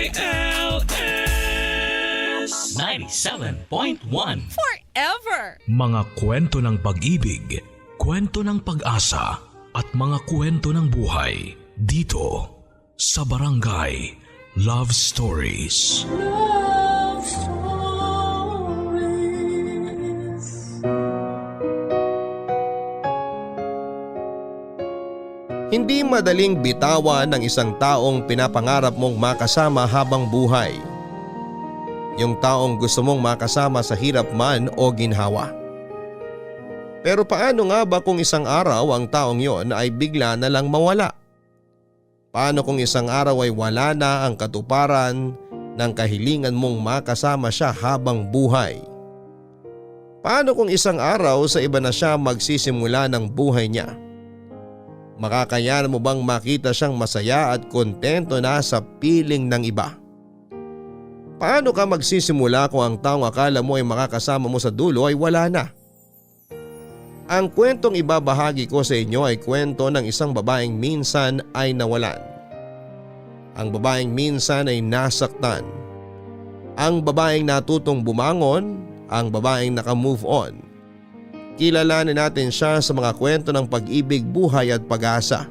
DWILS 97.1 Forever! Mga kwento ng pag-ibig, kwento ng pag-asa at mga kwento ng buhay dito sa Barangay Love Stories. Love Stories. Hindi madaling bitawan ng isang taong pinapangarap mong makasama habang buhay. Yung taong gusto mong makasama sa hirap man o ginhawa. Pero paano nga ba kung isang araw ang taong yon ay bigla na lang mawala? Paano kung isang araw ay wala na ang katuparan ng kahilingan mong makasama siya habang buhay? Paano kung isang araw sa iba na siya magsisimula ng buhay niya? Makakayanan mo bang makita siyang masaya at kontento na sa piling ng iba? Paano ka magsisimula kung ang taong akala mo ay makakasama mo sa dulo ay wala na? Ang kwentong ibabahagi ko sa inyo ay kwento ng isang babaeng minsan ay nawalan. Ang babaeng minsan ay nasaktan. Ang babaeng natutong bumangon, ang babaeng nakamove on. Kilalanin natin siya sa mga kwento ng pag-ibig, buhay at pag-asa.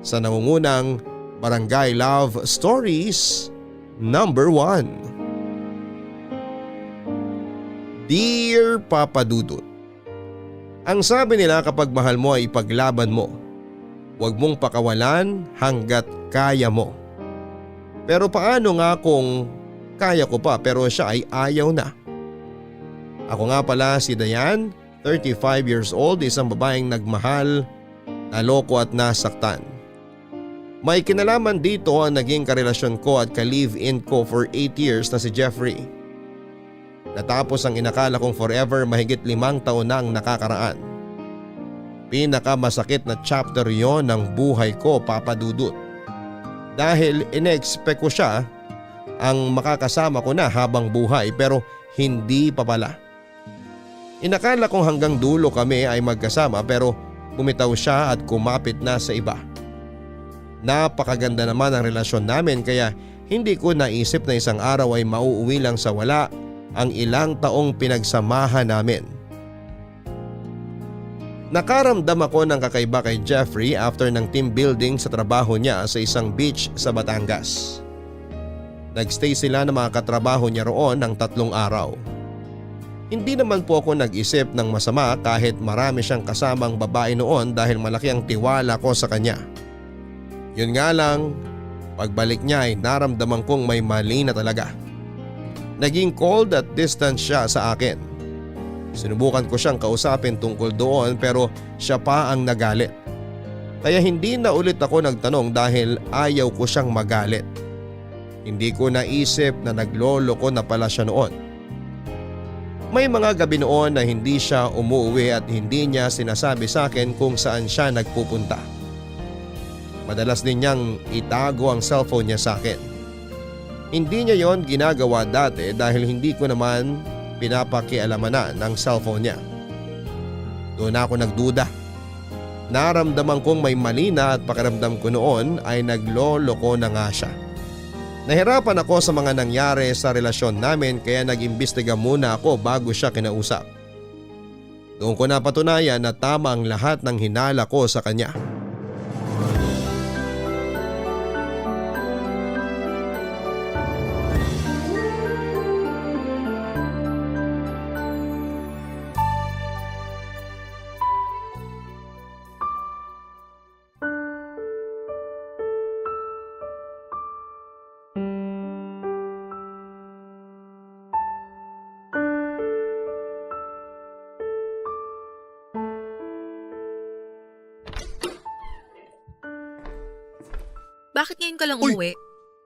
Sa nangungunang Barangay Love Stories Number 1. Dear Papa Dudut, ang sabi nila kapag mahal mo ay ipaglaban mo. Huwag mong pakawalan hanggat kaya mo. Pero paano nga kung kaya ko pa pero siya ay ayaw na? Ako nga pala si Dayan, 35 years old, isang babaeng nagmahal, naloko at nasaktan. May kinalaman dito ang naging karelasyon ko at ka-live-in ko for 8 years na si Jeffrey. Natapos ang inakala kong forever, mahigit 5 taon na ang nakakaraan. Pinakamasakit na chapter yon ng buhay ko, Papa Dudut. Dahil in-expect ko siya ang makakasama ko na habang buhay pero hindi pa pala. Inakala kong hanggang dulo kami ay magkasama pero bumitaw siya at kumapit na sa iba. Napakaganda naman ang relasyon namin kaya hindi ko naisip na isang araw ay mauuwi lang sa wala ang ilang taong pinagsamahan namin. Nakaramdam ako ng kakaiba kay Jeffrey after ng team building sa trabaho niya sa isang beach sa Batangas. Nagstay sila ng mga katrabaho niya roon ng 3 araw. Hindi naman po ako nag-isip ng masama kahit marami siyang kasamang babae noon dahil malaki ang tiwala ko sa kanya. Yun nga lang, pagbalik niya ay naramdaman kong may mali na talaga. Naging cold at distant siya sa akin. Sinubukan ko siyang kausapin tungkol doon pero siya pa ang nagalit. Kaya hindi na ulit ako nagtanong dahil ayaw ko siyang magalit. Hindi ko naisip na nagloloko na pala siya noon. May mga gabi noon na hindi siya umuwi at hindi niya sinasabi sa akin kung saan siya nagpupunta. Madalas din niyang itago ang cellphone niya sa akin. Hindi niya yon ginagawa dati dahil hindi ko naman pinapakialaman na ng cellphone niya. Doon ako nagduda. Naramdaman kong may mali na at pakiramdam ko noon ay nagloloko na nga siya. Nahirapan ako sa mga nangyari sa relasyon namin kaya nag-imbestiga muna ako bago siya kinausap. Doon ko napatunayan na tama ang lahat ng hinala ko sa kanya. Bakit ngayon ka lang Uy! umuwi?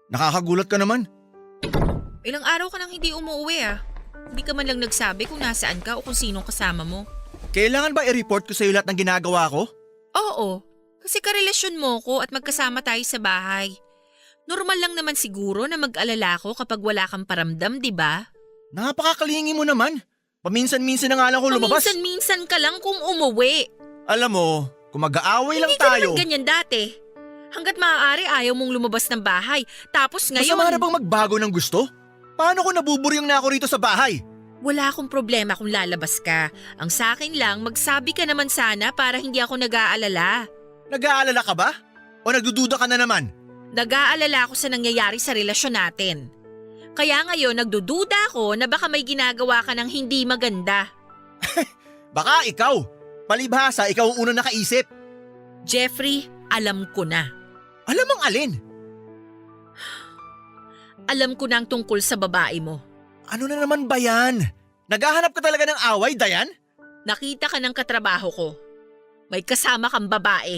Nakakagulat ka naman. Ilang araw ka nang hindi umuwi ah. Hindi ka man lang nagsabi kung nasaan ka o kung sinong kasama mo. Kailangan ba i-report ko sa iyo lahat ng ginagawa ko? Oo, kasi karelasyon mo ko at magkasama tayo sa bahay. Normal lang naman siguro na mag-alala ko kapag wala kang paramdam, di ba? Napakakalingi mo naman. Paminsan-minsan na nga lang ako lumabas. Paminsan-minsan ka lang kung umuwi. Alam mo, kung mag-aaway lang Hindi ka tayo. naman ganyan dati. Hanggat maaari ayaw mong lumabas ng bahay. Tapos ngayon… Masama na bang magbago ng gusto? Paano kung nabuburyong na ako rito sa bahay? Wala akong problema kung lalabas ka. Ang sa akin lang, magsabi ka naman sana para hindi ako nag-aalala. Nag-aalala ka ba? O nagdududa ka na naman? Nag-aalala ako sa nangyayari sa relasyon natin. Kaya ngayon nagdududa ako na baka may ginagawa ka ng hindi maganda. Baka ikaw. Palibhasa, ikaw ang unang nakaisip. Jeffrey, alam ko na. Alam ang alin? Alam ko na ang tungkol sa babae mo. Ano na naman ba yan? Naghahanap ka talaga ng away, Dayan? Nakita ka ng katrabaho ko. May kasama kang babae.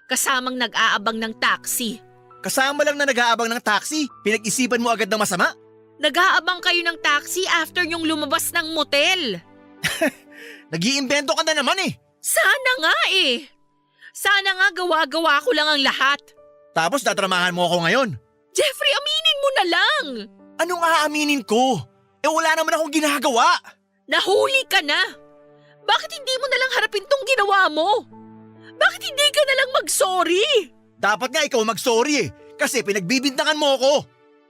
Kasamang nag-aabang ng taxi. Kasama lang na nag-aabang ng taxi, pinag-isipan mo agad ng masama? Nag-aabang kayo ng taxi after nyong lumabas ng motel. Nag-iimbento ka na naman eh. Sana nga eh. Sana nga gawa-gawa ko lang ang lahat. Tapos tatramahan mo ako ngayon. Jeffrey, aminin mo na lang. Anong aaminin ko? Eh wala naman akong ginagawa. Nahuli ka na. Bakit hindi mo na lang harapin tong ginawa mo? Bakit hindi ka na lang mag-sorry? Dapat nga ikaw mag-sorry eh. Kasi pinagbibintangan mo ako.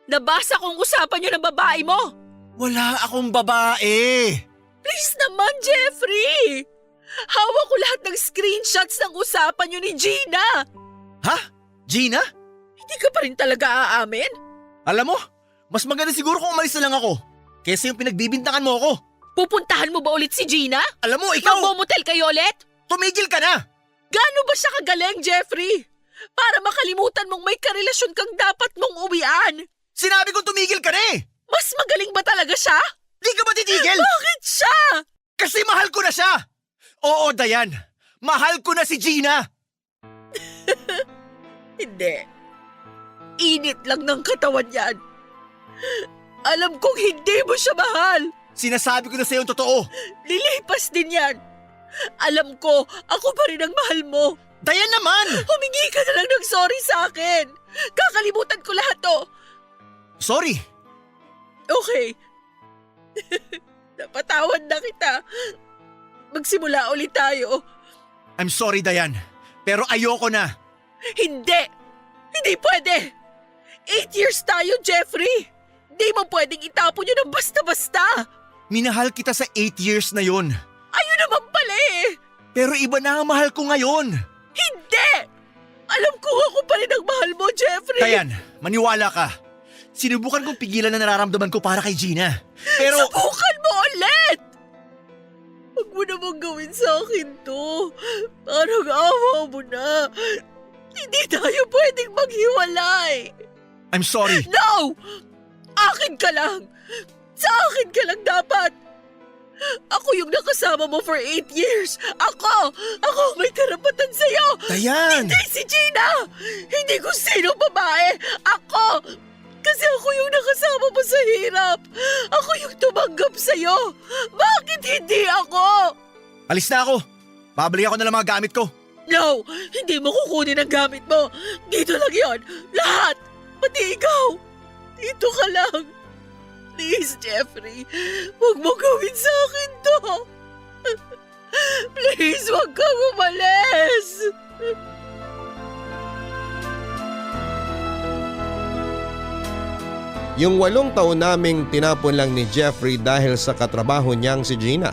Nabasa kong usapan niyo ng babae mo. Wala akong babae. Please naman, Jeffrey. Hawak ko lahat ng screenshots ng usapan niyo ni Gina. Ha? Gina? Hindi ka pa rin talaga aamin? Alam mo, mas maganda siguro kung umalis na lang ako. Kesa yung pinagbibintangan mo ako. Pupuntahan mo ba ulit si Gina? Alam mo, ikaw… Magmomotel kayo ulit? Tumigil ka na! Gaano ba siya kagaling, Jeffrey? Para makalimutan mong may karelasyon kang dapat mong uwian. Sinabi ko tumigil ka na eh! Mas magaling ba talaga siya? Di ka ba titigil? Bakit siya? Kasi mahal ko na siya! Oo, Dayan. Mahal ko na si Gina! Hindi. Init lang ng katawan yan. Alam kong hindi mo siya mahal. Sinasabi ko na sa'yo ang totoo. Lilipas din yan. Alam ko, ako pa rin ang mahal mo. Dayan naman! Humingi ka na lang ng sorry sa akin. Kakalimutan ko lahat to. Sorry. Okay. Napatawad na kita. Magsimula ulit tayo. I'm sorry, Dayan. Pero ayoko na. Hindi! Hindi pwede! 8 years tayo, Jeffrey! Hindi mo pwedeng itapon yun ng basta-basta! Minahal kita sa 8 years na yun. Ayun naman pala eh! Pero iba na ang mahal ko ngayon. Hindi! Alam ko ako pa rin ang mahal mo, Jeffrey! Dayan, maniwala ka. Sinubukan kong pigilan na nararamdaman ko para kay Gina. Pero… Subukan mo ulit! Huwag mo namang gawin sa akin to. Parang awa mo na. Hindi tayo pwedeng maghiwalay. I'm sorry. No! Akin ka lang! Sa akin ka lang dapat! Ako yung nakasama mo for 8 years! Ako may karapatan sa'yo! Dayan! Hindi si Gina! Hindi ko sino babae! Ako! Kasi ako yung nakasama mo sa hirap! Ako yung tumanggap sa'yo! Bakit hindi ako? Alis na ako. Babalik ako na lang mga gamit ko. No! Hindi mo kukunin ang gamit mo! Dito lang yon! Lahat! Pati ikaw! Dito ka lang! Please, Jeffrey! Huwag mo gawin sa akin to! Please, huwag kang umalis! Yung 8 taon naming tinapon lang ni Jeffrey dahil sa katrabaho niyang si Gina.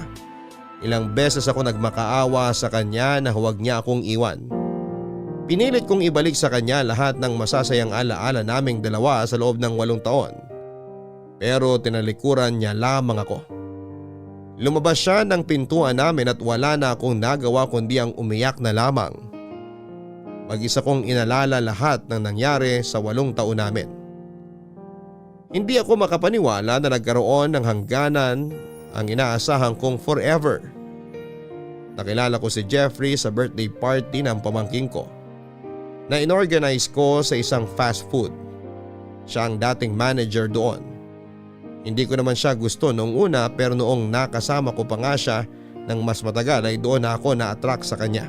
Ilang beses ako nagmakaawa sa kanya na huwag niya akong iwan. Pinilit kong ibalik sa kanya lahat ng masasayang alaala naming dalawa sa loob ng 8 taon. Pero tinalikuran niya lamang ako. Lumabas siya ng pintuan namin at wala na akong nagawa kundi ang umiyak na lamang. Mag-isa kong inalala lahat ng nangyari sa 8 taon namin. Hindi ako makapaniwala na nagkaroon ng hangganan ang inaasahan kong forever. Nakilala ko si Jeffrey sa birthday party ng pamangking ko na inorganize ko sa isang fast food. Siya ang dating manager doon. Hindi ko naman siya gusto noong una pero noong nakasama ko pa nga siya ng mas matagal ay doon na ako na-attract sa kanya.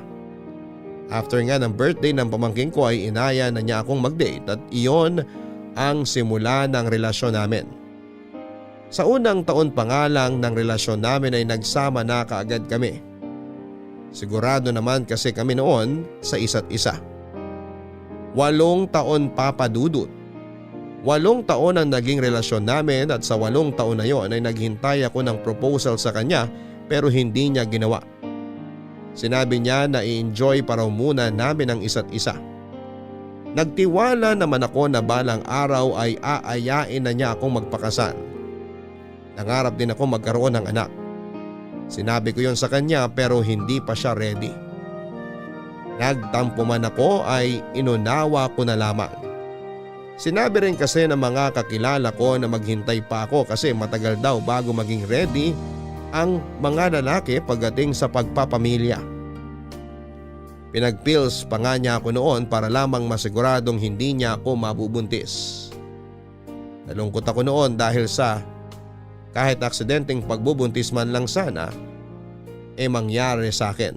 After nga ng birthday ng pamangking ko ay inaya na niya akong mag-date at iyon ang simula ng relasyon namin. Sa unang taon pa nga lang ng relasyon namin ay nagsama na kaagad kami. Sigurado naman kasi kami noon sa isa't isa. 8 taon Papa Dudut. 8 taon ang naging relasyon namin at sa 8 taon na yon ay naghintay ako ng proposal sa kanya pero hindi niya ginawa. Sinabi niya na i-enjoy pa raw muna namin ang isa't isa. Nagtiwala naman ako na balang araw ay aayain na niya akong magpakasal. Nangarap din ako magkaroon ng anak. Sinabi ko yon sa kanya pero hindi pa siya ready. Nagtampo man ako ay inunawa ko na lamang. Sinabi rin kasi ng mga kakilala ko na maghintay pa ako kasi matagal daw bago maging ready ang mga lalaki pagdating sa pagpapamilya. Pinagpills pa nga niya ako noon para lamang masiguradong hindi niya ako mabubuntis. Nalungkot ako noon dahil sa kahit aksidenteng pagbubuntis man lang sana mangyari sa akin.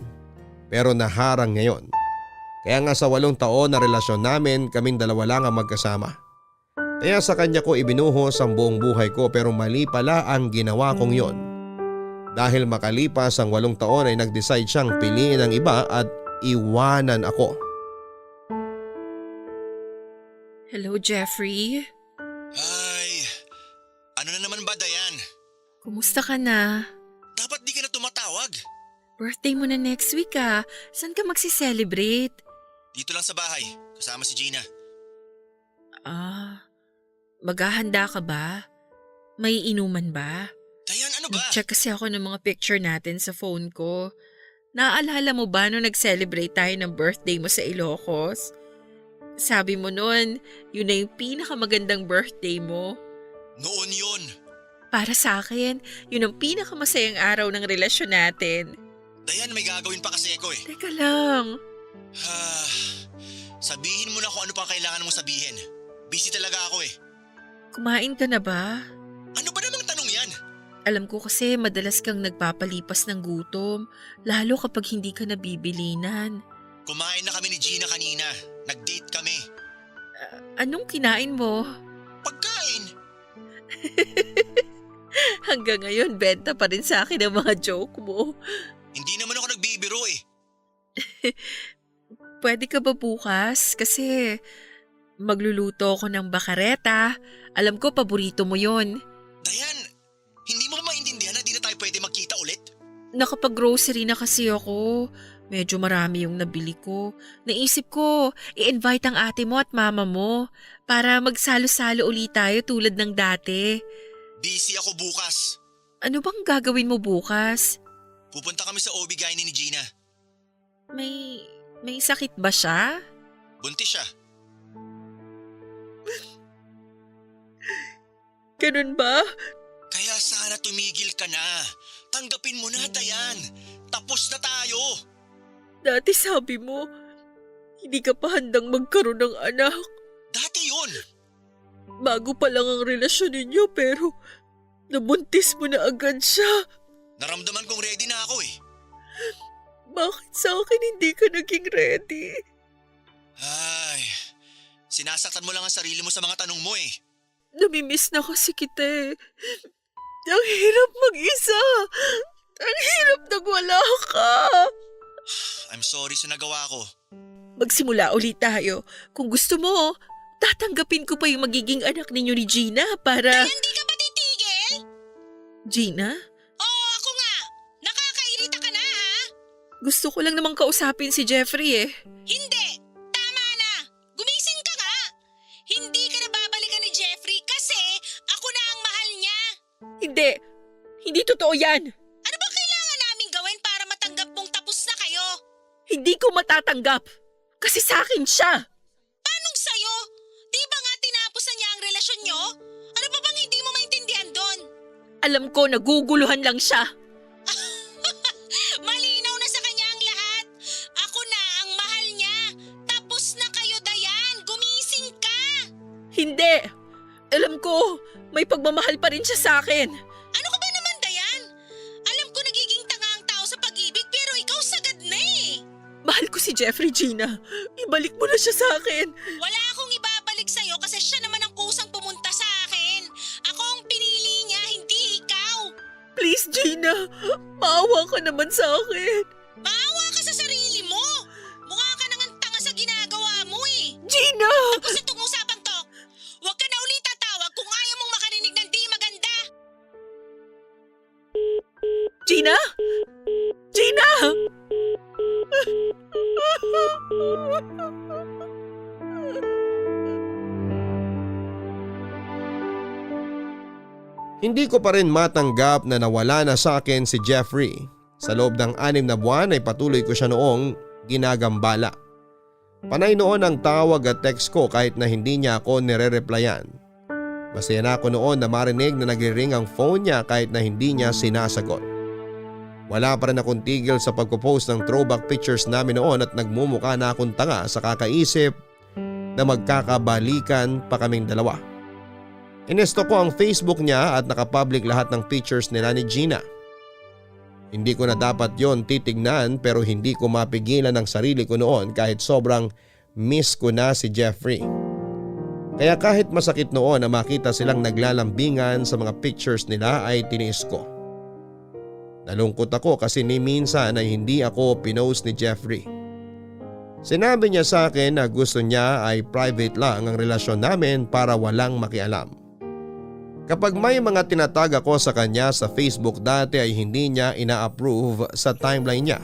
Pero naharang ngayon. Kaya nga sa 8 taon na relasyon namin kaming dalawa lang ang magkasama. Kaya sa kanya ko ibinuhos ang buong buhay ko pero mali pala ang ginawa kong yon. Dahil makalipas ang 8 taon ay nag-decide siyang piliin ang iba at iwanan ako. Hello, Jeffrey. Ay, ano na naman ba, Dayan? Kumusta ka na? Dapat di ka na tumatawag. Birthday mo na next week ah. Saan ka magsi-celebrate? Dito lang sa bahay, kasama si Gina. Maghahanda ka ba? May inuman ba? Dayan, ano ba? Nag-check kasi ako ng mga picture natin sa phone ko. Naaalala mo ba nung nag-celebrate tayo ng birthday mo sa Ilocos? Sabi mo nun, yun na yung pinakamagandang birthday mo. Noon yun. Para sa akin, yun ang pinakamasayang araw ng relasyon natin. Dayan, may gagawin pa kasi ako eh. Teka lang. Sabihin mo na kung ano pa kailangan mong sabihin. Busy talaga ako eh. Kumain ka na ba? Ano ba namang tanong yan? Alam ko kasi madalas kang nagpapalipas ng gutom, lalo kapag hindi ka nabibilinan. Kumain na kami ni Gina kanina. Nag-date kami. Anong kinain mo? Pagkain! Hanggang ngayon, benta pa rin sa akin ang mga joke mo. Hindi naman ako nagbibiro eh. Pwede ka ba bukas? Kasi magluluto ako ng bakareta. Alam ko, paborito mo yon. Dayan, hindi mo ba maintindihan na di na tayo pwede magkita ulit? Nakapag-grocery na kasi ako. Medyo marami yung nabili ko. Naisip ko, i-invite ang ate mo at mama mo para magsalo-salo ulit tayo tulad ng dati. Busy ako bukas. Ano bang gagawin mo bukas? Pupunta kami sa OB-GYN ni Gina. May sakit ba siya? Buntis siya. Ganun ba? Kaya sana tumigil ka na. Tanggapin mo na, Dayan. Tapos na tayo. Dati sabi mo, hindi ka pa handang magkaroon ng anak. Dati yun. Bago pa lang ang relasyon ninyo pero nabuntis mo na agad siya. Naramdaman kong ready na ako eh. Bakit sa akin hindi ka naging ready? Ay, sinasaktan mo lang ang sarili mo sa mga tanong mo eh. Namimiss na kasi kita eh. Ang hirap mag-isa. Ang hirap nang wala ka. I'm sorry sa nagawa ko. Magsimula ulit tayo. Kung gusto mo, tatanggapin ko pa yung magiging anak ninyo ni Gina para… Hindi ka ba titigil? Gina? Oo, ako nga. Nakakairita ka na ha? Gusto ko lang namang kausapin si Jeffrey eh. Hindi. Tama na. Gumising ka nga. Hindi ka na babalikan ni Jeffrey kasi ako na ang mahal niya. Hindi. Hindi totoo yan. Ano ba kailangan namin gawin para matanggap mong tapos na kayo? Hindi ko matatanggap. Kasi sa akin siya. Anong sayo? Di ba nga tinapos na niya ang relasyon niyo? Ano pa bang hindi mo maintindihan doon? Alam ko naguguluhan lang siya. Malinaw na sa kanya ang lahat. Ako na ang mahal niya. Tapos na kayo, Dayan. Gumising ka. Hindi. Alam ko, may pagmamahal pa rin siya sa akin. Ano ka ba naman, Dayan? Alam ko nagiging tanga ang tao sa pag-ibig pero ikaw sagad na eh. Mahal ko si Jeffrey, Gina. Ibalik mo na siya sa akin. Wala akong ibabalik sa'yo kasi siya naman ang kusang pumunta sa akin. Ako ang pinili niya, hindi ikaw. Please, Gina. Maawa ka naman sa akin. Maawa ka sa sarili mo. Mukha ka nang ang tanga sa ginagawa mo eh. Gina! Gina? Gina! Hindi ko pa rin matanggap na nawala na sa akin si Jeffrey. Sa loob ng 6 na buwan ay patuloy ko siya noong ginagambala. Panay noon ang tawag at text ko kahit na hindi niya ako nire-replyan. Masaya na ako noon na marinig na nagre-ring ang phone niya kahit na hindi niya sinasagot. Wala pa rin akong tigil sa pagpo-post ng throwback pictures namin noon at nagmumukha na akong tanga sa kakaisip na magkakabalikan pa kaming dalawa. Inesto ko ang Facebook niya at nakapublic lahat ng pictures nila ni Gina. Hindi ko na dapat yon titignan pero hindi ko mapigilan ang sarili ko noon kahit sobrang miss ko na si Jeffrey. Kaya kahit masakit noon na makita silang naglalambingan sa mga pictures nila ay tiniis ko. Nalungkot ako kasi ni minsan ay hindi ako pinost ni Jeffrey. Sinabi niya sa akin na gusto niya ay private lang ang relasyon namin para walang makialam. Kapag may mga tinatag ako sa kanya sa Facebook dati ay hindi niya ina-approve sa timeline niya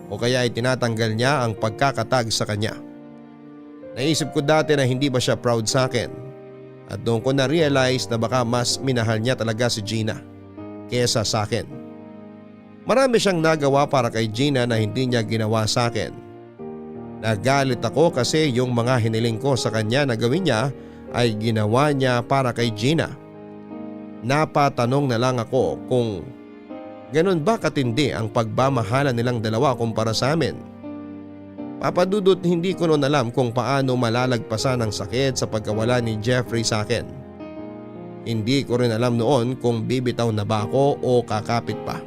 o kaya ay tinatanggal niya ang pagkakatag sa kanya. Naisip ko dati na hindi ba siya proud sa akin at doon ko na-realize na baka mas minahal niya talaga si Gina kesa sa akin. Marami siyang nagawa para kay Gina na hindi niya ginawa sa akin. Nagalit ako kasi yung mga hiniling ko sa kanya na gawin niya ay ginawa niya para kay Gina. Napatanong na lang ako kung ganun ba katindi ang pagmamahala nilang dalawa kumpara sa amin. Papadudot hindi ko noon alam kung paano malalagpasan ang sakit sa pagkawala ni Jeffrey sa akin. Hindi ko rin alam noon kung bibitaw na ba ako o kakapit pa.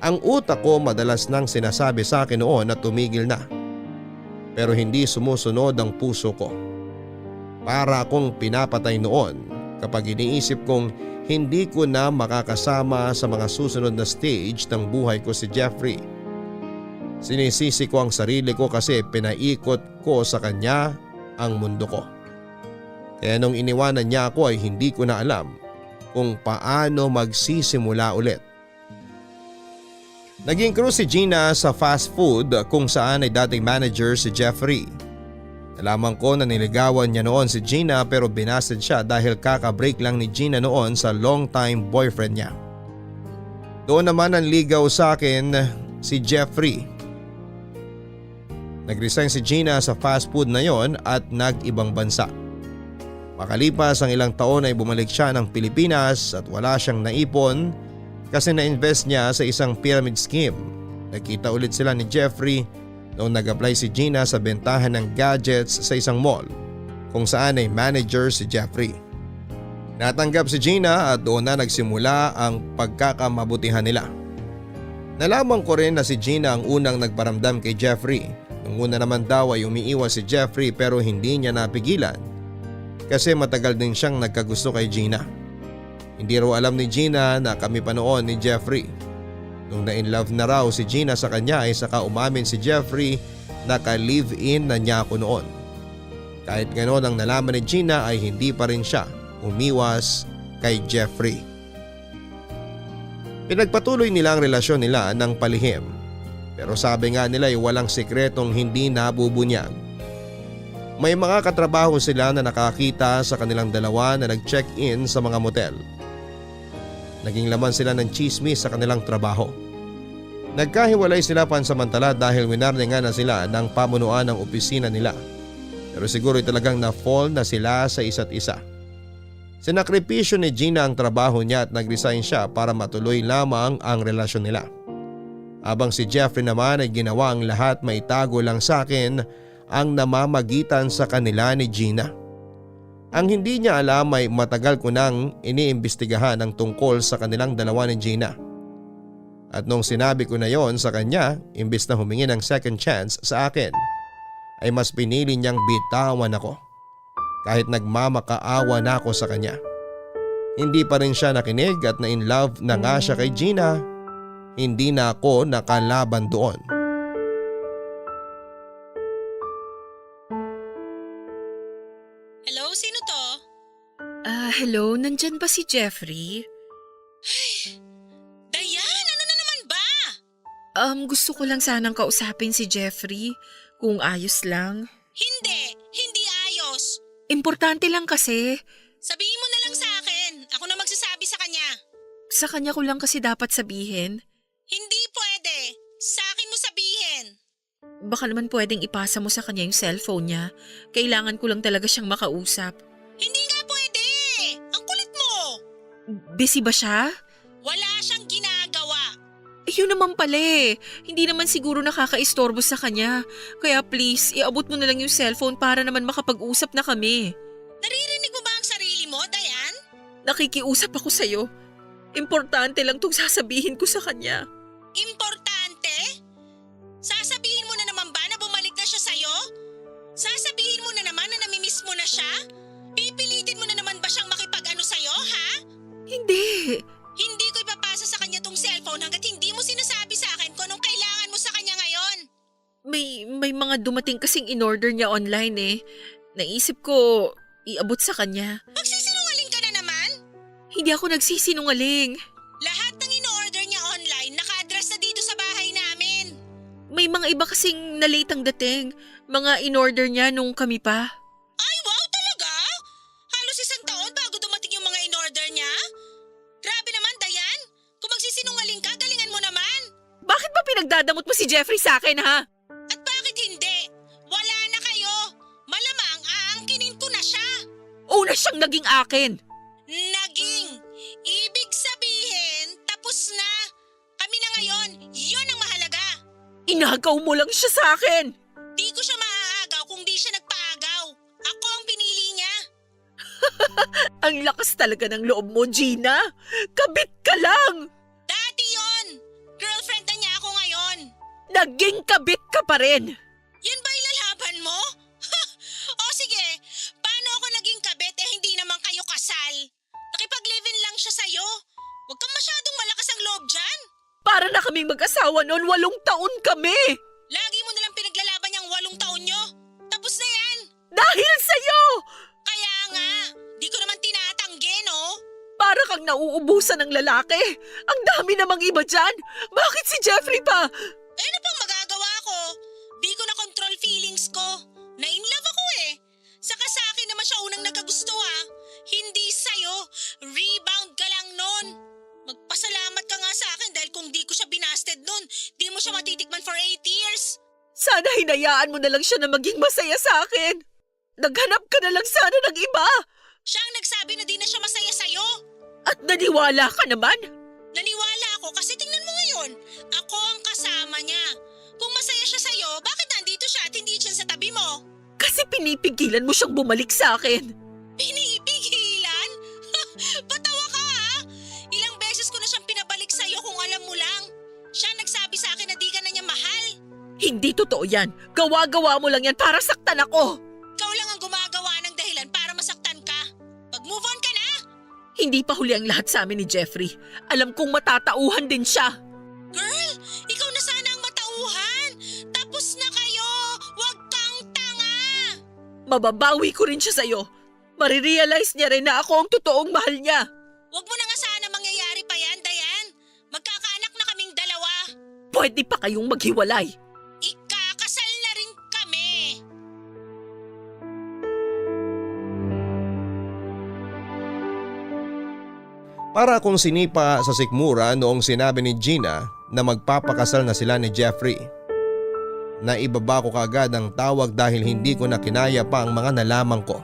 Ang utak ko madalas nang sinasabi sa akin noon na tumigil na. Pero hindi sumusunod ang puso ko. Para akong pinapatay noon kapag iniisip kong hindi ko na makakasama sa mga susunod na stage ng buhay ko si Jeffrey. Sinisisi ko ang sarili ko kasi pinaikot ko sa kanya ang mundo ko. Kaya nung iniwanan niya ako ay hindi ko na alam kung paano magsisimula ulit. Naging crew si Gina sa fast food kung saan ay dating manager si Jeffrey. Nalaman ko na niligawan niya noon si Gina pero binasted siya dahil kaka-break lang ni Gina noon sa long-time boyfriend niya. Doon naman ang ligaw sa akin si Jeffrey. Nag-resign si Gina sa fast food na yon at nag-ibang bansa. Makalipas ang ilang taon ay bumalik siya ng Pilipinas at wala siyang naipon kasi na-invest niya sa isang pyramid scheme. Nagkita ulit sila ni Jeffrey noong nag-apply si Gina sa bentahan ng gadgets sa isang mall kung saan ay manager si Jeffrey. Natanggap si Gina at doon na nagsimula ang pagkakamabutihan nila. Nalaman ko rin na si Gina ang unang nagparamdam kay Jeffrey. Nung una naman daw ay umiiwas si Jeffrey pero hindi niya napigilan kasi matagal din siyang nagkagusto kay Gina. Hindi raw alam ni Gina na kami pa noon ni Jeffrey. Nung na-inlove na raw si Gina sa kanya ay saka umamin si Jeffrey na ka-live-in na niya ako noon. Kahit ganoon ang nalaman ni Gina ay hindi pa rin siya umiwas kay Jeffrey. Pinagpatuloy nila ang relasyon nila ng palihim. Pero sabi nga nila ay walang sikretong hindi nabubunyag. May mga katrabaho sila na nakakita sa kanilang dalawa na nag-check-in sa mga motel. Naging laman sila ng chismis sa kanilang trabaho. Nagkahiwalay sila pansamantala dahil winarningan na sila ng pamunuan ng opisina nila. Pero siguro talagang na-fall na sila sa isa't isa. Sinakripisyo ni Gina ang trabaho niya at nag-resign siya para matuloy lamang ang relasyon nila. Habang si Jeffrey naman ay ginawa ang lahat maitago lang sa akin ang namamagitan sa kanila ni Gina. Ang hindi niya alam ay matagal ko nang iniimbestigahan ang tungkol sa kanilang dalawa ni Gina. At nung sinabi ko na yon sa kanya, imbis na humingi ng second chance sa akin, ay mas pinili niyang bitawan ako. Kahit nagmamakaawa na ako sa kanya. Hindi pa rin siya nakinig at na-inlove na nga siya kay Gina, hindi na ako nakalaban doon. Hello, sino to? Hello, nandyan ba si Jeffrey? Dayan, ano na Gusto ko lang sanang kausapin si Jeffrey kung ayos lang. Hindi ayos. Importante lang kasi. Sabihin mo na lang sa akin. Ako na magsasabi sa kanya. Sa kanya ko lang kasi dapat sabihin. Hindi pwede. Sa akin mo sabihin. Baka naman pwedeng ipasa mo sa kanya yung cellphone niya. Kailangan ko lang talaga siyang makausap. Hindi nga pwede. Ang kulit mo. Busy ba siya? Wala siyang ginagawa. Yun naman pala eh. Hindi naman siguro nakakaistorbo sa kanya. Kaya please, iabot mo na lang yung cellphone para naman makapag-usap na kami. Naririnig mo ba ang sarili mo, Dayan? Nakikiusap ako sa'yo. Importante lang itong sasabihin ko sa kanya. Importante? Sasabihin mo na naman ba na bumalik na siya sa'yo? Sasabihin mo na naman na namimiss mo na siya? Pipilitin mo na naman ba siyang makipag-ano sa'yo, ha? Hindi. Hindi ko ipapasa sa kanya tong cellphone hanggat hindi mo sinasabi sa akin kung anong kailangan mo sa kanya ngayon. May mga dumating kasing in-order niya online eh. Naisip ko, iabot sa kanya. Magsisinungaling ka na naman? Hindi ako nagsisinungaling. Lahat ng in-order niya online naka-address na dito sa bahay namin. May mga iba kasing na-late ang dating. Mga in-order niya nung kami pa. Ay, wow talaga? Halos isang taon bago dumating yung mga in-order niya? Grabe naman, Dayan. Kung magsisinungaling ka, galingan mo naman. Bakit ba pinagdadamot mo si Jeffrey sa akin ha? At bakit hindi? Wala na kayo. Malamang aangkinin ko na siya. Una siyang naging akin. Naging. Ibig sabihin, tapos na. Kami na ngayon, yun ang mahalaga. Inagaw mo lang siya sa akin. Di ko siya maaagaw kung di siya nagpaagaw. Ako ang pinili niya. Ang lakas talaga ng loob mo, Gina. Kabit ka lang. Dati yon. Girlfriend na niya ako ngayon. Naging kabit ka pa rin. Yan ba ilalaban mo? O sige, paano ako naging kabit hindi naman kayo kasal? Nakipag-live-in lang siya sa'yo. Huwag kang masyadong malakas ang loob dyan. Para na kaming mag-asawa noon, 8 taon kami. Lagi mo nalang pinaglalaban yung 8 taon nyo. Tapos na yan. Dahil sa'yo. Kaya nga, di ko naman tinatanggi, no? Para kang nauubusan ng lalaki. Ang dami namang iba dyan. Bakit si Jeffrey pa? Ano pang magagawa ko? Di ko na-control feelings ko. Na-in-love ako eh. Saka sa akin naman siya unang nagkagusto ha. Hindi sa'yo. Rebound ka lang nun. Magpasalamat ka nga sa akin dahil kung di ko siya binasted nun, di mo siya matitikman for 8 years. Sana hinayaan mo na lang siya na maging masaya sa akin. Naghanap ka na lang sana ng iba. Siya ang nagsabi na di na siya masaya sa'yo. At naniwala ka naman. Naniwala ako kasi tingnan mo ngayon. Ako ang kasama niya. Kung masaya siya sa'yo, bakit nandito siya at hindi siya sa tabi mo? Kasi pinipigilan mo siyang bumalik sa akin. Pinipigilan? Patawa ka ha? Ilang beses ko na siyang pinabalik sa'yo kung alam mo lang. Siya nagsabi sa akin na di ka na niya mahal. Hindi totoo yan. Gawa-gawa mo lang yan para saktan ako. Ikaw lang ang gumagawa ng dahilan para masaktan ka. Pag-move on ka na. Hindi pa huli ang lahat sa amin ni Jeffrey. Alam kong matatauhan din siya. Girl, ikaw na sana ang matauhan. Tapos na kayo. Huwag kang tanga. Mababawi ko rin siya sa'yo. Marirealize niya rin na ako ang totoong mahal niya. Huwag mo na nga sana mangyayari pa yan, Dayan. Magkakaanak na kaming dalawa. Pwede pa kayong maghiwalay. Ikakasal na rin kami. Para akong sinipa sa sikmura noong sinabi ni Gina na magpapakasal na sila ni Jeffrey. Naibaba ko kagad ang tawag dahil hindi ko na kinaya pa ang mga nalaman ko.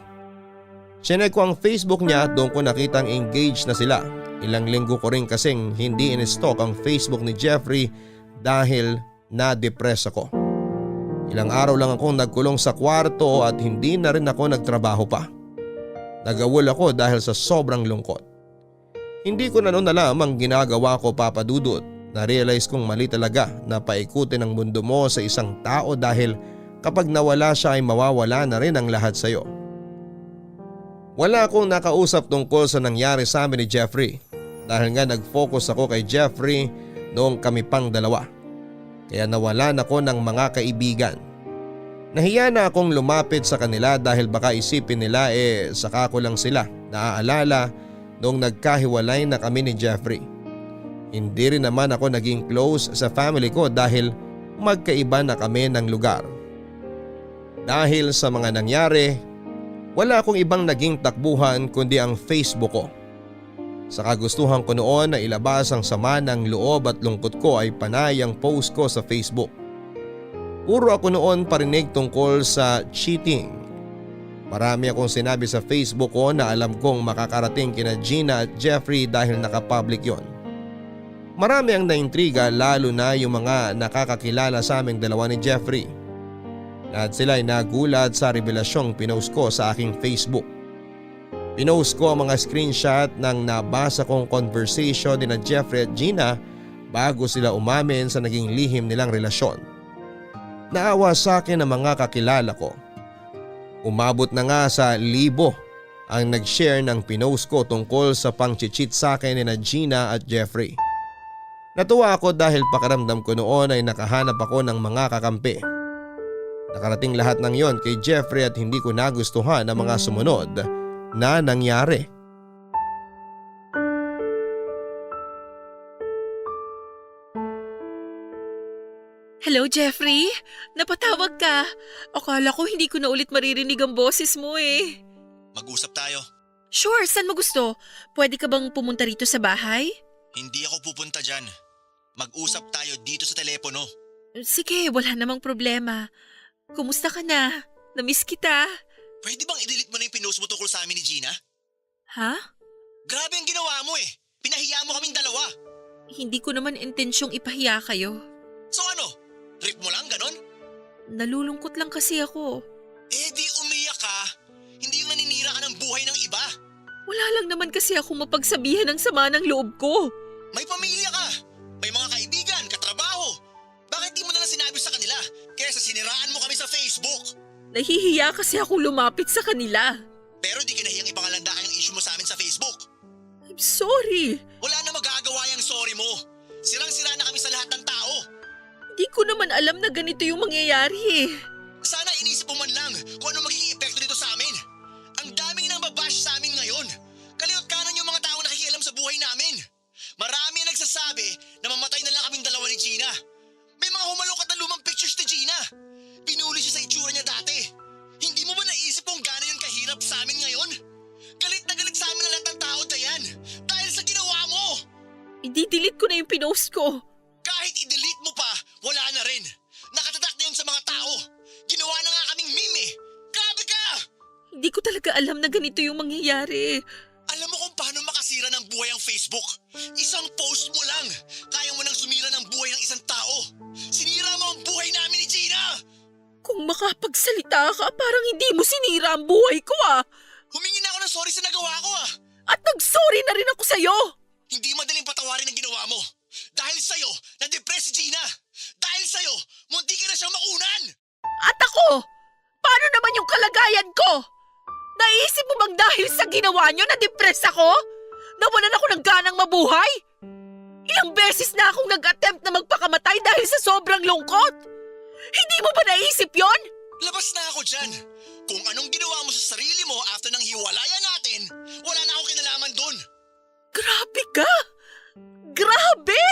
Chinek ko ang Facebook niya at doon ko nakitang engaged na sila. Ilang linggo ko rin kasing hindi in-stalk ang Facebook ni Jeffrey dahil na-depress ako. Ilang araw lang akong nagkulong sa kwarto at hindi na rin ako nagtrabaho pa. Nagawol ako dahil sa sobrang lungkot. Hindi ko na noon alam ang ginagawa ko, Papa Dudut. Na-realize kong mali talaga na paikutin ang mundo mo sa isang tao dahil kapag nawala siya ay mawawala na rin ang lahat sa iyo. Wala akong nakausap tungkol sa nangyari sa amin ni Jeffrey dahil nga nag-focus ako kay Jeffrey noong kami pang dalawa. Kaya nawalan ako ng mga kaibigan. Nahiya na akong lumapit sa kanila dahil baka isipin nila saka ko lang sila naaalala noong nagkahiwalay na kami ni Jeffrey. Hindi rin naman ako naging close sa family ko dahil magkaiba na kami ng lugar. Dahil sa mga nangyari, wala akong ibang naging takbuhan kundi ang Facebook ko. Sa kagustuhan ko noon na ilabas ang sama ng loob at lungkot ko ay panay ang post ko sa Facebook. Puro ako noon parinig tungkol sa cheating. Marami akong sinabi sa Facebook ko na alam kong makakarating kina Gina at Jeffrey dahil nakapublic yon. Marami ang naintriga lalo na yung mga nakakakilala sa aming dalawa ni Jeffrey. At sila ay nagulat sa revelasyong pinost ko sa aking Facebook. Pinost ko ang mga screenshot ng nabasa kong conversation ni na Jeffrey at Gina bago sila umamin sa naging lihim nilang relasyon. Naawa sa akin ang mga kakilala ko. Umabot na nga sa 1,000 ang nag-share ng pinost ko tungkol sa pang-cheat sa akin ni na Gina at Jeffrey. Natuwa ako dahil pakiramdam ko noon ay nakahanap ako ng mga kakampi. Nakarating lahat ng yon kay Jeffrey at hindi ko nagustuhan ang mga sumunod na nangyari. Hello, Jeffrey? Napatawag ka. Akala ko hindi ko na ulit maririnig ang boses mo eh. Mag-usap tayo. Sure, saan mo gusto? Pwede ka bang pumunta rito sa bahay? Hindi ako pupunta dyan. Mag-usap tayo dito sa telepono. Sige, wala namang problema. Kumusta ka na? Namiss kita. Pwede bang i-delete mo na yung pinost mo tungkol sa amin ni Gina? Ha? Grabe ang ginawa mo eh. Pinahiya mo kaming dalawa. Hindi ko naman intensyong ipahiya kayo. So ano? Trip mo lang ganon? Nalulungkot lang kasi ako. Eh di umiyak ka. Hindi yung naninira ka ng buhay ng iba. Wala lang naman kasi ako mapagsabihan ng sama ng loob ko. May pamilya ka. May mga kaibigan, katrabaho. Bakit di mo na lang sinabi sa kanila? Kesa siniraan mo kami sa Facebook. Nahihiya kasi ako lumapit sa kanila. Pero di ka nahiyang ipangalandakan yung issue mo sa amin sa Facebook. I'm sorry. Wala na magagawa yung sorry mo. Sirang-sira na kami sa lahat ng tao. Di ko naman alam na ganito yung mangyayari eh. Sana inisip mo man lang kung ano magiging epekto nito sa amin. Ang daming nang babash sa amin ngayon. Kaliot kanan yung mga tao nakikialam sa buhay namin. Marami ang nagsasabi na mamatay na lang kaming dalawa ni Gina. May mga humalungkat na lumang pictures ni Gina. Pinuli siya sa itsura niya dati. Hindi mo ba naisip kung gaano yun kahirap sa amin ngayon? Galit na galit sa amin ang lahat ng tao, Dayan. Dahil sa ginawa mo. I-delete ko na yung pinost ko. Kahit i-delete mo pa, wala na rin. Nakatatak na yun sa mga tao. Ginawa na nga kaming meme eh. Grabe ka! Hindi ko talaga alam na ganito yung mangyayari. Alam mo kung paano makasira ng buhay ang Facebook? Isang post mo lang. Kaya mo nang sumira ng buhay ng isang tao. Sinira mo ang buhay namin ni Gina! Kung makapagsalita ka, parang hindi mo sinira ang buhay ko ah. Humingi na ako ng sorry sa nagawa ko ah. At nag-sorry na rin ako sa'yo. Hindi madaling patawarin ang ginawa mo. Dahil sa'yo, na-depress si Gina. Dahil sa'yo, munti ka na siyang makunan. At ako, paano naman yung kalagayan ko? Naisip mo bang dahil sa ginawa nyo na-depress ako? Nawalan ako ng ganang mabuhay? Ilang beses na akong nag-attempt na magpakamatay dahil sa sobrang lungkot. Hindi mo ba naisip yon? Labas na ako dyan. Kung anong ginawa mo sa sarili mo after ng hiwalayan natin, wala na akong kinalaman dun. Grabe ka! Grabe!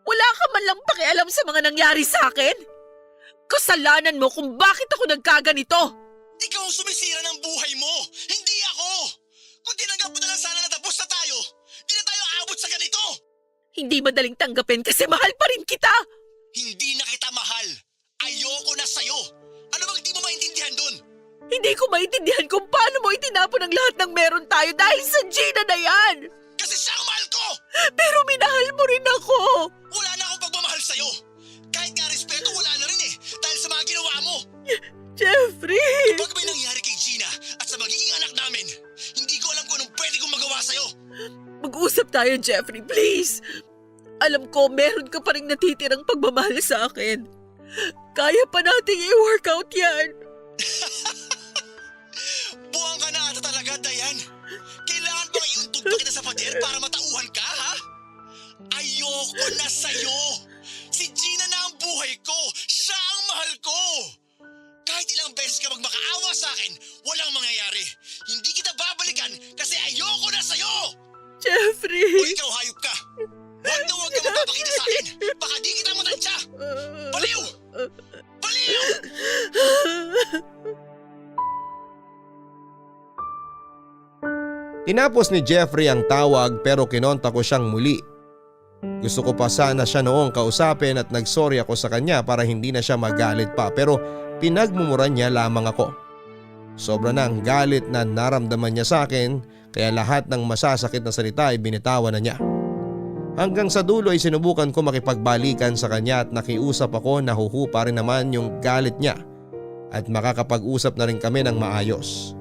Wala ka man lang pakialam sa mga nangyari sa akin? Kasalanan mo kung bakit ako nagkaganito. Ikaw ang sumisira ng buhay mo, hindi ako. Kung tinanggap mo na lang sana na tapos na tayo, di na tayo aabot sa ganito. Hindi madaling tanggapin kasi mahal pa rin kita. Hindi na kita mahal. Ayoko na sa'yo. Ano bang di mo maintindihan dun? Hindi ko maintindihan kung paano mo itinapon ang lahat ng meron tayo dahil sa Gina na yan. Kasi siya ang mahal ko! Pero minahal mo rin ako. Wala na akong pagmamahal sa'yo. Kahit nga respeto, wala na rin eh. Dahil sa mga ginawa mo. Jeffrey! Kapag may nangyari kay Gina at sa magiging anak namin, hindi ko alam kung anong pwede kong magawa sa'yo. Mag-usap tayo, Jeffrey, please. Alam ko, meron ka pa rin natitirang pagmamahal sa akin. Kaya pa nating i-work out yan. Buwang ka na ata talaga, Dayan. Kailangan bang iuntog pa kita sa pader para matauhan ka, ha? Ayoko na sa'yo. Si Gina na ang buhay ko. Siya ang mahal ko. Kahit ilang beses ka magmakaawa sa akin, walang mangyayari. Hindi kita babalikan kasi ayoko na sa'yo. O Jeffrey! ikaw, hayop ka. Huwag na Tinapos ni Jeffrey ang tawag pero kinonta ko siyang muli. Gusto ko pa sana siya noong kausapin at nagsorry ako sa kanya para hindi na siya magalit pa, pero pinagmumuran niya lamang ako. Sobra na ang galit na naramdaman niya sa akin, kaya lahat ng masasakit na salita ay binitawan na niya. Hanggang sa dulo ay sinubukan ko makipagbalikan sa kanya at nakiusap ako na huhupa rin naman yung galit niya at makakapag-usap na rin kami ng maayos.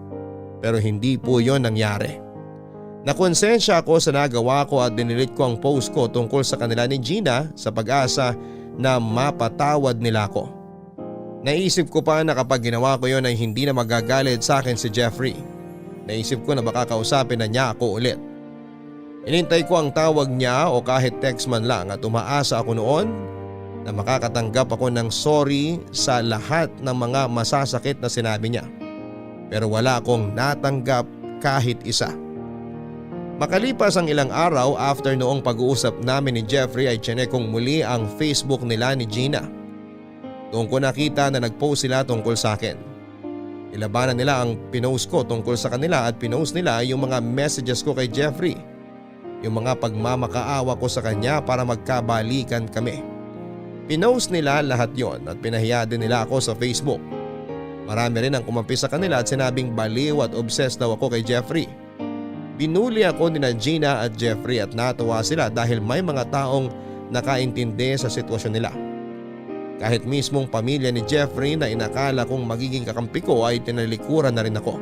Pero hindi po yon nangyari. Nakonsensya ako sa nagawa ko at dinilit ko ang post ko tungkol sa kanila ni Gina sa pag-asa na mapatawad nila ako. Naisip ko pa na kapag ginawa ko yon ay hindi na magagalit sa akin si Jeffrey. Naisip ko na baka kausapin na niya ako ulit. Inintay ko ang tawag niya o kahit text man lang at umaasa ako noon na makakatanggap ako ng sorry sa lahat ng mga masasakit na sinabi niya. Pero wala akong natanggap kahit isa. Makalipas ang ilang araw after noong pag-uusap namin ni Jeffrey ay chinek kong muli ang Facebook nila ni Gina. Doon ko nakita na nag-post sila tungkol sa akin. Ilabanan nila ang pinost ko tungkol sa kanila at pinost nila yung mga messages ko kay Jeffrey. Yung mga pagmamakaawa ko sa kanya para magkabalikan kami. Pinost nila lahat yon at pinahiya din nila ako sa Facebook. Marami rin ang kumampi sa kanila at sinabing baliw at obsessed daw ako kay Jeffrey. Binuli ako ni Gina at Jeffrey at natuwa sila dahil may mga taong nakaintindi sa sitwasyon nila. Kahit mismong pamilya ni Jeffrey na inakala kong magiging kakampi ko ay tinalikuran na rin ako.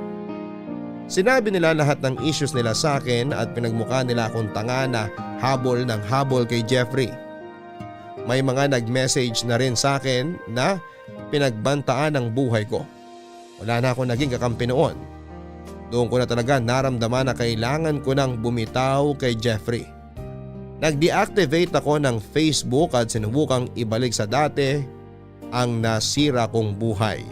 Sinabi nila lahat ng issues nila sa akin at pinagmukha nila akong tanga na habol ng habol kay Jeffrey. May mga nag-message na rin sa akin na pinagbantaan ang buhay ko. Wala na akong naging kakampi noon. Doon ko na talaga naramdaman na kailangan ko nang bumitaw kay Jeffrey. Nag-deactivate ako ng Facebook at sinubukang ibalik sa dati ang nasira kong buhay.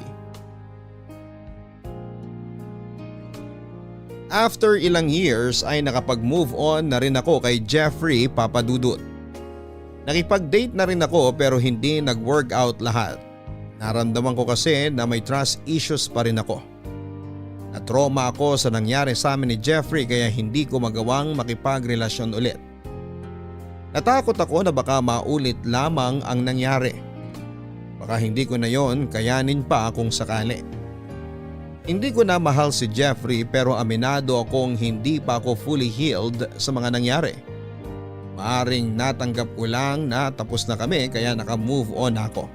After ilang years ay nakapag-move on na rin ako kay Jeffrey Papadudut. Nakipag-date na rin ako pero hindi nag-workout lahat. Naramdaman ko kasi na may trust issues pa rin ako. Na-trauma ako sa nangyari sa amin ni Jeffrey kaya hindi ko magawang makipagrelasyon ulit. Natakot ako na baka maulit lamang ang nangyari. Baka hindi ko na yon kayanin pa kung sakali. Hindi ko na mahal si Jeffrey pero aminado akong hindi pa ako fully healed sa mga nangyari. Maaring natanggap ko lang na tapos na kami kaya naka-move on ako.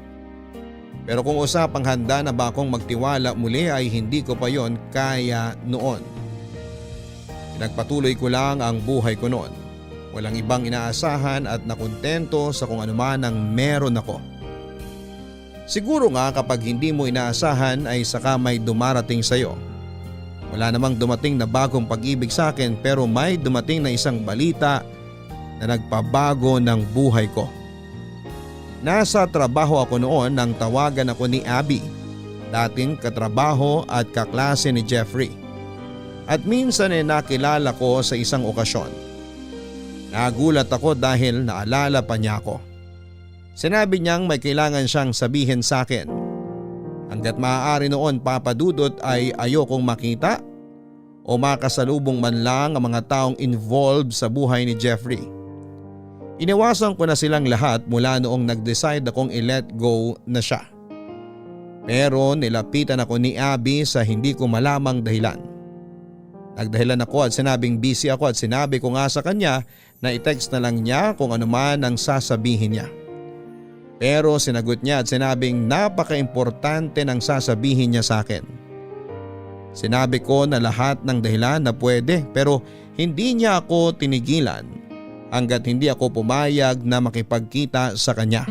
Pero kung usapang handa na ba akong magtiwala muli ay hindi ko pa yon kaya noon. Pinagpatuloy ko lang ang buhay ko noon. Walang ibang inaasahan at nakontento sa kung anuman ang meron ako. Siguro nga kapag hindi mo inaasahan ay saka may dumarating sa'yo. Wala namang dumating na bagong pag-ibig sa akin pero may dumating na isang balita na nagpabago ng buhay ko. Nasa trabaho ako noon nang tawagan ako ni Abby, dating katrabaho at kaklase ni Jeffrey. At minsan ay nakilala ko sa isang okasyon. Nagulat ako dahil naalala pa niya ako. Sinabi niyang may kailangan siyang sabihin sa akin. Hanggat maaari noon Papadudot ay ayokong makita o makasalubong man lang ang mga taong involved sa buhay ni Jeffrey. Iniwasan ko na silang lahat mula noong nag-decide akong i-let go na siya. Pero nilapitan ako ni Abby sa hindi ko malamang dahilan. Nagdahilan ako at sinabing busy ako at sinabi ko nga sa kanya na i-text na lang niya kung ano man ang sasabihin niya. Pero sinagot niya at sinabing napaka-importante ng sasabihin niya sa akin. Sinabi ko na lahat ng dahilan na pwede pero hindi niya ako tinigilan hanggat hindi ako pumayag na makipagkita sa kanya.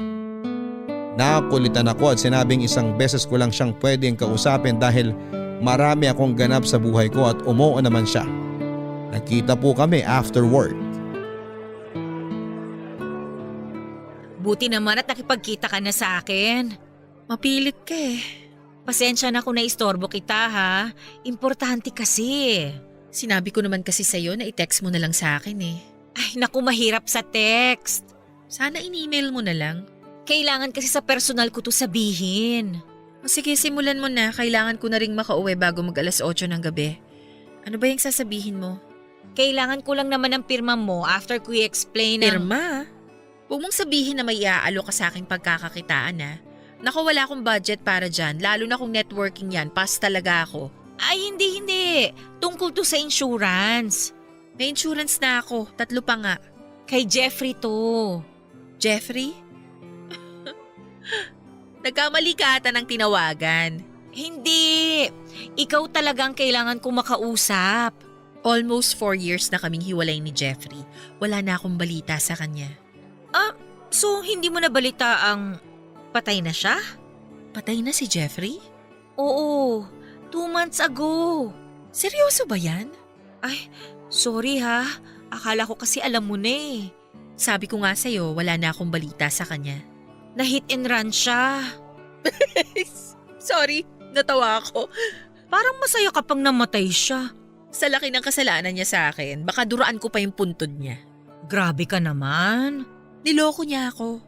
Nakulitan ako at sinabing isang beses ko lang siyang pwedeng kausapin dahil marami akong ganap sa buhay ko at umuo naman siya. Nagkita po kami after work. Buti naman at nakipagkita ka na sa akin. Mapilit ka eh. Pasensya na kung naistorbo kita ha. Importante kasi. Sinabi ko naman kasi sa'yo na i-text mo na lang sa akin eh. Ay naku, mahirap sa text. Sana in-email mo na lang. Kailangan kasi sa personal ko to sabihin. O sige, simulan mo na. Kailangan ko na ring makauwi bago mag 8:00 ng gabi. Ano ba yung sasabihin mo? Kailangan ko lang naman ng pirma mo after ko i-explain ang... Irma, huwag mong sabihin na may iaalo ka sa aking pagkakakitaan ha. Naku, wala akong budget para dyan, lalo na kung networking yan, pass talaga ako. Ay, hindi. Tungkol to sa insurance. May insurance na ako, 3 pa nga. Kay Jeffrey to. Jeffrey? Nagkamali ka ata ng tinawagan. Hindi. Ikaw talagang kailangan ko makausap. Almost 4 years na kaming hiwalay ni Jeffrey. Wala na akong balita sa kanya. So hindi mo na balita ang patay na siya? Patay na si Jeffrey? Oo, 2 months ago. Seryoso ba yan? Ay, sorry ha. Akala ko kasi alam mo na eh. Sabi ko nga sa'yo, wala na akong balita sa kanya. Na-hit and run siya. Sorry, natawa ako. Parang masaya kapag namatay siya. Sa laki ng kasalanan niya sa akin, baka duraan ko pa yung puntod niya. Grabe ka naman. Niloko niya ako.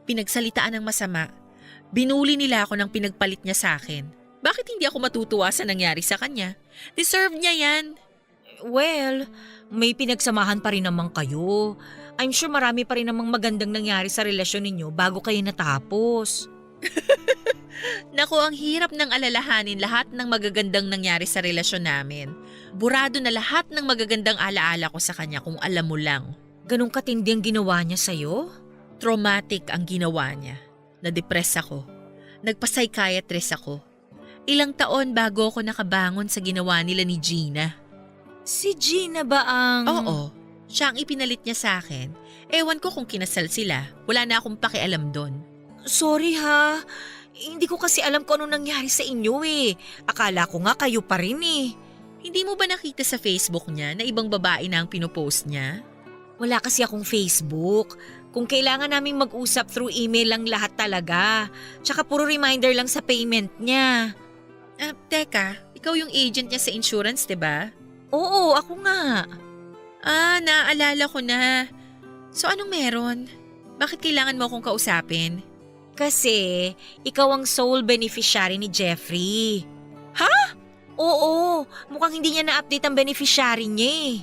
Pinagsalitaan ng masama. Binuli nila ako ng pinagpalit niya sa akin. Bakit hindi ako matutuwa sa nangyari sa kanya? Deserve niya yan. Well, may pinagsamahan pa rin naman kayo. I'm sure marami pa rin namang magandang nangyari sa relasyon ninyo bago kayo natapos. Naku, ang hirap ng alalahanin lahat ng magagandang nangyari sa relasyon namin. Burado na lahat ng magagandang alaala ko sa kanya kung alam mo lang. Ganong katindi ang ginawa niya sa'yo? Traumatic ang ginawa niya. Na-depress ako. Nagpa-psychiatrist ako. Ilang taon bago ako nakabangon sa ginawa nila ni Gina. Si Gina ba ang... Oo, siya ang ipinalit niya sa akin. Ewan ko kung kinasal sila. Wala na akong pakialam doon. Sorry ha. Hindi ko kasi alam kung ano nangyari sa inyo eh. Akala ko nga kayo pa rin eh. Hindi mo ba nakita sa Facebook niya na ibang babae na ang pinopost niya? Wala kasi akong Facebook. Kung kailangan naming mag-usap through email lang lahat talaga. Tsaka puro reminder lang sa payment niya. Teka, ikaw yung agent niya sa insurance, 'di ba? Oo, ako nga. Naaalala ko na. So anong meron? Bakit kailangan mo akong kausapin? Kasi ikaw ang sole beneficiary ni Jeffrey. Ha? Oo, mukhang hindi niya na-update ang beneficiary niya eh.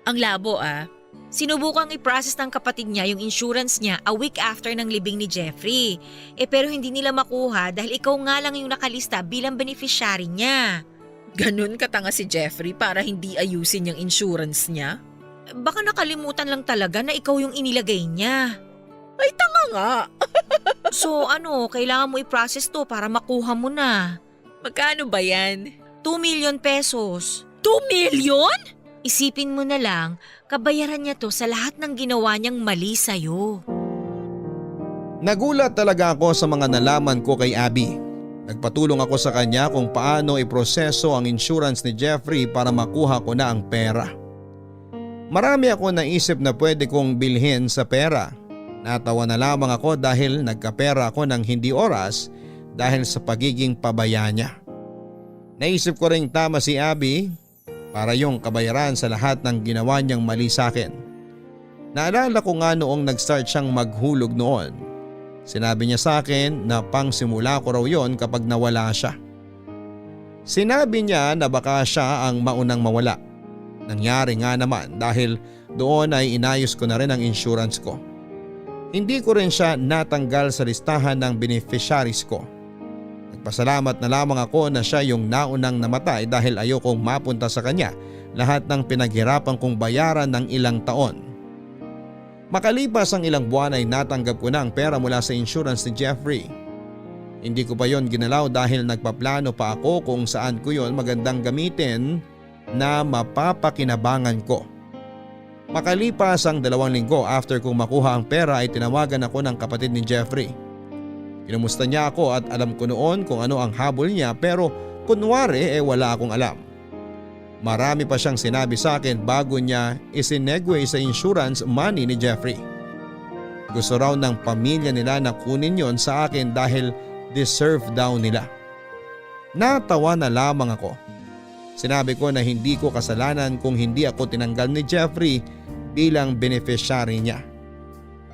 Ang labo Sinubukang i-process ng kapatid niya yung insurance niya a week after ng libing ni Jeffrey. Pero hindi nila makuha dahil ikaw nga lang yung nakalista bilang beneficiary niya. Ganun katanga si Jeffrey para hindi ayusin yung insurance niya? Baka nakalimutan lang talaga na ikaw yung inilagay niya. Ay, tanga nga! So kailangan mo i-process to para makuha mo na. Magkano ba yan? 2 million pesos. 2 million? Isipin mo na lang, kabayaran niya to sa lahat ng ginawa niyang mali sa'yo. Nagulat talaga ako sa mga nalaman ko kay Abby. Nagpatulong ako sa kanya kung paano iproseso ang insurance ni Jeffrey para makuha ko na ang pera. Marami ako naisip na pwede kong bilhin sa pera. Natawa na lamang ako dahil nagkapera ako ng hindi oras dahil sa pagiging pabaya niya. Naisip ko ring tama si Abby para yung kabayaran sa lahat ng ginawa niyang mali sa akin. Naalala ko nga noong nag-start siyang maghulog noon. Sinabi niya sa akin na pangsimula ko raw yon kapag nawala siya. Sinabi niya na baka siya ang maunang mawala. Nangyari nga naman dahil doon ay inayos ko na rin ang insurance ko. Hindi ko rin siya natanggal sa listahan ng beneficiaries ko. Nagpasalamat na lamang ako na siya yung naunang namatay dahil ayokong mapunta sa kanya lahat ng pinaghirapan kong bayaran ng ilang taon. Makalipas ang ilang buwan ay natanggap ko na ang pera mula sa insurance ni Jeffrey. Hindi ko pa yon ginalaw dahil nagpaplano pa ako kung saan ko yon magandang gamitin na mapapakinabangan ko. Makalipas ang 2 linggo after kong makuha ang pera ay tinawagan ako ng kapatid ni Jeffrey. Kinumusta niya ako at alam ko noon kung ano ang habol niya pero kunwari wala akong alam. Marami pa siyang sinabi sa akin bago niya isinegway sa insurance money ni Jeffrey. Gusto raw ng pamilya nila na kunin yon sa akin dahil deserve daw nila. Natawa na lamang ako. Sinabi ko na hindi ko kasalanan kung hindi ako tinanggal ni Jeffrey bilang beneficiary niya.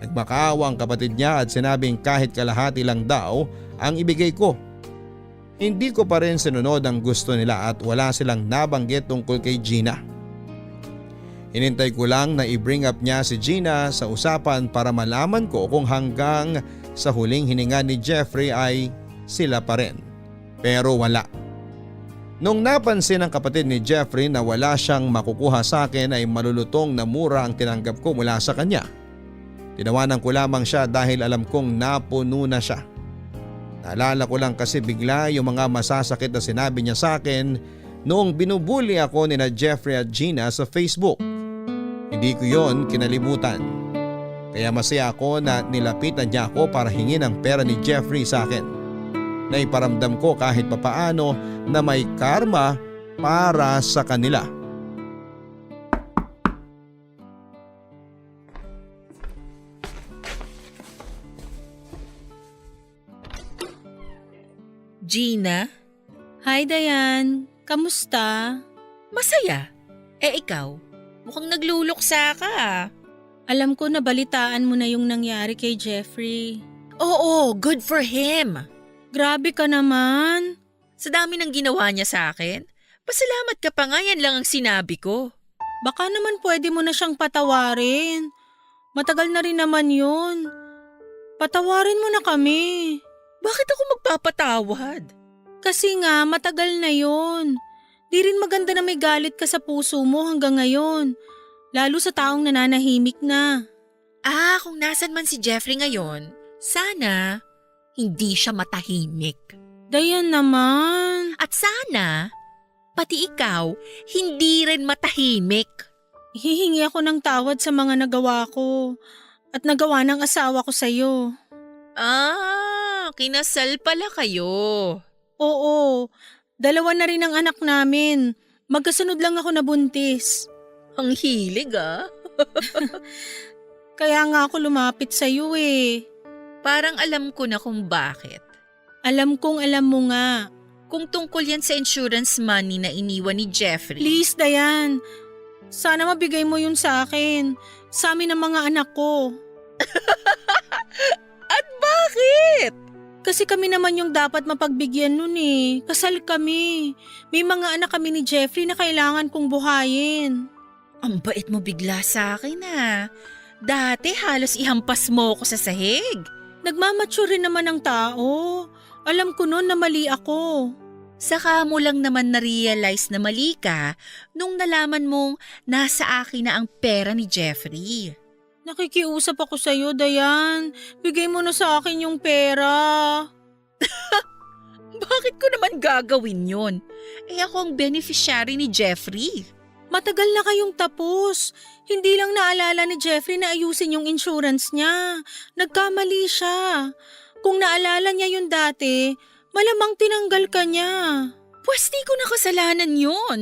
Nagmakaawa ang kapatid niya at sinabing kahit kalahati lang daw ang ibigay ko. Hindi ko pa rin sinunod ang gusto nila at wala silang nabanggit tungkol kay Gina. Hinintay ko lang na i-bring up niya si Gina sa usapan para malaman ko kung hanggang sa huling hininga ni Jeffrey ay sila pa rin. Pero wala. Nung napansin ng kapatid ni Jeffrey na wala siyang makukuha sa akin ay malulutong na mura ang tinanggap ko mula sa kanya. Tinawanan ko lamang siya dahil alam kong napuno na siya. Naalala ko lang kasi bigla yung mga masasakit na sinabi niya sa akin noong binubuli ako ni na Jeffrey at Gina sa Facebook. Hindi ko yon kinalimutan. Kaya masaya ako na nilapitan niya ako para hingin ang pera ni Jeffrey sa akin. Naiparamdam ko kahit papaano na may karma para sa kanila. Gina? Hi, Dayan. Kamusta? Masaya. Ikaw? Mukhang nagluluksa ka. Alam ko na balitaan mo na yung nangyari kay Jeffrey. Oo, good for him. Grabe ka naman. Sa dami ng ginawa niya sa akin, pasalamat ka pa nga, yan lang ang sinabi ko. Baka naman pwede mo na siyang patawarin. Matagal na rin naman yun. Patawarin mo na kami. Bakit ako magpapatawad? Kasi nga, matagal na yun. Di rin maganda na may galit ka sa puso mo hanggang ngayon. Lalo sa taong nananahimik na. Kung nasan man si Jeffrey ngayon, sana hindi siya matahimik. Dayan naman. At sana, pati ikaw, hindi rin matahimik. Hihingi ako ng tawad sa mga nagawa ko at nagawa ng asawa ko sa'yo. Kinasal pala kayo. Oo, 2 na rin ang anak namin. Magkasunod lang ako nabuntis. Ang hilig Kaya nga ako lumapit sa'yo eh. Parang alam ko na kung bakit. Alam kong alam mo nga. Kung tungkol yan sa insurance money na iniwan ni Jeffrey. Please, Dayan. Sana mabigay mo yun sa akin. Sa amin ang mga anak ko. At bakit? Kasi kami naman yung dapat mapagbigyan nun eh. Kasal kami. May mga anak kami ni Jeffrey na kailangan kong buhayin. Ang bait mo bigla sa akin Dati halos ihampas mo ko sa sahig. Nagmamature rin naman ang tao. Alam ko noon na mali ako. Saka mo lang naman na-realize na mali ka nung nalaman mong nasa akin na ang pera ni Jeffrey. Nakikiusap ako sa'yo, Dayan. Bigay mo na sa akin yung pera. Bakit ko naman gagawin yun? Ako ang beneficiary ni Jeffrey. Matagal na kayong tapos. Hindi lang naalala ni Jeffrey na ayusin yung insurance niya. Nagkamali siya. Kung naalala niya yun dati, malamang tinanggal ka niya. Pwes di ko nakasalanan yun.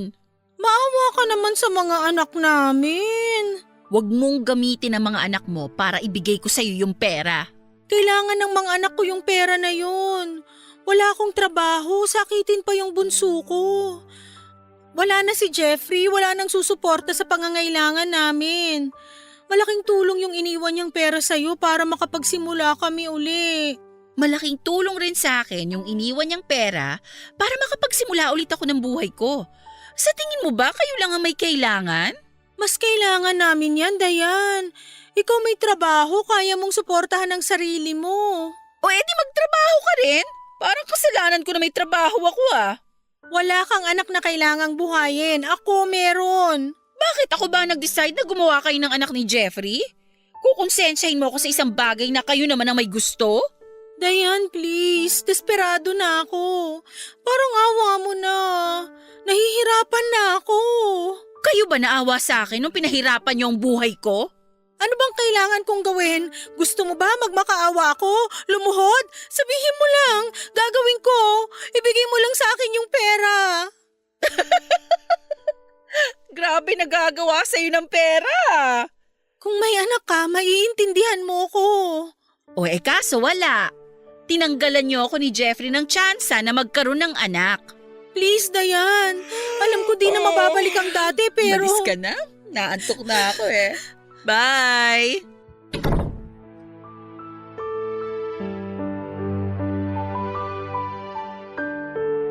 Maawa ka naman sa mga anak namin. Huwag mong gamitin ang mga anak mo para ibigay ko sa'yo yung pera. Kailangan ng mga anak ko yung pera na yun. Wala akong trabaho, sakitin pa yung bunso ko. Wala na si Jeffrey, wala nang susuporta sa pangangailangan namin. Malaking tulong yung iniwan niyang pera sa'yo para makapagsimula kami uli. Malaking tulong rin sa akin yung iniwan niyang pera para makapagsimula ulit ako ng buhay ko. Sa tingin mo ba kayo lang ang may kailangan? Mas kailangan namin yan, Dayan. Ikaw may trabaho, kaya mong suportahan ang sarili mo. O edi magtrabaho ka rin? Parang kasalanan ko na may trabaho ako Wala kang anak na kailangang buhayin. Ako meron. Bakit ako ba nag-decide na gumawa kayo ng anak ni Jeffrey? Kukonsensyahin mo ako sa isang bagay na kayo naman ang may gusto? Dayan, please. Desperado na ako. Parang awa mo na. Nahihirapan na ako. Kayo ba naawa sa akin nung pinahirapan niyo ang buhay ko? Ano bang kailangan kong gawin? Gusto mo ba magmakaawa ako? Lumuhod? Sabihin mo lang. Gagawin ko. Ibigay mo lang sa akin yung pera. Grabe nagagawa sa'yo ng pera. Kung may anak ka, maiintindihan mo ko. O kaso wala. Tinanggalan niyo ako ni Jeffrey ng tsansa na magkaroon ng anak. Please, Dayan. Alam ko di na mababalik ang dati pero... Malis ka na? Naantok na ako Bye!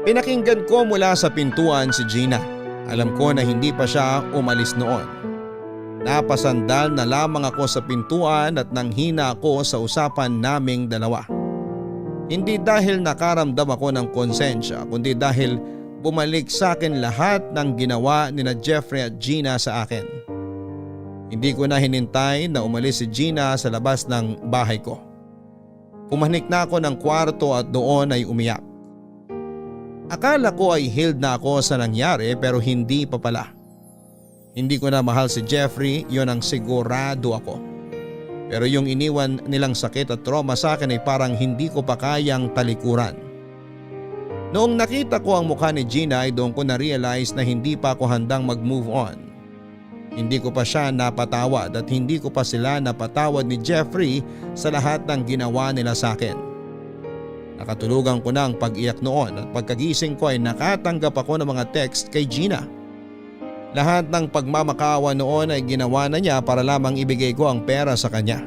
Pinakinggan ko mula sa pintuan si Gina. Alam ko na hindi pa siya umalis noon. Napasandal na lamang ako sa pintuan at nanghina ako sa usapan naming dalawa. Hindi dahil nakaramdam ako ng konsensya kundi dahil bumalik sa akin lahat ng ginawa ni na Jeffrey at Gina sa akin. Hindi ko na hinintay na umalis si Gina sa labas ng bahay ko. Pumanik na ako ng kwarto at doon ay umiyak. Akala ko ay healed na ako sa nangyari pero hindi pa pala. Hindi ko na mahal si Jeffrey, yon ang sigurado ako. Pero yung iniwan nilang sakit at trauma sa akin ay parang hindi ko pa kayang talikuran. Noong nakita ko ang mukha ni Gina ay doon ko na-realize na hindi pa ako handang mag-move on. Hindi ko pa siya napatawad at hindi ko pa sila napatawad ni Jeffrey sa lahat ng ginawa nila sa akin. Nakatulugan ko na ang pag-iyak noon at pagkagising ko ay nakatanggap ako ng mga text kay Gina. Lahat ng pagmamakawa noon ay ginawa na niya para lamang ibigay ko ang pera sa kanya.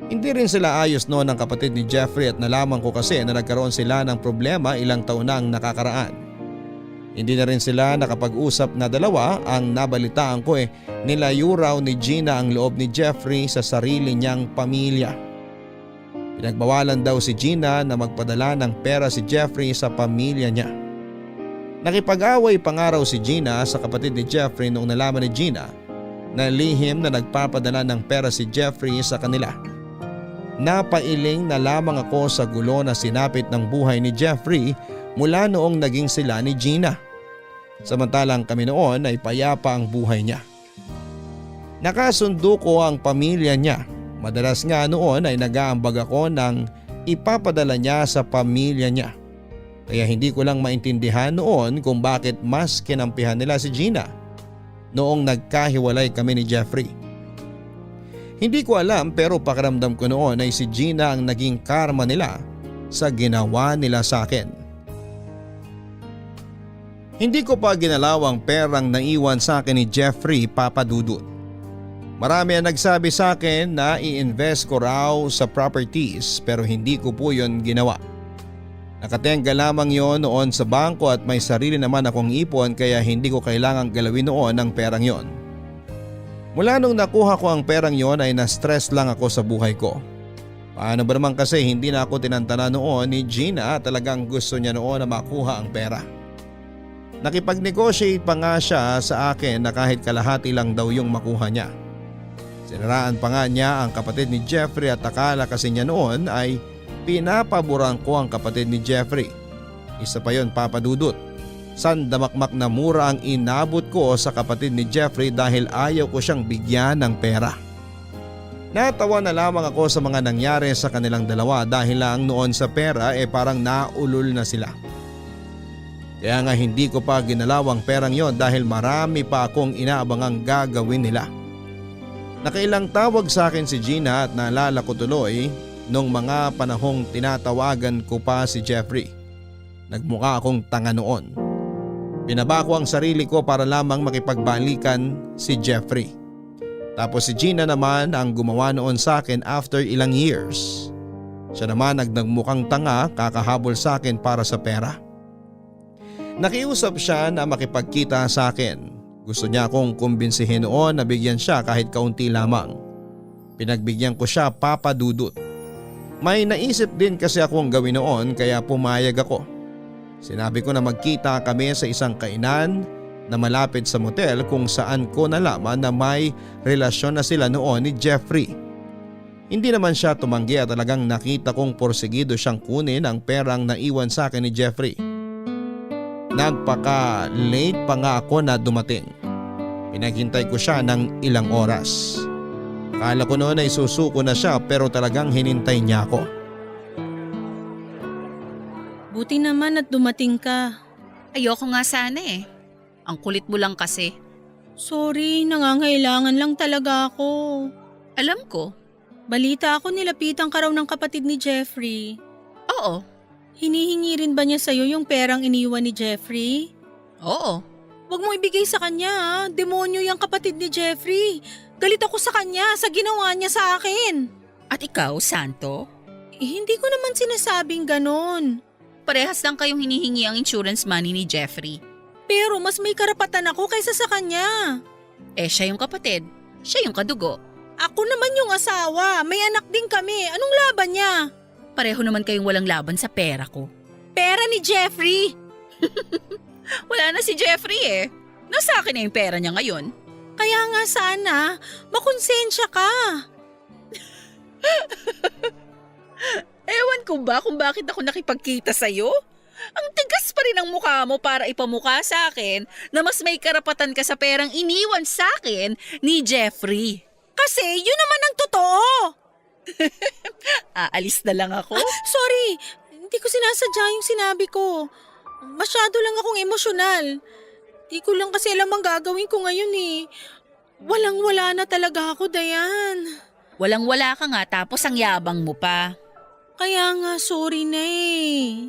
Hindi rin sila ayos noon ng kapatid ni Jeffrey at nalaman ko kasi na nagkaroon sila ng problema ilang taon na ang nakakaraan. Hindi na rin sila nakapag-usap na dalawa, ang nabalitaan ko nilayo raw ni Gina ang loob ni Jeffrey sa sarili niyang pamilya. Pinagbawalan daw si Gina na magpadala ng pera si Jeffrey sa pamilya niya. Nakipag-away pa nga raw si Gina sa kapatid ni Jeffrey noong nalaman ni Gina na lihim na nagpapadala ng pera si Jeffrey sa kanila. Napailing na lamang ako sa gulo na sinapit ng buhay ni Jeffrey mula noong naging sila ni Gina. Samantalang kami noon ay payapa ang buhay niya. Nakasundo ko ang pamilya niya. Madalas nga noon ay nag-aambag ako ng ipapadala niya sa pamilya niya. Kaya hindi ko lang maintindihan noon kung bakit mas kinampihan nila si Gina noong nagkahiwalay kami ni Jeffrey. Hindi ko alam pero pakiramdam ko noon ay si Gina ang naging karma nila sa ginawa nila sa akin. Hindi ko pa ginalaw ang perang naiwan sa akin ni Jeffrey, Papa Dudut. Marami ang nagsabi sa akin na i-invest ko raw sa properties pero hindi ko po yun ginawa. Nakatenga lamang yon noon sa bangko at may sarili naman akong ipon kaya hindi ko kailangang galawin noon ang perang yon. Mula nung nakuha ko ang perang yon ay na-stress lang ako sa buhay ko. Paano ba naman kasi hindi na ako tinantana noon ni Gina at talagang gusto niya noon na makuha ang pera. Nakipag-negotiate pa nga siya sa akin na kahit kalahati lang daw yung makuha niya. Sinaraan pa nga niya ang kapatid ni Jeffrey at akala kasi niya noon ay pinapaboran ko ang kapatid ni Jeffrey. Isa pa yon, Papa Dudut. Sandamakmak na mura ang inabot ko sa kapatid ni Jeffrey dahil ayaw ko siyang bigyan ng pera. Natawa na lamang ako sa mga nangyari sa kanilang dalawa dahil lang noon sa pera parang naulol na sila. Kaya nga hindi ko pa ginalaw ang perang yon dahil marami pa akong inaabangang gagawin nila. Nakailang tawag sa akin si Gina at naalala ko tuloy nung mga panahong tinatawagan ko pa si Jeffrey. Nagmukha akong tanga noon. Binaba ko ang sarili ko para lamang makipagbalikan si Jeffrey. Tapos si Gina naman ang gumawa noon sa akin after ilang years. Siya naman nagmukhang tanga kakahabol sa akin para sa pera. Nakiusap siya na makipagkita sa akin. Gusto niya akong kumbinsihin noon na bigyan siya kahit kaunti lamang. Pinagbigyan ko siya, Papa Dudut. May naisip din kasi akong gawin noon kaya pumayag ako. Sinabi ko na magkita kami sa isang kainan na malapit sa motel kung saan ko nalaman na may relasyon na sila noon ni Jeffrey. Hindi naman siya tumanggi at talagang nakita kong porsigido siyang kunin ang perang naiwan sa akin ni Jeffrey. Nagpaka-late pa nga ako na dumating. Pinaghintay ko siya ng ilang oras. Akala ko noon ay susuko na siya pero talagang hinintay niya ako. Buti naman at dumating ka. Ayoko nga sana eh. Ang kulit mo lang kasi. Sorry, nangangailangan lang talaga ako. Alam ko. Balita ako nilapitan ka raw ng kapatid ni Jeffrey. Oo. Hinihingi rin ba niya sa'yo yung perang iniwan ni Jeffrey? Oo. Huwag mo ibigay sa kanya ha. Demonyo yung kapatid ni Jeffrey. Galit ako sa kanya sa ginawa niya sa akin. At ikaw, Santo? Hindi ko naman sinasabing ganon. Parehas lang kayong hinihingi ang insurance money ni Jeffrey. Pero mas may karapatan ako kaysa sa kanya. Siya yung kapatid. Siya yung kadugo. Ako naman yung asawa. May anak din kami. Anong laban niya? Pareho naman kayong walang laban sa pera ko. Pera ni Jeffrey. Wala na si Jeffrey eh. Nasa akin na yung pera niya ngayon. Kaya nga sana, makonsensya ka. Ewan ko ba kung bakit ako nakipagkita sa'yo? Ang tigas pa rin ang mukha mo para ipamukha sa akin na mas may karapatan ka sa perang iniwan sa akin ni Jeffrey. Kasi yun naman ang totoo. Aalis na lang ako. Sorry, hindi ko sinasadya yung sinabi ko. Masyado lang akong emosyonal. Di ko lang kasi alam ang gagawin ko ngayon eh. Walang-wala na talaga ako, Dayan. Walang-wala ka nga tapos ang yabang mo pa. Kaya nga, sorry na eh.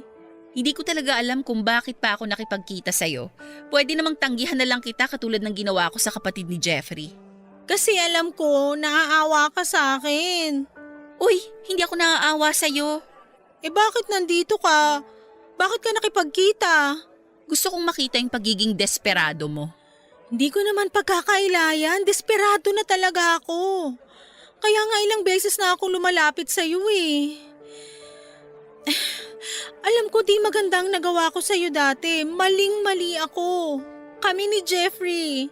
Hindi ko talaga alam kung bakit pa ako nakipagkita sa'yo. Pwede namang tanggihan na lang kita katulad ng ginawa ko sa kapatid ni Jeffrey. Kasi alam ko, naaawa ka sa akin. Uy, hindi ako naaawa sa'yo. Eh bakit nandito ka? Bakit ka nakipagkita? Gusto kong makita yung pagiging desperado mo. Hindi ko naman pagkakailayan. Desperado na talaga ako. Kaya nga ilang beses na akong lumalapit sa'yo eh. Alam ko di magandang nagawa ko sa'yo dati. Maling-mali ako. Kami ni Jeffrey.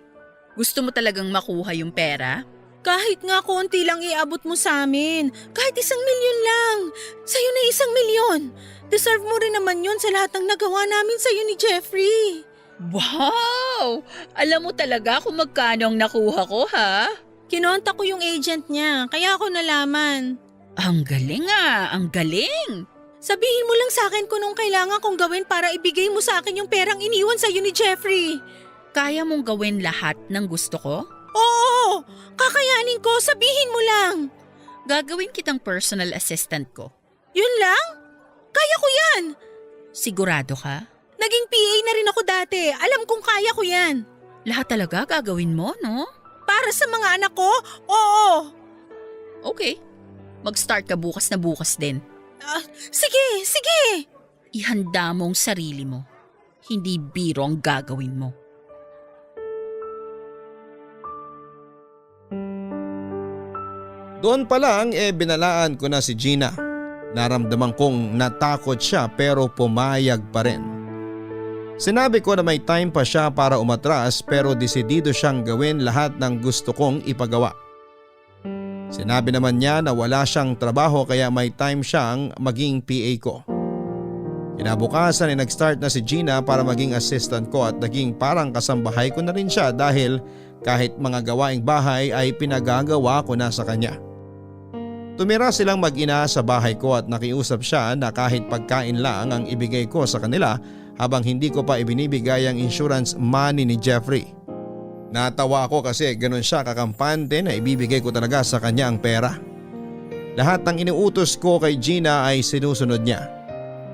Gusto mo talagang makuha yung pera? Kahit nga konti lang iabot mo sa amin. Kahit 1 milyon lang. Sa'yo na 1 milyon. Deserve mo rin naman yun sa lahat ng nagawa namin sa'yo ni Jeffrey. Wow! Alam mo talaga kung magkano ang nakuha ko, ha? Kinontak ko yung agent niya, kaya ako nalaman. Ang galing ah! Ang galing! Sabihin mo lang sa akin kung anong kailangan kong gawin para ibigay mo sa akin yung perang iniwan sa'yo ni Jeffrey. Kaya mong gawin lahat ng gusto ko? Oo! Kakayanin ko, sabihin mo lang. Gagawin kitang personal assistant ko. Yun lang? Kaya ko yan. Sigurado ka? Naging PA na rin ako dati. Alam kong kaya ko yan. Lahat talaga gagawin mo, no? Para sa mga anak ko? Oo. Okay. Mag-start ka bukas na bukas din. Sige. Ihanda mo ang sarili mo. Hindi biro ang gagawin mo. Doon pa lang binalaan ko na si Gina. Naramdaman kong natakot siya pero pumayag pa rin. Sinabi ko na may time pa siya para umatras pero desidido siyang gawin lahat ng gusto kong ipagawa. Sinabi naman niya na wala siyang trabaho kaya may time siyang maging PA ko. Kinabukasan ay nag-start na si Gina para maging assistant ko at naging parang kasambahay ko na rin siya dahil kahit mga gawaing bahay ay pinagagawa ko na sa kanya. Tumira silang mag-ina sa bahay ko at nakiusap siya na kahit pagkain lang ang ibigay ko sa kanila habang hindi ko pa ibinibigay ang insurance money ni Jeffrey. Natawa ako kasi ganun siya kakampante na ibibigay ko talaga sa kanya ang pera. Lahat ng inuutos ko kay Gina ay sinusunod niya.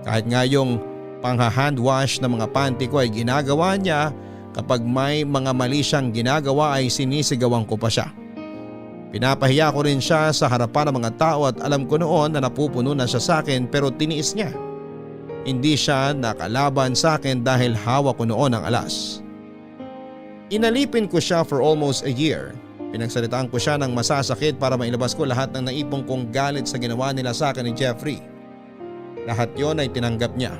Kahit nga yung pangha-hand wash ng mga panty ko ay ginagawa niya, kapag may mga mali siyang ginagawa ay sinisigawan ko pa siya. Pinapahiya ko rin siya sa harapan ng mga tao at alam ko noon na napupuno na siya sa akin pero tiniis niya. Hindi siya nakalaban sa akin dahil hawak ko noon ang alas. Inalipin ko siya for almost a year. Pinagsalitaan ko siya ng masasakit para mailabas ko lahat ng naipong kong galit sa ginawa nila sa akin ni Jeffrey. Lahat yon ay tinanggap niya.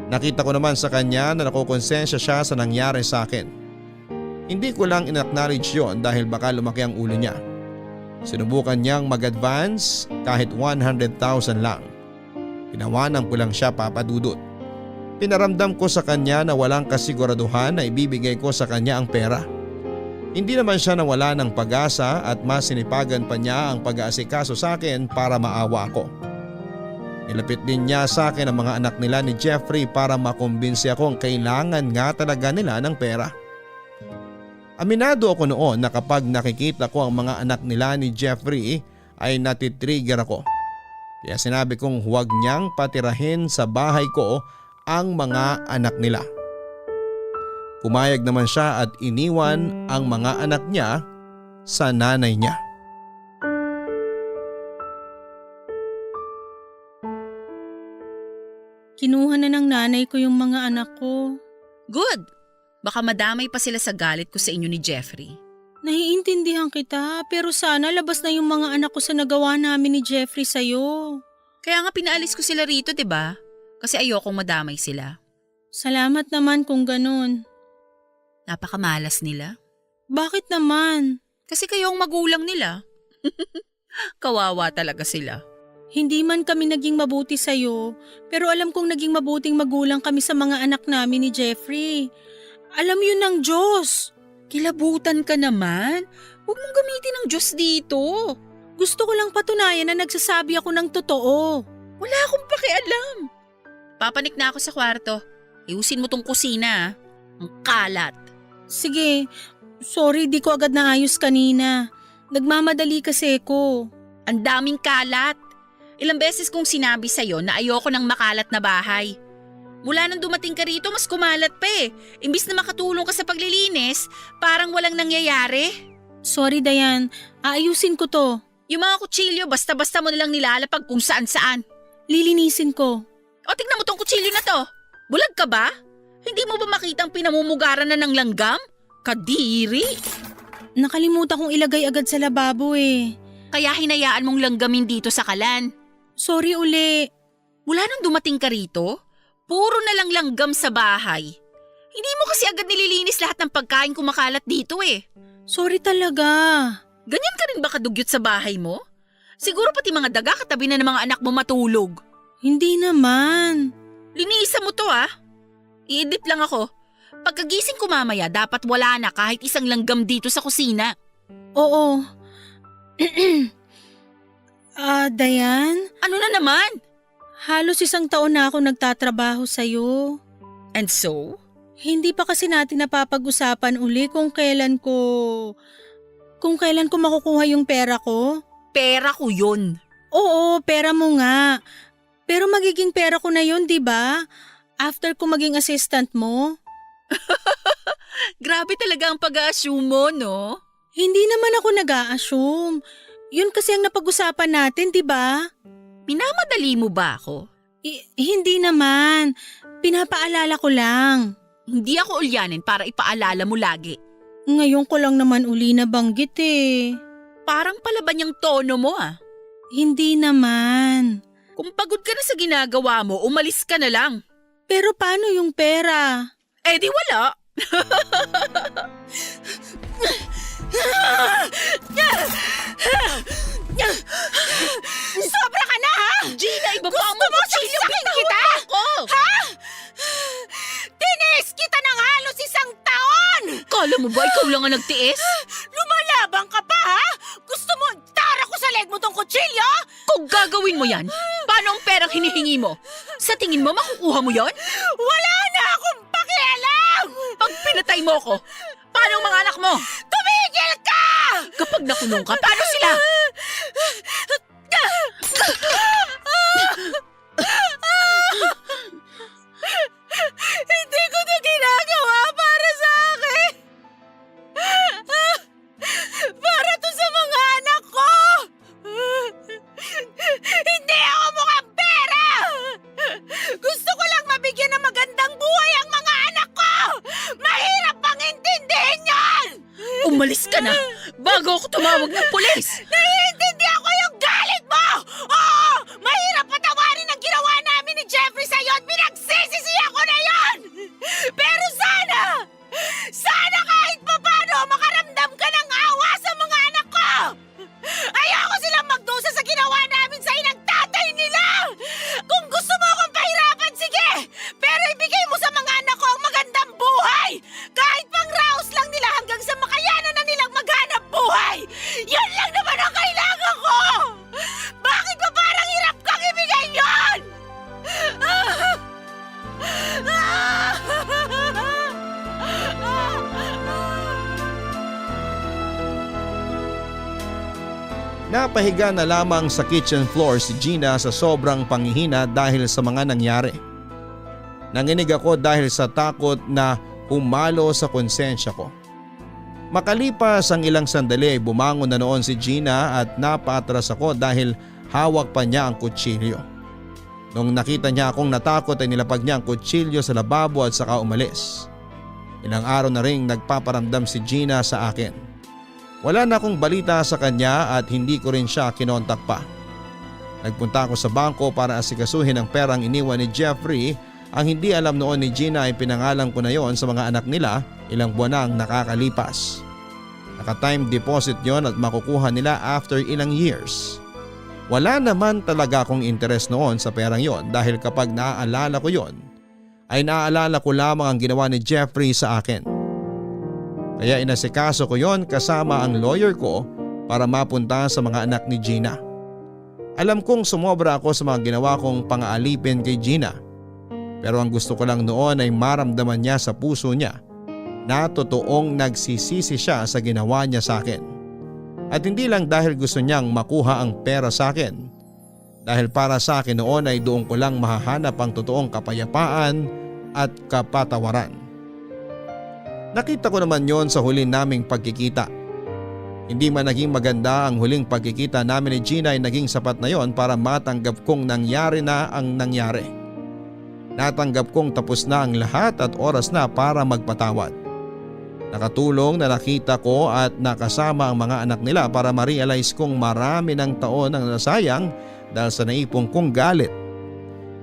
Nakita ko naman sa kanya na nakukonsensya siya sa nangyari sa akin. Hindi ko lang in-acknowledge yon dahil baka lumaki ang ulo niya. Sinubukan niyang mag-advance kahit 100,000 lang. Pinawanan ko lang siya, Papa Dudut. Pinaramdam ko sa kanya na walang kasiguraduhan na ibibigay ko sa kanya ang pera. Hindi naman siya nawala ng pag-asa at mas sinipagan pa niya ang pag-aasikaso sa akin para maawa ko. Nilapit din niya sa akin ang mga anak nila ni Jeffrey para makumbinsi akong kailangan nga talaga nila ng pera. Aminado ako noon na kapag nakikita ko ang mga anak nila ni Jeffrey ay natitrigger ako. Kaya sinabi kong huwag niyang patirahin sa bahay ko ang mga anak nila. Pumayag naman siya at iniwan ang mga anak niya sa nanay niya. Kinuha na ng nanay ko yung mga anak ko. Good! Baka madamay pa sila sa galit ko sa inyo ni Jeffrey. Naiintindihan kita, pero sana labas na yung mga anak ko sa nagawa namin ni Jeffrey sa'yo. Kaya nga pinaalis ko sila rito, 'di ba? Kasi ayokong madamay sila. Salamat naman kung ganun. Napakamalas nila. Bakit naman? Kasi kayo ang magulang nila. Kawawa talaga sila. Hindi man kami naging mabuti sa'yo, pero alam kong naging mabuting magulang kami sa mga anak namin ni Jeffrey. Alam yun ng Diyos. Kilabutan ka naman. Huwag mong gamitin ang Diyos dito. Gusto ko lang patunayan na nagsasabi ako ng totoo. Wala akong pakialam. Papanik na ako sa kwarto. Iusin mo tong kusina. Ang kalat. Sige, sorry di ko agad naayos kanina. Nagmamadali kasi ko. Ang daming kalat. Ilang beses kong sinabi sa'yo na ayoko ng makalat na bahay. Mula nang dumating ka rito, mas kumalat pa eh. Imbis na makatulong ka sa paglilinis, parang walang nangyayari. Sorry Dayan, aayusin ko to. Yung mga kutsilyo, basta-basta mo nilang nilalapag kung saan-saan. Lilinisin ko. O tignan mo tong kutsilyo na to. Bulag ka ba? Hindi mo ba makitang pinamumugaran na ng langgam? Kadiri! Nakalimutan kong ilagay agad sa lababo eh. Kaya hinayaan mong langgamin dito sa kalan. Sorry uli. Mula nang dumating ka rito, puro na lang langgam sa bahay. Hindi mo kasi agad nililinis lahat ng pagkain kumakalat dito eh. Sorry talaga. Ganyan ka rin ba kadugyot sa bahay mo? Siguro pati mga daga katabi na ng mga anak mo matulog. Hindi naman. Linisan mo to ah. I-edit lang ako. Pagkagising ko mamaya, dapat wala na kahit isang langgam dito sa kusina. Oo. Dayan? Ano na naman? Halos 1 taon na ako nagtatrabaho sa'yo. And so? Hindi pa kasi natin napapag-usapan uli kung kailan ko makukuha yung pera ko. Pera ko yun. Oo, pera mo nga. Pero magiging pera ko na yun, di ba? After ko maging assistant mo. Grabe talaga ang pag-a-assume mo, no? Hindi naman ako nag-a-assume. Yun kasi ang napag-usapan natin, di ba? Minamadali mo ba ako? Hindi naman. Pinapaalala ko lang. Hindi ako ulyanin para ipaalala mo lagi. Ngayon ko lang naman uli nabanggit eh. Parang palaban yung tono mo ah. Hindi naman. Kung pagod ka na sa ginagawa mo, umalis ka na lang. Pero paano yung pera? Eh di wala. Sobra ka na ha? Gina, ibaba mo kutsilyo, kita ako! Ha? Tinis kita ng halos 1 taon! Kala mo ba ikaw lang ang nagtiis? Lumalabang ka pa ha? Gusto mo tara ko sa leg mo tong kutsilyo? Kung gagawin mo yan, paano ang perang hinihingi mo? Sa tingin mo makukuha mo yon? Wala na akong pakialam! Pag pinatay mo ko, paano ang mga anak mo? Tumigil ka! Kapag nakulong ka, paano sila? Hindi ko na ginagawa para sa akin. Para to sa mga anak ko. Hindi ako mukhang pera. Gusto ko lang mabigyan ng magandang buhay ang mga anak ko. Mahirap pang intindihin yan. Umalis ka na bago ako tumawag ng pulis. Naiintindihan ko yung galit mo. Oo, mahirap patawarin ang ginawa namin ni Jeffrey sa'yo at pinagsisisihan ko na yon. Pero sana kahit papano makaramdam ka ng awa sa mga anak ko. Ayoko silang magdusa sa ginawa namin sa inang tatay nila. Kung gusto mo akong pahirapan, sige. Pero ibigay mo sa mga anak ko ang magandang buhay. Kahit pang raos lang nila hanggang sa makayanan na nilang maghanap buhay. Yun lang naman ang kailangan ko. Bakit ba parang hirap kang ibigay yun? Napahiga na lamang sa kitchen floor si Gina sa sobrang panghihina dahil sa mga nangyari. Nanginig ako dahil sa takot na humalo sa konsensya ko. Makalipas ang ilang sandali ay bumangon na noon si Gina at napaatras ako dahil hawak pa niya ang kutsilyo. Nung nakita niya akong natakot ay nilapag niya ang kutsilyo sa lababo at saka umalis. Ilang araw na ring nagpaparamdam si Gina sa akin. Wala na akong balita sa kanya at hindi ko rin siya kinontak pa. Nagpunta ako sa bangko para asikasuhin ang perang iniwan ni Jeffrey. Ang hindi alam noon ni Gina ay pinangalan ko na yon sa mga anak nila ilang buwan na ang nakakalipas. Naka-time deposit yon at makukuha nila after ilang years. Wala naman talaga akong interes noon sa perang yon dahil kapag naaalala ko yon ay naaalala ko lamang ang ginawa ni Jeffrey sa akin. Kaya inasikaso ko yon kasama ang lawyer ko para mapunta sa mga anak ni Gina. Alam kong sumobra ako sa mga ginawa kong pang-aalipin kay Gina. Pero ang gusto ko lang noon ay maramdaman niya sa puso niya na totoong nagsisisi siya sa ginawa niya sa akin. At hindi lang dahil gusto niyang makuha ang pera sa akin. Dahil para sa akin noon ay doon ko lang mahahanap ang totoong kapayapaan at kapatawaran. Nakita ko naman yon sa huli naming pagkikita. Hindi man naging maganda ang huling pagkikita namin ni Gina ay naging sapat na yon para matanggap kong nangyari na ang nangyari. Natanggap kong tapos na ang lahat at oras na para magpatawad. Nakatulong na nakita ko at nakasama ang mga anak nila para ma-realize kong marami ng taon ang nasayang dahil sa naipong kong galit.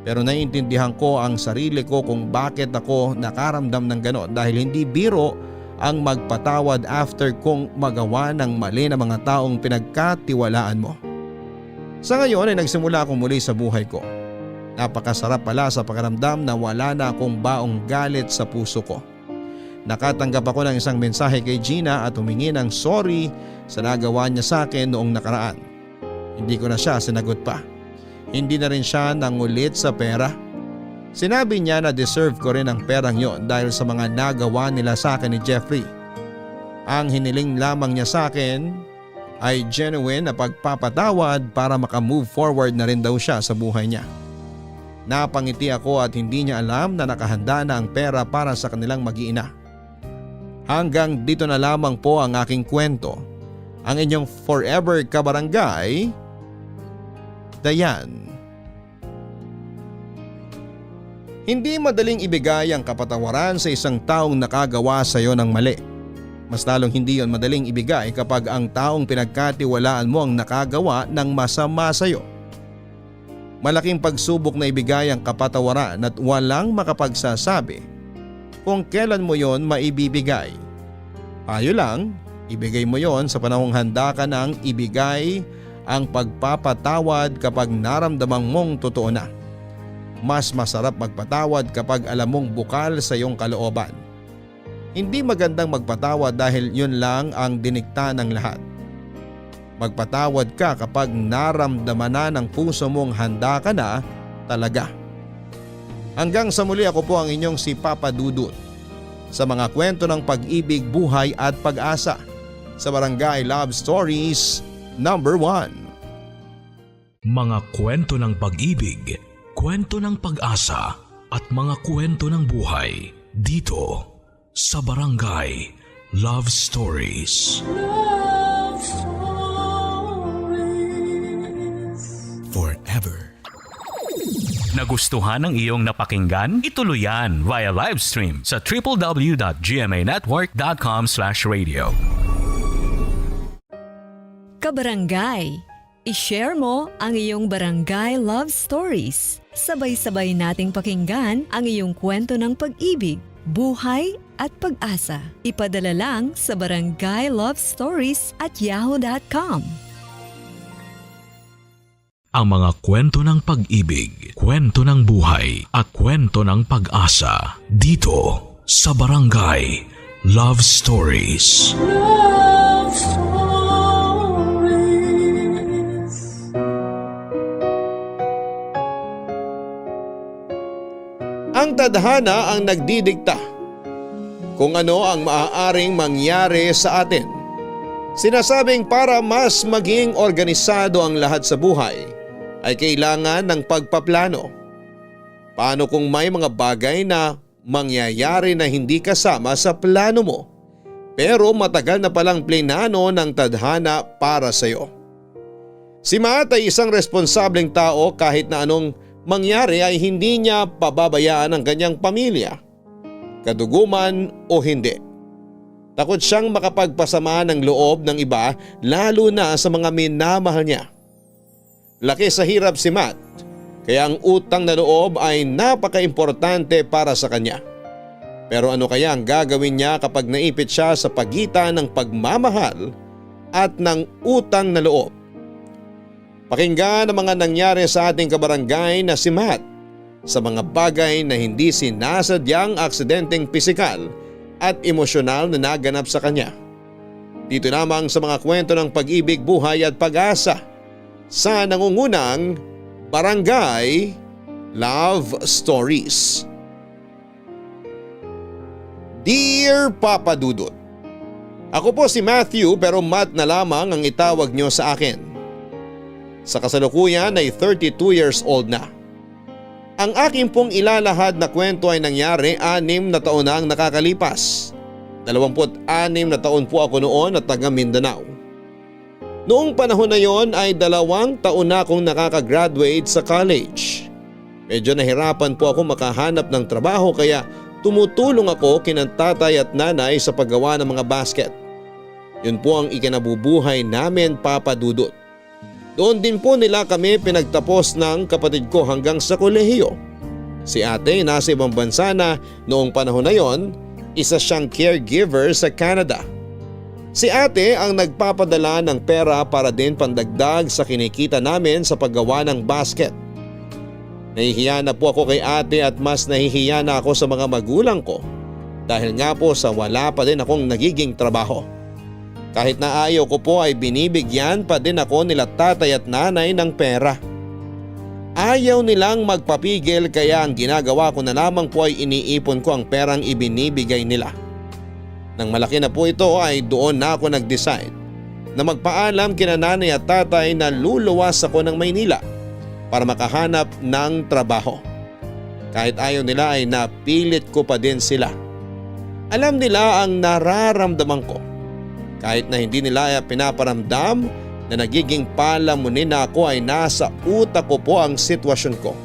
Pero naiintindihan ko ang sarili ko kung bakit ako nakaramdam ng ganon dahil hindi biro ang magpatawad after kong magawa ng mali na mga taong pinagkatiwalaan mo. Sa ngayon ay nagsimula akong muli sa buhay ko. Napakasarap pala sa pakiramdam na wala na akong baong galit sa puso ko. Nakatanggap ako ng isang mensahe kay Gina at humingi ng sorry sa nagawa niya sa akin noong nakaraan. Hindi ko na siya sinagot pa. Hindi na rin siya nangulit sa pera. Sinabi niya na deserve ko rin ang perang yon dahil sa mga nagawa nila sa akin ni Jeffrey. Ang hiniling lamang niya sa akin ay genuine na pagpapatawad para makamove forward na rin daw siya sa buhay niya. Napangiti ako at hindi niya alam na nakahanda na ang pera para sa kanilang mag-iina. Hanggang dito na lamang po ang aking kwento. Ang inyong forever kabarangay, Dayan. Hindi madaling ibigay ang kapatawaran sa isang taong nakagawa sa iyo ng mali. Mas lalong hindi yon madaling ibigay kapag ang taong pinagkatiwalaan mo ang nakagawa ng masama sa iyo. Malaking pagsubok na ibigay ang kapatawaran at walang makapagsasabi kung kailan mo yon maibibigay. Payo lang, ibigay mo yon sa panahong handa ka nang ibigay ang pagpapatawad kapag naramdamang mong totoo na. Mas masarap magpatawad kapag alam mong bukal sa iyong kalooban. Hindi magandang magpatawad dahil yun lang ang dinikta ng lahat. Magpatawad ka kapag naramdaman na ng puso mong handa ka na talaga. Hanggang sa muli, ako po ang inyong si Papa Dudut sa mga kwento ng pag-ibig, buhay at pag-asa sa Barangay Love Stories number 1. Mga kwento ng pag-ibig, kwento ng pag-asa at mga kwento ng buhay dito sa Barangay Love Stories. Love Stories. Forever. Nagustuhan ng iyong napakinggan? Ituloy yan via live stream sa www.gmanetwork.com/radio. Kabarangay, i-share mo ang iyong Barangay Love Stories. Sabay-sabay nating pakinggan ang iyong kwento ng pag-ibig, buhay at pag-asa. Ipadala lang sa barangaylovestories@yahoo.com. Ang mga kwento ng pag-ibig, kwento ng buhay at kwento ng pag-asa dito sa Barangay Love Stories. Love Stories. Ang tadhana ang nagdidikta kung ano ang maaaring mangyari sa atin. Sinasabing para mas maging organisado ang lahat sa buhay ay kailangan ng pagpaplano. Paano kung may mga bagay na mangyayari na hindi kasama sa plano mo pero matagal na palang plinano ng tadhana para sa iyo? Si Matt ay isang responsableng tao kahit na anong mangyari ay hindi niya pababayaan ang kanyang pamilya, kaduguman o hindi. Takot siyang makapagpasama ng loob ng iba lalo na sa mga minamahal niya. Laki sa hirap si Matt kaya ang utang na loob ay napaka-importante para sa kanya. Pero ano kaya ang gagawin niya kapag naipit siya sa pagitan ng pagmamahal at ng utang na loob? Pakinggan ang mga nangyari sa ating kabarangay na si Matt sa mga bagay na hindi sinasadyang aksidenteng pisikal at emosyonal na naganap sa kanya. Dito lamang sa mga kwento ng pag-ibig, buhay at pag-asa sa nangungunang Barangay Love Stories. Dear Papa Dudut, ako po si Matthew pero Matt na lamang ang itawag niyo sa akin. Sa kasalukuyan ay 32 years old na. Ang aking pong ilalahad na kwento ay nangyari 6 na taon na ang nakakalipas. 26 na taon po ako noon at taga Mindanao. Noong panahon na yon ay 2 taon na akong nakakagraduate sa college. Medyo nahirapan po ako makahanap ng trabaho kaya tumutulong ako kina tatay at nanay sa paggawa ng mga basket. Yun po ang ikinabubuhay namin, Papa Dudut. Doon din po nila kami pinagtapos ng kapatid ko hanggang sa kolehiyo. Si ate nasa ibang bansa na noong panahon na yon, isa siyang caregiver sa Canada. Si ate ang nagpapadala ng pera para din pandagdag sa kinikita namin sa paggawa ng basket. Nahihiya na po ako kay ate at mas nahihiya na ako sa mga magulang ko dahil nga po sa wala pa din akong nagiging trabaho. Kahit na ayaw ko po ay binibigyan pa din ako nila tatay at nanay ng pera. Ayaw nilang magpapigil kaya ang ginagawa ko na lamang po ay iniipon ko ang perang ibinibigay nila. Nang malaki na po ito ay doon na ako nag-decide na magpaalam kina nanay at tatay na luluwas ako ng Maynila para makahanap ng trabaho. Kahit ayaw nila ay napilit ko pa din sila. Alam nila ang nararamdaman ko. Kahit na hindi nila pinaparamdam na nagiging palamunin na ako ay nasa utak ko po ang sitwasyon ko.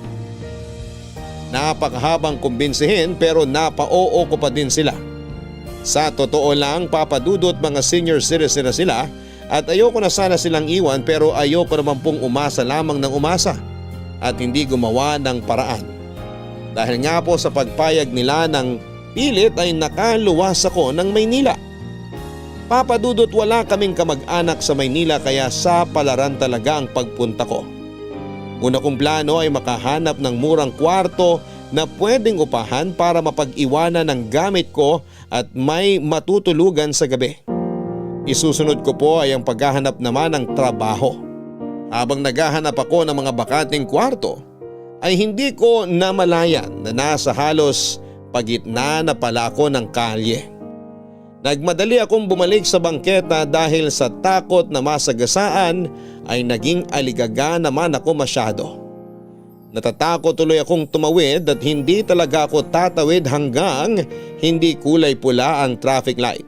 Napakahabang kumbinsihin pero napa-oo ko pa din sila. Sa totoo lang, Papa Dudut, mga senior citizen na sila at ayoko na sana silang iwan pero ayoko naman pong umasa lamang ng umasa at hindi gumawa ng paraan. Dahil nga po sa pagpayag nila ng pilit ay nakaluwas ako ng Maynila. Papa Dudut, wala kaming kamag-anak sa Maynila kaya sa palaran talaga ang pagpunta ko. Una kong plano ay makahanap ng murang kwarto na pwedeng upahan para mapag-iwanan ng gamit ko at may matutulugan sa gabi. Isusunod ko po ay ang paghahanap naman ng trabaho. Habang naghahanap ako ng mga bakating kwarto ay hindi ko namalayan na nasa halos pagitna na pala ako ng kalye. Nagmadali akong bumalik sa bangketa dahil sa takot na masagasaan ay naging aligaga naman ako masyado. Natatakot tuloy akong tumawid at hindi talaga ako tatawid hanggang hindi kulay pula ang traffic light.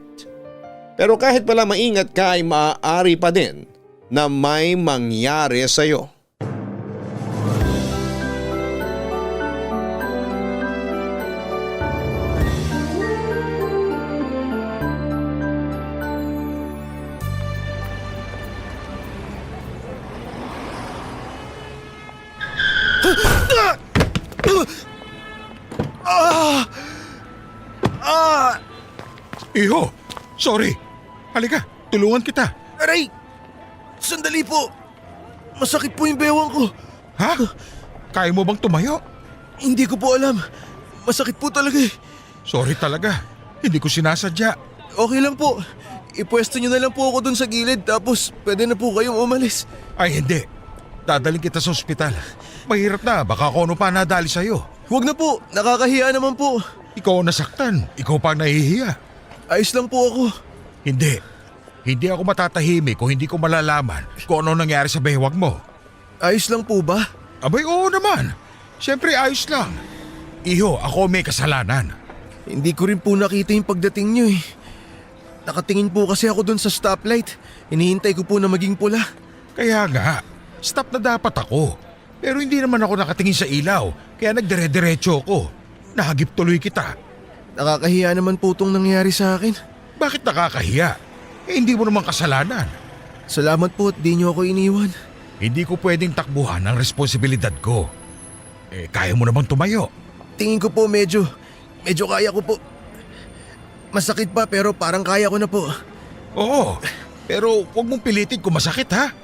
Pero kahit pala maingat ka ay maaari pa din na may mangyari sa'yo. Iho, sorry. Halika, tulungan kita. Aray! Sandali po! Masakit po yung bewang ko. Ha? Kaya mo bang tumayo? Hindi ko po alam. Masakit po talaga eh. Sorry talaga. Hindi ko sinasadya. Okay lang po. Ipwesto nyo na lang po ako dun sa gilid tapos pwede na po kayong umalis. Ay hindi. Dadaling kita sa ospital. Mahirap na, baka kung ano pa nadali sa'yo. Huwag na po, nakakahiya naman po. Ikaw ang nasaktan, ikaw pa ang nahihiya. Ayos lang po ako. Hindi. Hindi ako matatahimik kung hindi ko malalaman kung ano nangyari sa bewang mo. Ayos lang po ba? Abay oo naman. Siyempre ayos lang. Iho, ako may kasalanan. Hindi ko rin po nakita yung pagdating nyo eh. Nakatingin po kasi ako dun sa stoplight. Hinihintay ko po na maging pula. Kaya nga, stop na dapat ako. Pero hindi naman ako nakatingin sa ilaw, kaya nagdire-diretso ako. Nahagip tuloy kita. Nakakahiya naman po itong nangyari sa akin. Bakit nakakahiya? Hindi mo naman kasalanan. Salamat po at di niyo ako iniwan. Hindi ko pwedeng takbuhan ang responsibilidad ko. Kaya mo naman tumayo. Tingin ko po medyo kaya ko po. Masakit pa pero parang kaya ko na po. Oo, pero huwag mong pilitin kung masakit ha.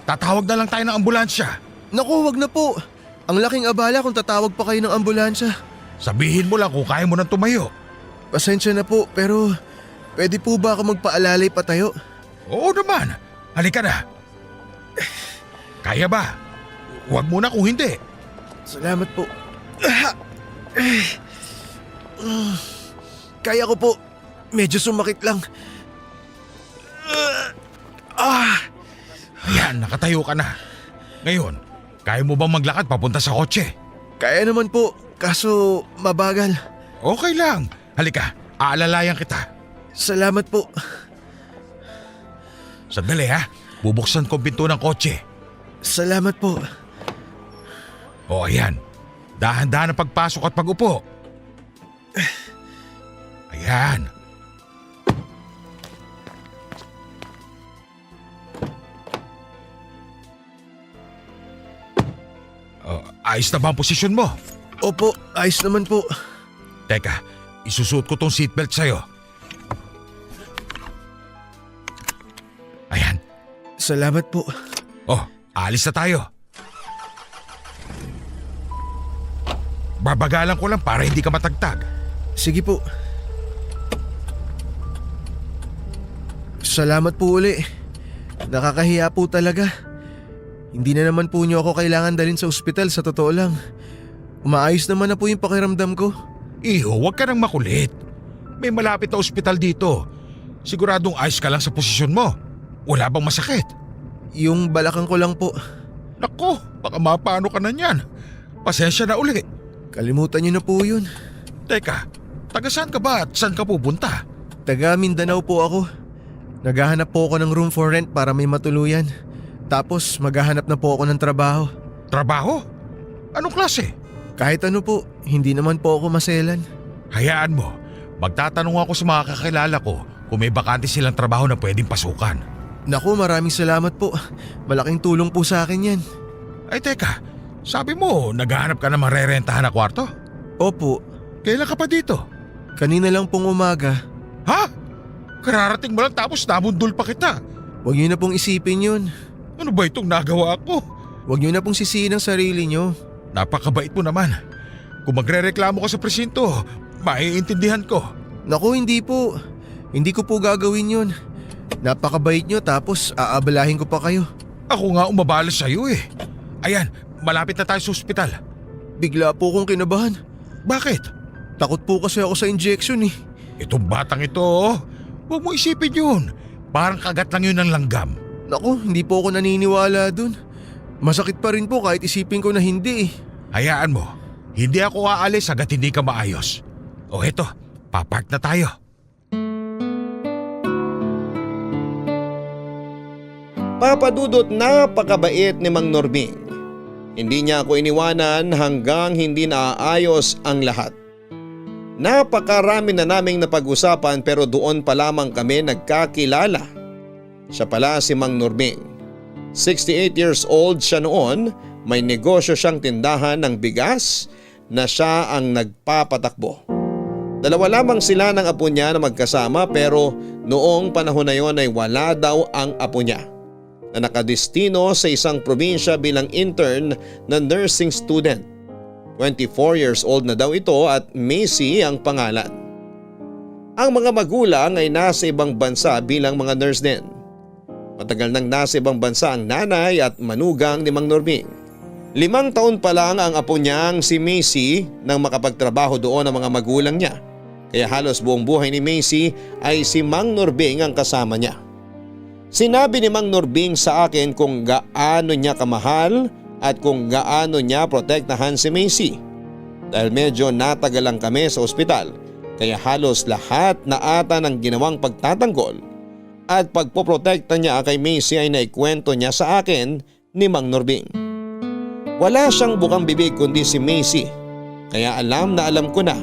Tatawag na lang tayo ng ambulansya. Naku, wag na po. Ang laking abala kung tatawag pa kayo ng ambulansya. Sabihin mo lang kung kaya mo nang tumayo. Pasensya na po pero pwede po ba ako magpaalalay patayo? Oo naman, halika na. Kaya ba? Huwag muna kung hindi. Salamat po. Kaya ko po. Medyo sumakit lang. Ayan, nakatayo ka na. Ngayon, kaya mo bang maglakad papunta sa kotse? Kaya naman po, kaso mabagal. Okay lang. Halika, aalalayan kita. Salamat po. Sandali ha, bubuksan ko ang pinto ng kotse. Salamat po. O ayan, dahan-dahan ang pagpasok at pag-upo. Ayan. Ayos na ba ang posisyon mo? Opo, ayos naman po. Teka, isusuot ko tong seatbelt sa'yo. Ayan. Salamat po. Oh, alis na tayo. Babagalan ko lang para hindi ka matagtag. Sige po. Salamat po uli. Nakakahiya po talaga. Hindi na naman po niyo ako kailangan dalhin sa ospital sa totoo lang. Umaayos naman na po yung pakiramdam ko. Iho, huwag ka nang makulit. May malapit na ospital dito. Siguradong ayos ka lang sa posisyon mo. Wala bang masakit? Yung balakang ko lang po. Nako, baka mapano ka na niyan. Pasensya na uli. Kalimutan niyo na po yun. Teka, taga saan ka ba at saan ka pupunta? Taga Mindanao po ako. Naghahanap po ako ng room for rent para may matuluyan. Tapos maghahanap na po ako ng trabaho. Trabaho? Anong klase? Kahit ano po, hindi naman po ako maselan. Hayaan mo, magtatanong ako sa mga kakilala ko kung may bakante silang trabaho na pwedeng pasukan. Naku, maraming salamat po. Malaking tulong po sa akin yan. Ay teka, sabi mo naghahanap ka na marerentahan na kwarto? Opo. Kailan ka pa dito? Kanina lang pong umaga. Ha? Kararating mo lang tapos nabundol pa kita. Huwag niyo na pong isipin yun. Ano ba itong nagawa ko? Huwag niyo na pong sisihin ang sarili niyo. Napakabait mo naman. Kung magrereklamo ka sa presinto, maiintindihan ko. Naku, hindi po. Hindi ko po gagawin yun. Napakabait niyo tapos aabalahin ko pa kayo. Ako nga umabala sa'yo eh. Ayan, malapit na tayo sa ospital. Bigla po kong kinabahan. Bakit? Takot po kasi ako sa injection eh. Itong batang ito, huwag mo isipin yun. Parang kagat lang yun ng langgam. Naku, hindi po ako naniniwala dun. Masakit pa rin po kahit isipin ko na hindi eh. Hayaan mo, hindi ako aalis hanggat hindi ka maayos. O eto, papark na tayo. Papadudot, napakabait ni Mang Norbing. Hindi niya ako iniwanan hanggang hindi naaayos ang lahat. Napakarami na naming napag-usapan pero doon pa lamang kami nagkakilala. Siya pala si Mang Norbing. 68 years old siya noon, may negosyo siyang tindahan ng bigas na siya ang nagpapatakbo. Dalawa lamang sila ng apo niya na magkasama pero noong panahon na yon ay wala daw ang apo niya na nakadestino sa isang probinsya bilang intern na nursing student. 24 years old na daw ito at Macy ang pangalan. Ang mga magulang ay nasa ibang bansa bilang mga nurse din. Matagal nang nasa ibang bansa ang nanay at manugang ni Mang Norbing. 5 taon pa lang ang apo niyang si Macy nang makapagtrabaho doon ang mga magulang niya. Kaya halos buong buhay ni Macy ay si Mang Norbing ang kasama niya. Sinabi ni Mang Norbing sa akin kung gaano niya kamahal at kung gaano niya protektahan si Macy. Dahil medyo natagalan kami sa ospital kaya halos lahat na ata ng ginawang pagtatanggol at pagpoprotekta niya kay Macy ay naikwento niya sa akin ni Mang Norbing. Wala siyang bukang bibig kundi si Macy kaya alam na alam ko na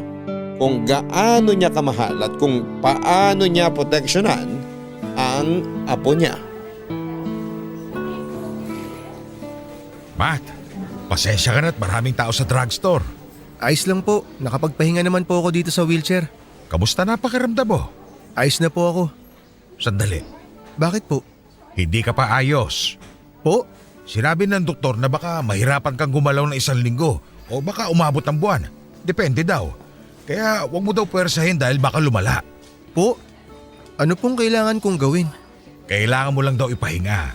kung gaano niya kamahal at kung paano niya proteksyonan ang apo niya. Matt, pasensya ka na at maraming tao sa drugstore. Ayos lang po, nakapagpahinga naman po ako dito sa wheelchair. Kamusta na pakiramdam mo? Ayos na po ako. Sandali, Bakit po? hindi ka pa ayos. Po? Sinabi ng doktor na baka mahirapan kang gumalaw ng 1 linggo o baka umabot ng buwan. Depende daw. Kaya wag mo daw puwersahin dahil baka lumala. Po? Ano pong kailangan kong gawin? Kailangan mo lang daw ipahinga.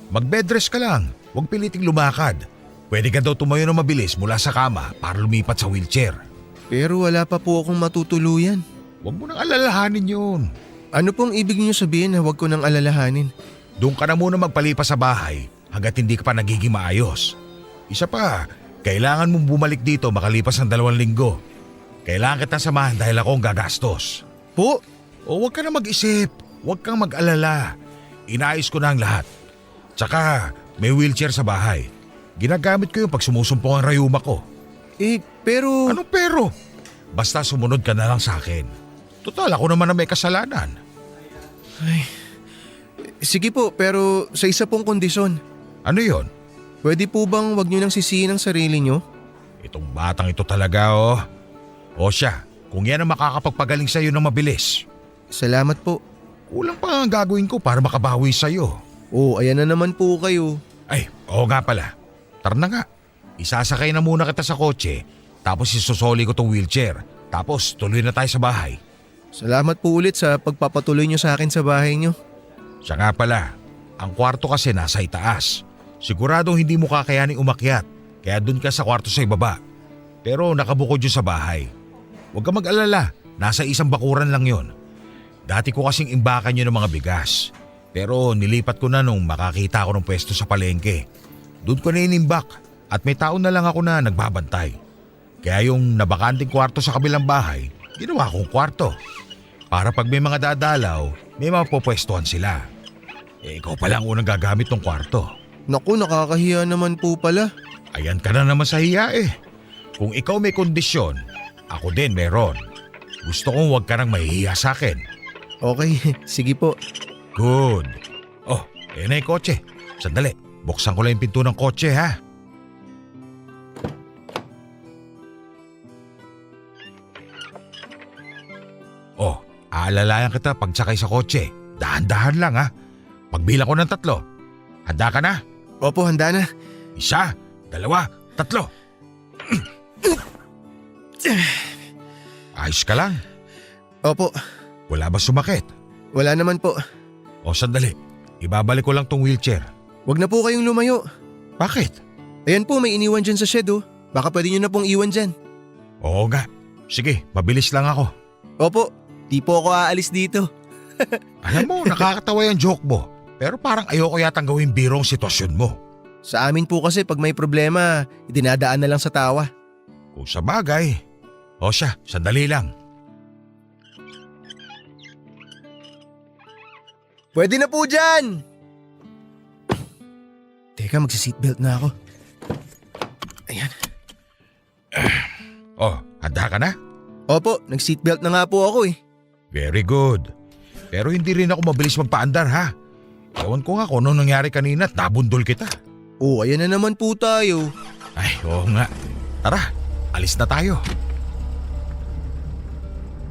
Mag-bedrest ka lang, huwag piliting lumakad. Pwede ka daw tumayo ng mabilis mula sa kama para lumipat sa wheelchair. Pero wala pa po akong matutuluyan. Huwag mo nang alalahanin yun. Ano pong ibig niyo sabihin na huwag ko nang alalahanin? Doon ka na muna magpalipas sa bahay hanggat hindi ka pa nagiging maayos. Isa pa, kailangan mong bumalik dito makalipas ng 2 linggo. Kailangan kita samahan dahil ako ang gagastos. Po? O huwag ka na mag-isip, huwag kang mag-alala. Inayos ko na ang lahat. Tsaka may wheelchair sa bahay. Ginagamit ko yung pag sumusumpong ang rayuma ko. Pero… Anong pero? Basta sumunod ka na lang sa akin. Total, ako naman na may kasalanan. Sige po, pero sa isa pong kondisyon. Ano yon? Pwede po bang wag niyo nang sisihin ang sarili niyo? Itong batang ito talaga oh. O siya, kung yan ang makakapagpagaling sa'yo ng mabilis. Salamat po. Kulang pa ang gagawin ko para makabawi sa'yo. Ayan na naman po kayo. Ay, oo nga pala. Tara na nga. Isasakay na muna kita sa kotse, tapos isusoli ko tong wheelchair. Tapos tuloy na tayo sa bahay. Salamat po ulit sa pagpapatuloy niyo sa akin sa bahay niyo. Siya nga pala, ang kwarto kasi nasa itaas. Siguradong hindi mo kakayaning umakyat, kaya dun ka sa kwarto sa ibaba. Pero nakabukod yun sa bahay. Huwag ka mag-alala, nasa isang bakuran lang yon. Dati ko kasing imbakan yun ng mga bigas. Pero nilipat ko na nung makakita ako ng pwesto sa palengke. Doon ko na inimbak at may taon na lang ako na nagbabantay. Kaya yung nabakanting kwarto sa kabilang bahay, ginawa kong kwarto. Para pag may mga dadalaw, may mapopwestuhan sila. Ikaw pala ang unang gagamit ng kwarto. Naku, nakakahiya naman po pala. Ayan ka na naman sa hiya eh. Kung ikaw may kondisyon, ako din meron. Gusto kong huwag ka nang mahihiya sa akin. Okay, sige po. Good. Oh, ayan na yung kotse. Sandali, buksan ko lang yung pinto ng kotse ha. Oh, aalalayan kita pagsakay sa kotse. Dahan-dahan lang ha. Pagbilang ko ng 3. Handa ka na? Opo, handa na. 1, 2, 3. Ayos ka lang? Opo, Wala ba sumakit? wala naman po. O sandali, ibabalik ko lang tong wheelchair. Wag na po kayong lumayo. Bakit? Ayan po, may iniwan dyan sa shed oh. Baka pwede nyo na pong iwan dyan. Oo nga. Sige, mabilis lang ako. Opo, di po ako aalis dito. Alam mo, nakakatawa yung joke mo. Pero parang ayoko yatang gawin biro ang sitwasyon mo. Sa amin po kasi pag may problema, dinadaan na lang sa tawa. Kung sa bagay. O siya, sandali lang. Pwede na po dyan! Teka, magsi-seatbelt na ako. Ayan. Oh, handa ka na? Opo, nag-seatbelt na nga po ako eh. Very good. Pero hindi rin ako mabilis magpaandar ha. Ewan ko nga kung ano nangyari kanina at nabundol kita. Ayan na naman po tayo. Ay, oo nga. Tara, alis na tayo.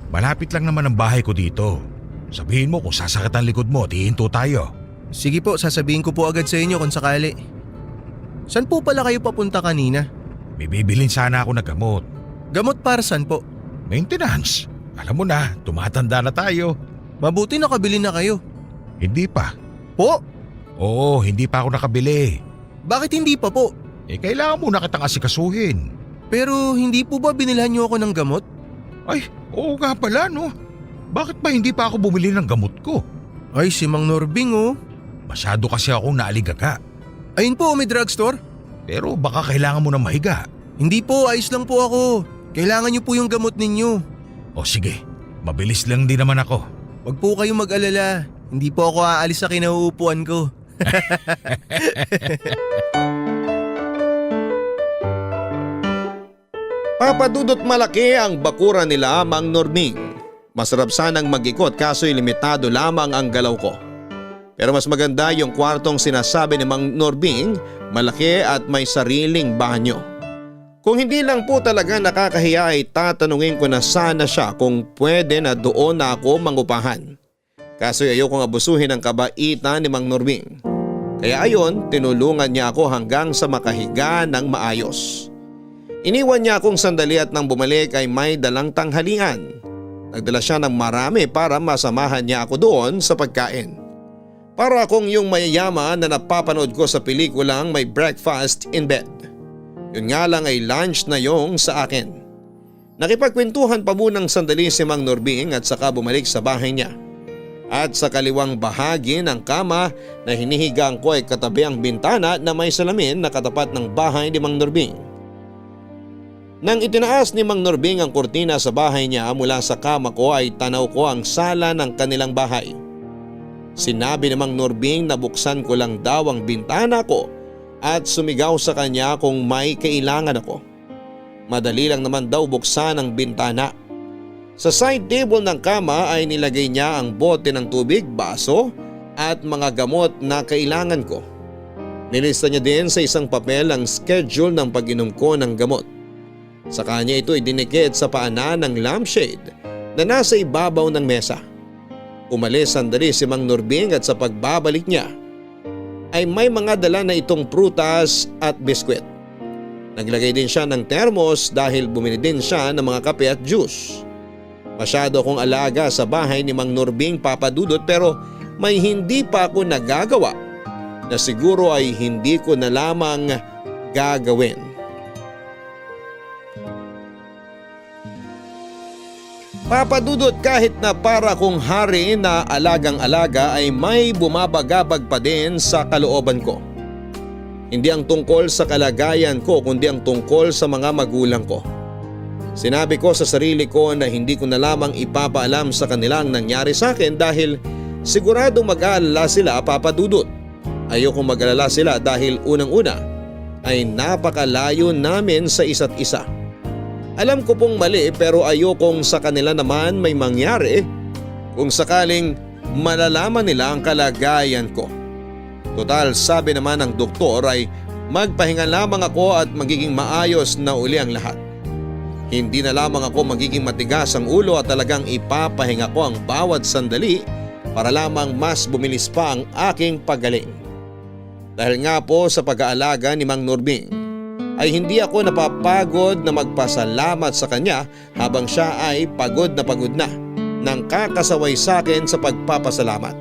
Malapit lang naman ang bahay ko dito. Sabihin mo kung sasakit ang likod mo, hihinto tayo. Sige po, sasabihin ko po agad sa inyo kung sakali. Saan po pala kayo papunta kanina? May bibilin sana ako na gamot. Gamot para saan po? Maintenance. Alam mo na, tumatanda na tayo. Mabuti nakabili na kayo. Hindi pa. Po? Oo, hindi pa ako nakabili. Bakit hindi pa po? Kailangan muna kitang asikasuhin. Pero hindi po ba binilhan niyo ako ng gamot? Ay, oo nga pala no. Bakit ba hindi pa ako bumili ng gamot ko? Ay, si Mang Norbing oh. Masyado kasi akong naaligaga. Ayun po, may drugstore. Pero baka kailangan mo na mahiga. Hindi po, ayos lang po ako. Kailangan niyo po yung gamot ninyo. O sige, mabilis lang din naman ako. Huwag po kayong mag-alala. Hindi po ako aalis sa kinauupuan ko. Papadudot malaki ang bakura nila, Mang Norming. Masarap sanang mag-ikot kaso'y limitado lamang ang galaw ko. Pero mas maganda yung kwartong sinasabi ni Mang Norbing, malaki at may sariling banyo. Kung hindi lang po talaga nakakahiya ay tatanungin ko na sana siya kung pwede na doon na ako mangupahan. Kaso'y ayokong abusuhin ang kabaitan ni Mang Norbing. Kaya ayon, tinulungan niya ako hanggang sa makahiga ng maayos. Iniwan niya akong sandali at nang bumalik ay may dalang tanghalian. Nagdala siya ng marami para masamahan niya ako doon sa pagkain. Para akong yung mayayaman na napapanood ko sa pelikulang may breakfast in bed. Yun nga lang ay lunch na yung sa akin. Nakipagkwentuhan pa munang sandali si Mang Norbing at saka bumalik sa bahay niya. At sa kaliwang bahagi ng kama na hinihigaan ko ay katabi ang bintana na may salamin na katapat ng bahay ni Mang Norbing. Nang itinaas ni Mang Norbing ang kurtina sa bahay niya mula sa kama ko ay tanaw ko ang sala ng kanilang bahay. Sinabi ni Mang Norbing na buksan ko lang daw ang bintana ko at sumigaw sa kanya kung may kailangan ako. Madali lang naman daw buksan ang bintana. Sa side table ng kama ay nilagay niya ang bote ng tubig, baso at mga gamot na kailangan ko. Nilista niya din sa isang papel ang schedule ng pag-inom ko ng gamot. Sa kanya ito ay dinikit sa paanan ng lampshade na nasa ibabaw ng mesa. Umalis sandali si Mang Norbing at sa pagbabalik niya ay may mga dala na itong prutas at biskwit. Naglagay din siya ng termos dahil bumili din siya ng mga kape at juice. Masyado akong alaga sa bahay ni Mang Norbing, Papadudot, pero may hindi pa ako nagagawa na siguro ay hindi ko na lamang gagawin. Papadudot, kahit na para kong hari na alagang-alaga ay may bumabagabag pa din sa kalooban ko. Hindi ang tungkol sa kalagayan ko kundi ang tungkol sa mga magulang ko. Sinabi ko sa sarili ko na hindi ko na lamang ipapaalam sa kanila ang nangyari sa akin dahil siguradong mag-aalala sila, Papadudot. Ayokong mag-alala sila dahil unang-una ay napakalayo namin sa isa't isa. Alam ko pong mali pero ayokong sa kanila naman may mangyari kung sakaling malalaman nila ang kalagayan ko. Total, sabi naman ng doktor ay magpahinga lamang ako at magiging maayos na uli ang lahat. Hindi na lamang ako magiging matigas ang ulo at talagang ipapahinga ko ang bawat sandali para lamang mas bumilis pa ang aking paggaling. Dahil nga po sa pag-aalaga ni Mang Norbing ay hindi ako napapagod na magpasalamat sa kanya habang siya ay pagod na nang kakasaway sa akin sa pagpapasalamat.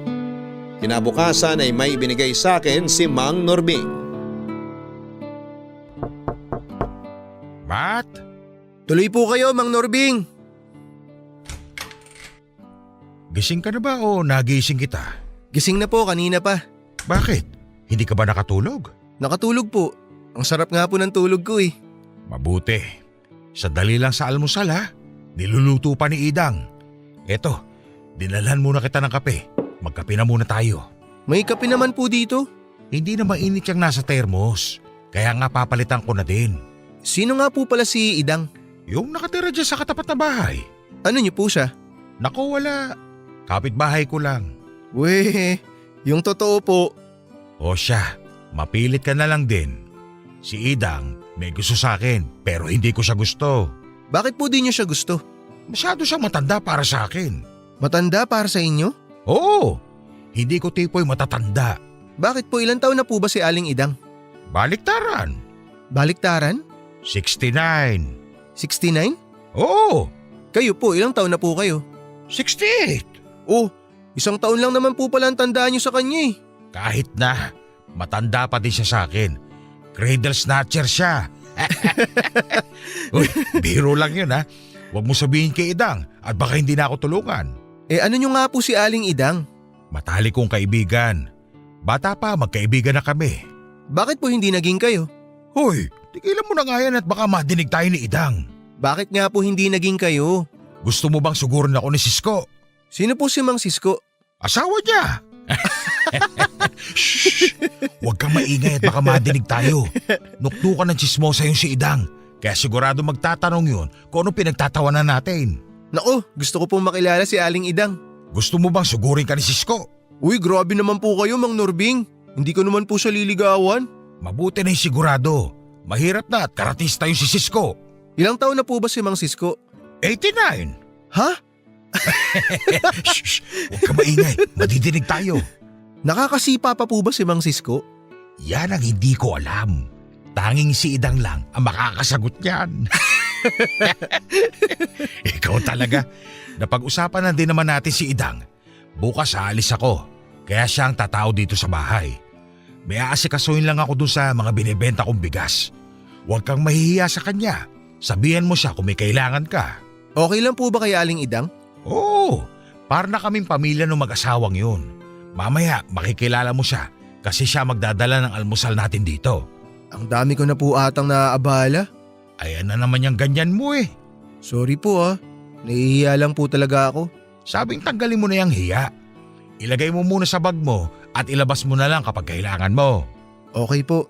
Kinabukasan ay may ibinigay sa akin si Mang Norbing. Matt? Tuloy po kayo, Mang Norbing. Gising ka na ba o nagising kita? Gising na po, kanina pa. Bakit? Hindi ka ba nakatulog? Nakatulog po. Ang sarap nga po ng tulog ko eh. Mabuti. Sandali lang sa almusal ha. Niluluto pa ni Idang. Eto, dinalhan muna kita ng kape. Magkape na muna tayo. May kape naman po dito. Hindi na mainit yung nasa termos. Kaya nga papalitan ko na din. Sino nga po pala si Idang? Yung nakatira dyan sa katapat na bahay. Ano niyo po siya? Naku, wala. Kapitbahay ko lang. Weh, yung totoo po. O siya, mapilit ka na lang din. Si Idang may gusto sa akin pero hindi ko siya gusto. Bakit po di niyo siya gusto? Masyado siyang matanda para sa akin. Matanda para sa inyo? Oo, hindi ko tipoy matatanda. Bakit po, ilang taon na po ba si Aling Idang? Baliktaran. Baliktaran? 69. 69? Oo. Kayo po, ilang taon na po kayo? 68. Oh, isang taon lang naman po pala ang tandaan niyo sa kanya eh. Kahit na, matanda pa din siya sa akin. Cradle snatcher siya. Uy, biro lang yun ha. Huwag mo sabihin kay Idang at baka hindi na ako tulungan. Eh ano nyo nga po si Aling Idang? Matalik kong kaibigan. Bata pa, magkaibigan na kami. Bakit po hindi naging kayo? Hoy, tigilan mo na nga yan at baka madinig tayo ni Idang. Bakit nga po hindi naging kayo? Gusto mo bang sugurin ako ni Sisko? Sino po si Mang Sisko? Asawa niya. Shhh! Huwag kang maingay at baka madinig tayo. Nuknukan ng chismosa yung si Idang. Kaya sigurado magtatanong yun kung ano pinagtatawanan natin. Nako, gusto ko pong makilala si Aling Idang. Gusto mo bang sugurin ka ni Sisko? Uy, grabe naman po kayo, Mang Norbing. Hindi ko naman po siya liligawan. Mabuti na yung sigurado. Mahirap na at karatista yung si Sisko. Ilang taon na po ba si Mang Sisko? 89. Ha? Shh, huwag ka maingay. Madidinig tayo. Nakakasipa pa po ba si Mang Sisko? Yan ang hindi ko alam. Tanging si Idang lang ang makakasagot niyan. Ikaw talaga. Napag-usapan na din naman natin si Idang. Bukas aalis ako. Kaya siya ang tatao dito sa bahay. May aasikasuhin lang ako dun sa mga binibenta kong bigas. Huwag kang mahihiya sa kanya. Sabihan mo siya kung may kailangan ka. Okay lang po ba kay Aling Idang? Oo, para na kaming pamilya ng mag-asawang yun. Mamaya makikilala mo siya kasi siya magdadala ng almusal natin dito. Ang dami ko na po atang naaabala. Ayan na naman yung ganyan mo eh. Sorry po nahihiya lang po talaga ako. Sabing tanggalin mo na yung hiya. Ilagay mo muna sa bag mo at ilabas mo na lang kapag kailangan mo. Okay po,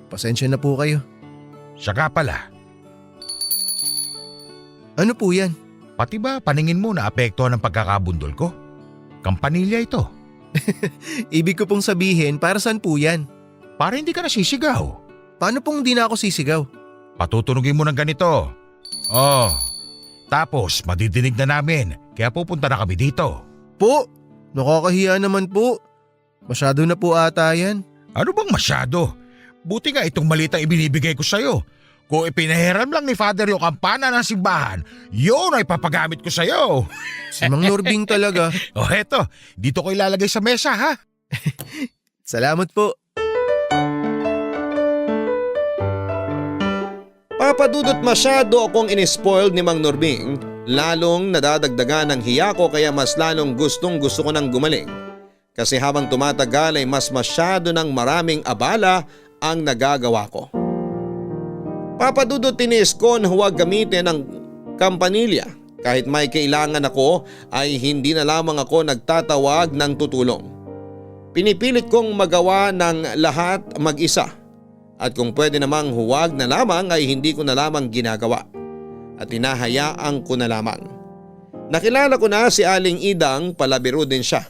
pasensya na po kayo. Saka pala, Ano po yan? pati ba paningin mo na apekto ng pagkakabundol ko? Kampanilya ito. Ibig ko pong sabihin, para saan po yan? Para hindi ka nasisigaw. Paano pong di na ako sisigaw? Patutunugin mo ng ganito. Oh, tapos madidinig na namin kaya pupunta na kami dito. Po, nakakahiya naman po. Masyado na po ata yan. Ano bang masyado? Buti nga itong malitang ibinibigay ko sa'yo. Kung ipinahiram lang ni Father yung kampana ng simbahan, yun ay papagamit ko sa'yo. Si Mang Norbing talaga. O eto, dito ko ilalagay sa mesa ha. Salamat po. Papadudot masyado akong inispoiled ni Mang Norbing, lalong nadadagdagan ng hiya ko kaya mas lalong gustong gusto ko nang gumaling. Kasi habang tumatagal ay mas masyado ng maraming abala ang nagagawa ko. Papadudot tinis ko na huwag gamitin ang kampanilya. Kahit may kailangan ako ay hindi na lamang ako nagtatawag ng tutulong. Pinipilit kong magawa ng lahat mag-isa. At kung pwede namang huwag na lamang ay hindi ko na lamang ginagawa. At hinahayaan ko na lamang. Nakilala ko na si Aling Idang, palabiro din siya.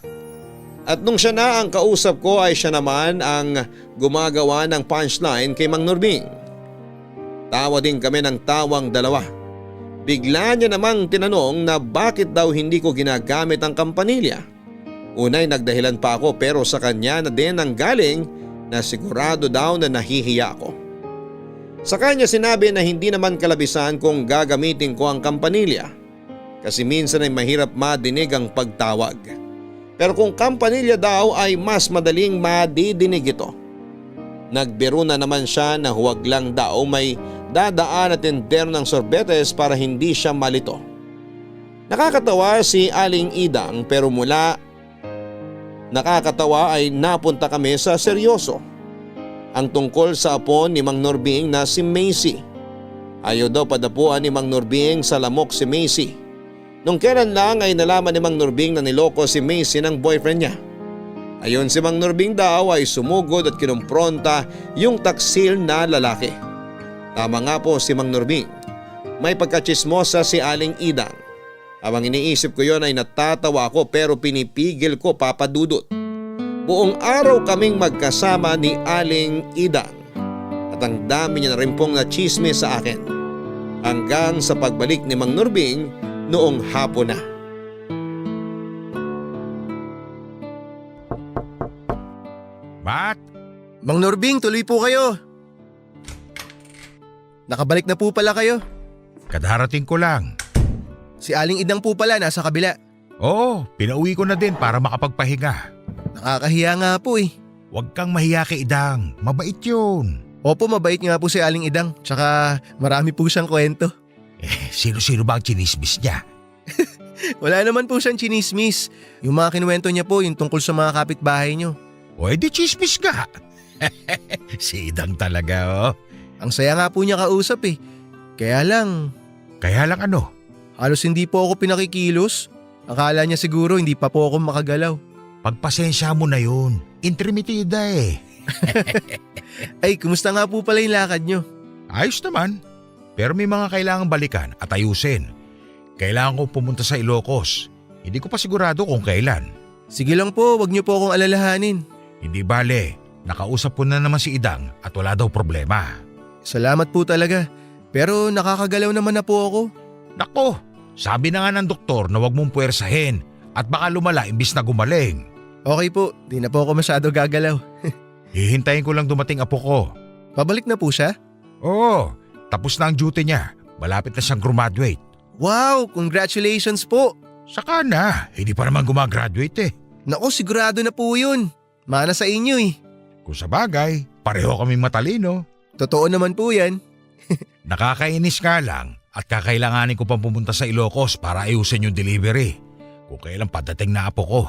At nung siya na ang kausap ko ay siya naman ang gumagawa ng punchline kay Mang Norbing. Tawa din kami ng tawang dalawa. Bigla niya namang tinanong na bakit daw hindi ko ginagamit ang kampanilya. Unay nagdahilan pa ako pero sa kanya na din ang galing na sigurado daw na nahihiya ako. Sa kanya sinabi na hindi naman kalabisan kung gagamitin ko ang kampanilya kasi minsan ay mahirap madinig ang pagtawag. Pero kung kampanilya daw ay mas madaling madidinig ito. Nagbiro na naman siya na huwag lang daw may dadaan at tender ng sorbetes para hindi siya malito. Nakakatawa si Aling Idang pero mula nakakatawa ay napunta kami sa seryoso. Ang tungkol sa apo ni Mang Norbing na si Macy. Ayaw daw padapuan ni Mang Norbing sa lamok si Macy. Nung kailan lang ay nalaman ni Mang Norbing na niloko si Macy ng boyfriend niya. Ayon si Mang Norbing daw ay sumugod at kinumpronta yung taksil na lalaki. Tama nga po si Mang Norbing. May pagkatsismosa si Aling Idang. Habang iniisip ko yon ay natatawa ako pero pinipigil ko, Papadudot. Buong araw kaming magkasama ni Aling Idang. At ang dami niya na rin pong nachismis sa akin. Hanggang sa pagbalik ni Mang Norbing noong hapon na. Matt, Mang Norbing, tuloy po kayo. Nakabalik na po pala kayo. kadarating ko lang. Si Aling Idang po pala nasa kabila. Oo, pinauwi ko na din para makapagpahinga. Nakakahiya nga po eh. Huwag kang mahiya kay Idang, mabait yun. Opo, mabait nga po si Aling Idang. Tsaka marami po siyang kwento. Sino-sino ba ang chinismis niya? Wala naman po siyang chinismis. Yung mga kinuwento niya po yung tungkol sa mga kapitbahay niyo. O edi chismis ka. Si Idang talaga oh. Ang saya nga po niya kausap eh. Kaya lang ano? halos hindi po ako pinakikilos. Akala niya siguro hindi pa po ako makagalaw. Pagpasensya mo na yun. Intermitida eh. Ay, kumusta nga po pala yung lakad niyo? Ayos naman. Pero may mga kailangang balikan at ayusin. Kailangan kong pumunta sa Ilocos. Hindi ko pa sigurado kung kailan. Sige lang po, wag niyo po akong alalahanin. Hindi bale, nakausap ko na naman si Idang at wala daw problema. Salamat po talaga. Pero nakakagalaw naman na po ako. Nako, sabi na nga ng doktor na wag mong puwersahin at baka lumala imbis na gumaling. Okay po, di na po ako masyado gagalaw. Hihintayin ko lang dumating apo ko. Pabalik na po siya? Oo, tapos na ang duty niya. Malapit na siyang graduate. Wow, congratulations po. Saka na, hindi pa naman gumagraduate eh. Naku, sigurado na po yun. Mana sa inyo eh. Kung sa bagay, pareho kaming matalino. Totoo naman po yan. Nakakainis nga lang at kakailanganin ko pang pumunta sa Ilocos para ayusin yung delivery. Kung kailan padating na apo ko.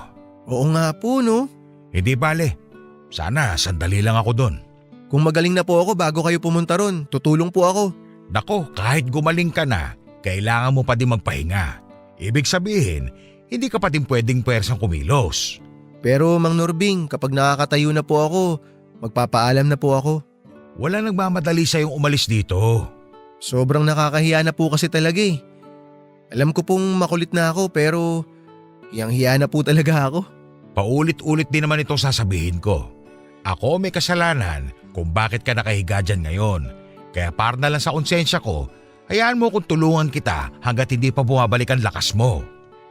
Oo nga po no. Hindi bale, sana sandali lang ako doon. Kung magaling na po ako bago kayo pumunta ron, tutulong po ako. Nako, kahit gumaling ka na, kailangan mo pa din magpahinga. Ibig sabihin, hindi ka pa din pwedeng pwersang kumilos. Pero Mang Norbing, kapag nakakatayo na po ako, magpapaalam na po ako. Wala nagmamadali sa'yong umalis dito. Sobrang nakakahiya na po kasi talaga eh. Alam ko pong makulit na ako pero hiyang-hiya na po talaga ako. Paulit-ulit din naman itong sasabihin ko. Ako may kasalanan kung bakit ka nakahiga dyan ngayon. Kaya para na lang sa konsensya ko, hayaan mo kung tulungan kita hanggat hindi pa bumabalik ang lakas mo.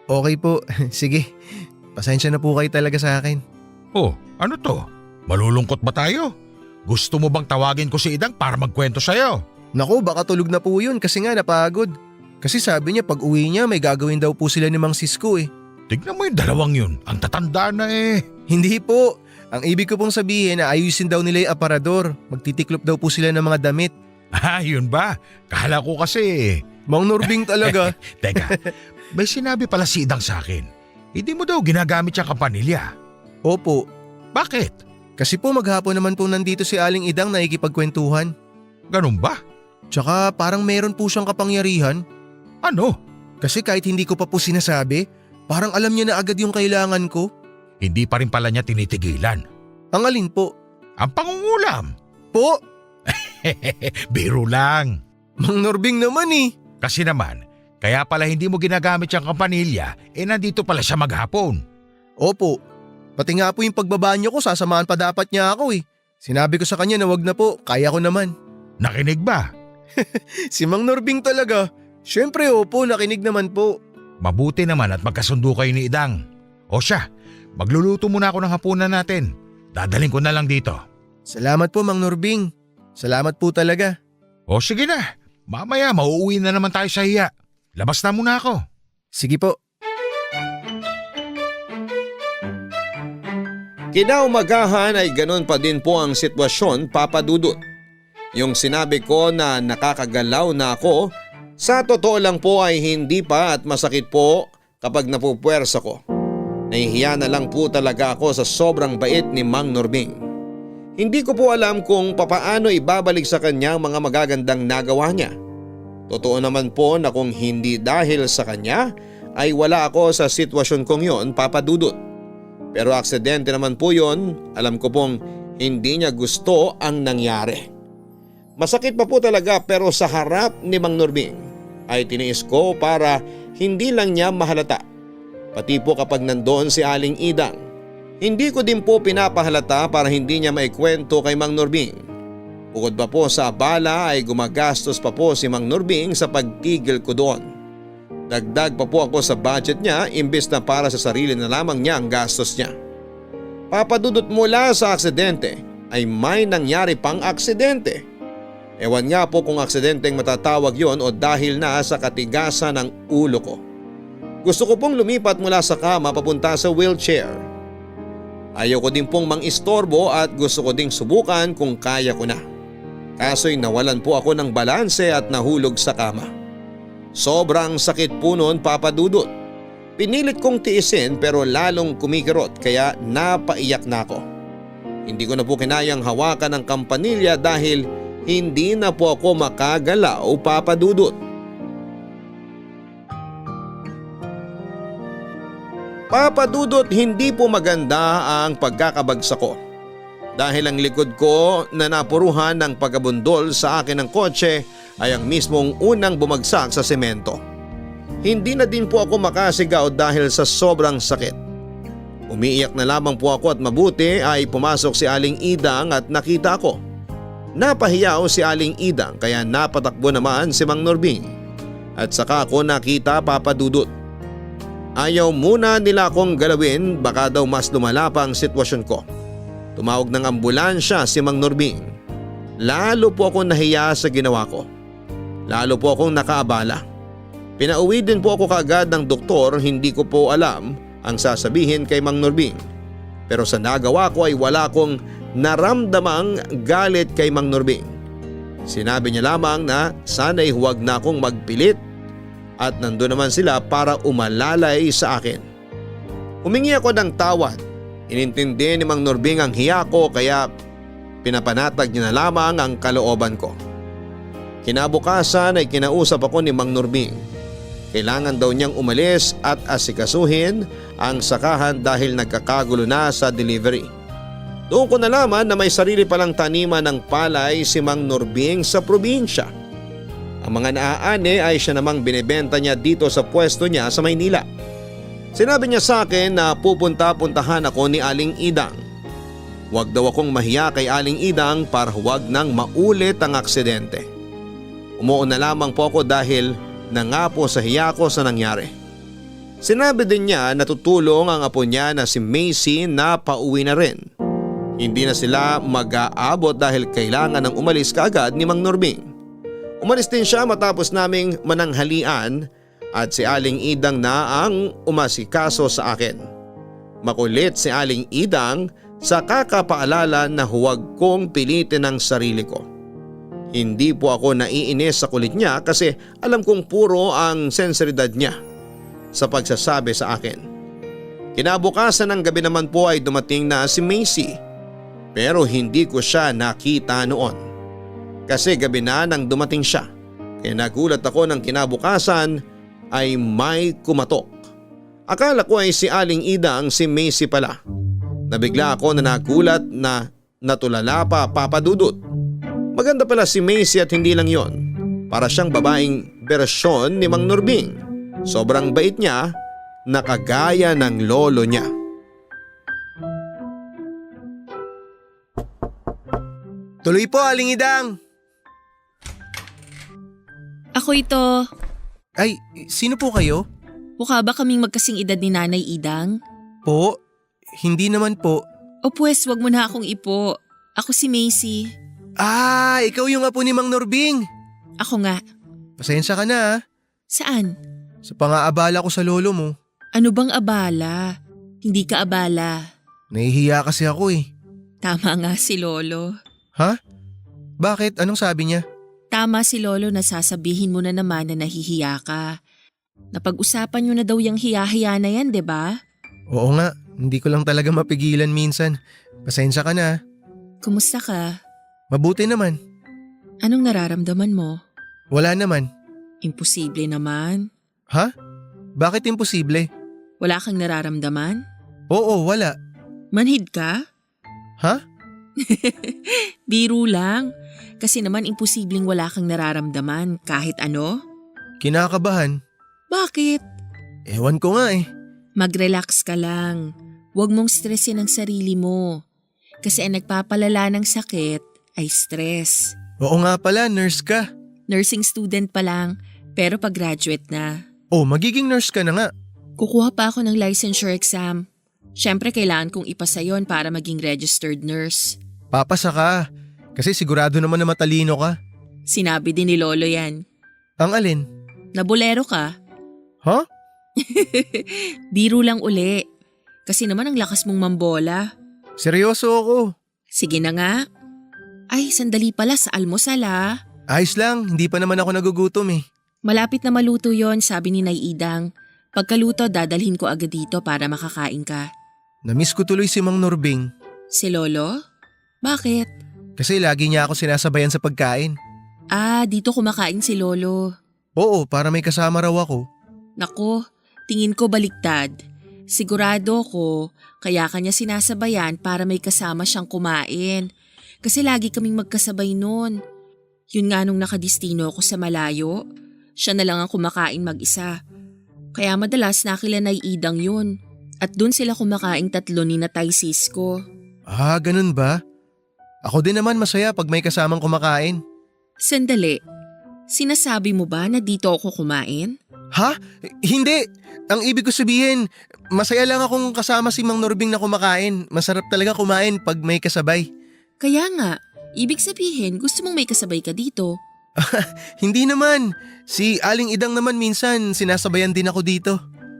Okay po, sige. Pasensya na po kayo talaga sa akin. Oh, ano to? Malulungkot ba tayo? Gusto mo bang tawagin ko si Idang para magkwento sa'yo? Naku, baka tulog na po yun kasi nga napagod. Kasi sabi niya pag uwi niya may gagawin daw po sila ni Mang Cisco eh. Tignan mo yung dalawang yun, ang tatanda na eh. Hindi po. Ang ibig ko pong sabihin na ayusin daw nila yung aparador. Magtitiklop daw po sila ng mga damit. Ah, yun ba? Kala ko kasi. Mang Norbing talaga. Teka, may sinabi pala si Idang sa akin. Hindi mo daw ginagamit yung kampanilya. Opo. Bakit? Kasi po maghapon naman po nandito si Aling Idang na ikipagkwentuhan. Ganun ba? Tsaka parang meron po siyang kapangyarihan. Ano? Kasi kahit hindi ko pa po sinasabi, parang alam niya na agad yung kailangan ko. Hindi pa rin pala niya tinitigilan. Ang alin po? Ang pangungulam. Po? Biro lang. Mang Norbing naman eh. Kasi naman, kaya pala hindi mo ginagamit yung kampanilya, nandito pala siya maghapon. Opo. Pati nga po yung pagbabanyo ko, sasamahan pa dapat niya ako eh. Sinabi ko sa kanya na wag na po, kaya ko naman. Nakinig ba? Si Mang Norbing talaga. Siyempre opo, nakinig naman po. Mabuti naman at magkasundo kayo ni Idang. O siya, magluluto muna ako ng hapunan natin. Dadaling ko na lang dito. Salamat po Mang Norbing. Salamat po talaga. O sige na, mamaya mauuwi na naman tayo sa hiya. Labas na muna ako. Sige po. Kinaumagahan ay ganun pa din po ang sitwasyon, Papa Dudut. Yung sinabi ko na nakakagalaw na ako, sa totoo lang po ay hindi pa at masakit po kapag napupwersa ko. Nahihiya na lang po talaga ako sa sobrang bait ni Mang Norbing. Hindi ko po alam kung papaano ibabalik sa kanya ang mga magagandang nagawa niya. Totoo naman po na kung hindi dahil sa kanya ay wala ako sa sitwasyon kong yon, Papa Dudut. Pero aksidente naman po yon, alam ko pong hindi niya gusto ang nangyari. Masakit pa po talaga pero sa harap ni Mang Norbing ay tiniis ko para hindi lang niya mahalata. Pati po kapag nandoon si Aling Idang, hindi ko din po pinapahalata para hindi niya maikwento kay Mang Norbing. Bukod pa po sa abala ay gumagastos pa po si Mang Norbing sa pagtigil ko doon. Dagdag pa po ako sa budget niya imbes na para sa sarili na lamang niya ang gastos niya. Papadudot mula sa aksidente ay may nangyari pang aksidente. Ewan nga po kung aksidenteng matatawag yon o dahil na sa katigasan ng ulo ko. Gusto ko pong lumipat mula sa kama papunta sa wheelchair. Ayaw ko din pong mang-istorbo at gusto ko ding subukan kung kaya ko na. Kaso'y nawalan po ako ng balanse at nahulog sa kama. Sobrang sakit po noon, Papa Dudut. Pinilit kong tiisin pero lalong kumikirot kaya napaiyak na ako. Hindi ko na po kinayang hawakan ng kampanilya dahil hindi na po ako makagalaw, Papa Dudut. Papa Dudut, hindi po maganda ang pagkakabagsak ko. dahil ang likod ko na napuruhan ng pagkabundol sa akin ng kotse ay ang mismong unang bumagsak sa semento. Hindi na din po ako makasigaw dahil sa sobrang sakit. Umiiyak na lamang po ako at mabuti ay pumasok si Aling Idang at nakita ko. Napahiyaw si Aling Idang kaya napatakbo naman si Mang Norbing at saka ako nakita Papa Dudut. Ayaw muna nila akong galawin, baka daw mas lumala pa ang sitwasyon ko. Tumawag ng ambulansya si Mang Norbing. Lalo po ako nahiya sa ginawa ko. Lalo po akong nakaabala. Pinauwi din po ako kaagad ng doktor, hindi ko po alam ang sasabihin kay Mang Norbing. Pero sa nagawa ko ay wala akong naramdamang galit kay Mang Norbing. Sinabi niya lamang na sana'y huwag na akong magpilit at nandun naman sila para umalalay sa akin. Humingi ako ng tawad. Inintindi ni Mang Norbing ang hiya ko kaya pinapanatag niya na lamang ang kalooban ko. Kinabukasan ay kinausap ako ni Mang Norbing. Kailangan daw niyang umalis at asikasuhin ang sakahan dahil nagkakagulo na sa delivery. Doon ko nalaman na may sarili palang taniman ng palay si Mang Norbing sa probinsya. Ang mga naaani ay siya namang binebenta niya dito sa pwesto niya sa Maynila. Sinabi niya sa akin na pupunta-puntahan ako ni Aling Idang. Huwag daw akong mahiya kay Aling Idang para huwag nang maulit ang aksidente. Umuon na lamang po ako dahil nangapo sa hiya ko sa nangyari. Sinabi din niya na tutulong ang apo niya na si Macy na pauwi na rin. Hindi na sila mag-aabot dahil kailangan ng umalis kaagad ni Mang Norbing. Umalis din siya matapos naming mananghalian at si Aling Idang na ang umasikaso sa akin. Makulit si Aling Idang sa kakapaalala na huwag kong pilitin ang sarili ko. Hindi po ako naiinis sa kulit niya kasi alam kong puro ang senseridad niya sa pagsasabi sa akin. Kinabukasan ng gabi naman po ay dumating na si Macy. Pero hindi ko siya nakita noon. Kasi gabi na nang dumating siya. Kaya nagulat ako ng kinabukasan ay may kumatok. Akala ko ay si Aling Idang si Macy pala. Nabigla ako na nagulat na natulala pa Papa Dudut. Maganda pala si Macy at hindi lang yon. Para siyang babaeng bersyon ni Mang Norbing. Sobrang bait niya, nakagaya ng lolo niya. Tuloy po, Aling Idang! Ako ito. Ay, sino po kayo? Mukha ba kaming magkasing edad ni Nanay Idang? Po? Hindi naman po. O pues, wag mo na akong ipo. Ako si Macy. Ah, ikaw yung apo ni Mang Norbing. Ako nga. Pasensya ka na ha. Saan? Sa pangaabala ko sa lolo mo. Ano bang abala? Hindi ka abala. Nahihiya kasi ako eh. Tama nga si Lolo. Ha? Bakit? Anong sabi niya? Tama si Lolo na sasabihin mo na naman na nahihiya ka. Napag-usapan nyo na daw yung hiya-hiya na yan, 'di ba? Oo nga, hindi ko lang talaga mapigilan minsan. Pasensya ka na. Kumusta ka? Mabuti naman. Anong nararamdaman mo? Wala naman. Imposible naman. Ha? Bakit imposible? Wala kang nararamdaman? Oo, wala. Manhid ka? Ha? Biro lang. Kasi naman imposibleng wala kang nararamdaman kahit ano. Kinakabahan. Bakit? Ewan ko nga eh. Mag-relax ka lang. Huwag mong stressin ang sarili mo. Kasi ang nagpapalala ng sakit ay stress. Oo nga pala, nurse ka. Nursing student pa lang, pero pag-graduate na. Oh, magiging nurse ka na nga. Kukuha pa ako ng licensure exam. Siyempre kailangan kong ipasa yon para maging registered nurse. Papasa ka. Kasi sigurado naman na matalino ka. Sinabi din ni Lolo yan. Ang alin? Nabolero ka. Ha? Biro lang uli. Kasi naman ang lakas mong mambola. Seryoso ako. Sige na nga. Ay, sandali pala sa almusal ha. Ayos lang, hindi pa naman ako nagugutom eh. Malapit na maluto yon, sabi ni Nay Idang. Pagkaluto, dadalhin ko agad dito para makakain ka. Namiss ko tuloy si Mang Norbing. Si Lolo? Bakit? Kasi lagi niya ako sinasabayan sa pagkain. Ah, dito kumakain si Lolo. Oo, para may kasama raw ako. Nako, tingin ko baliktad. Sigurado ko, kaya kanya sinasabayan para may kasama siyang kumain. Kasi lagi kaming magkasabay noon. Yun nga nung nakadistino ako sa malayo, siya na lang ang kumakain mag-isa. Kaya madalas nakilanay idang yun. At dun sila kumakaing tatlo ni Natay Cisco. Ah, ganun ba? Ako din naman masaya pag may kasamang kumakain. Sandali, sinasabi mo ba na dito ako kumain? Ha? Hindi! Ang ibig ko sabihin, masaya lang akong kasama si Mang Norbing na kumakain. Masarap talaga kumain pag may kasabay. Kaya nga, ibig sabihin gusto mong may kasabay ka dito. Hindi naman. Si Aling Idang naman minsan sinasabayan din ako dito.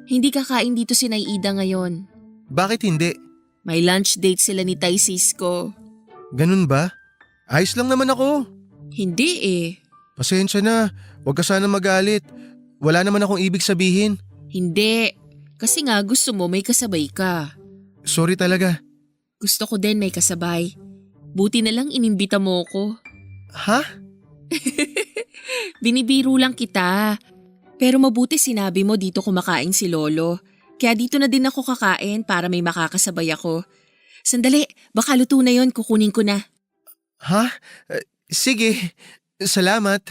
Hindi kakain dito si Nay Ida ngayon. Bakit hindi? May lunch date sila ni Tay Cisco. Ganun ba? Ayos lang naman ako. Hindi eh. Pasensya na. Huwag ka sana magalit. Wala naman akong ibig sabihin. Hindi. Kasi nga gusto mo may kasabay ka. Sorry talaga. Gusto ko din may kasabay. Buti na lang inimbita mo ko. Ha? Binibiro lang kita. Pero mabuti sinabi mo dito kumakain si Lolo. Kaya dito na din ako kakain para may makakasabay ako. Sandali, baka luto na yon, kukunin ko na. Ha? Sige. Salamat.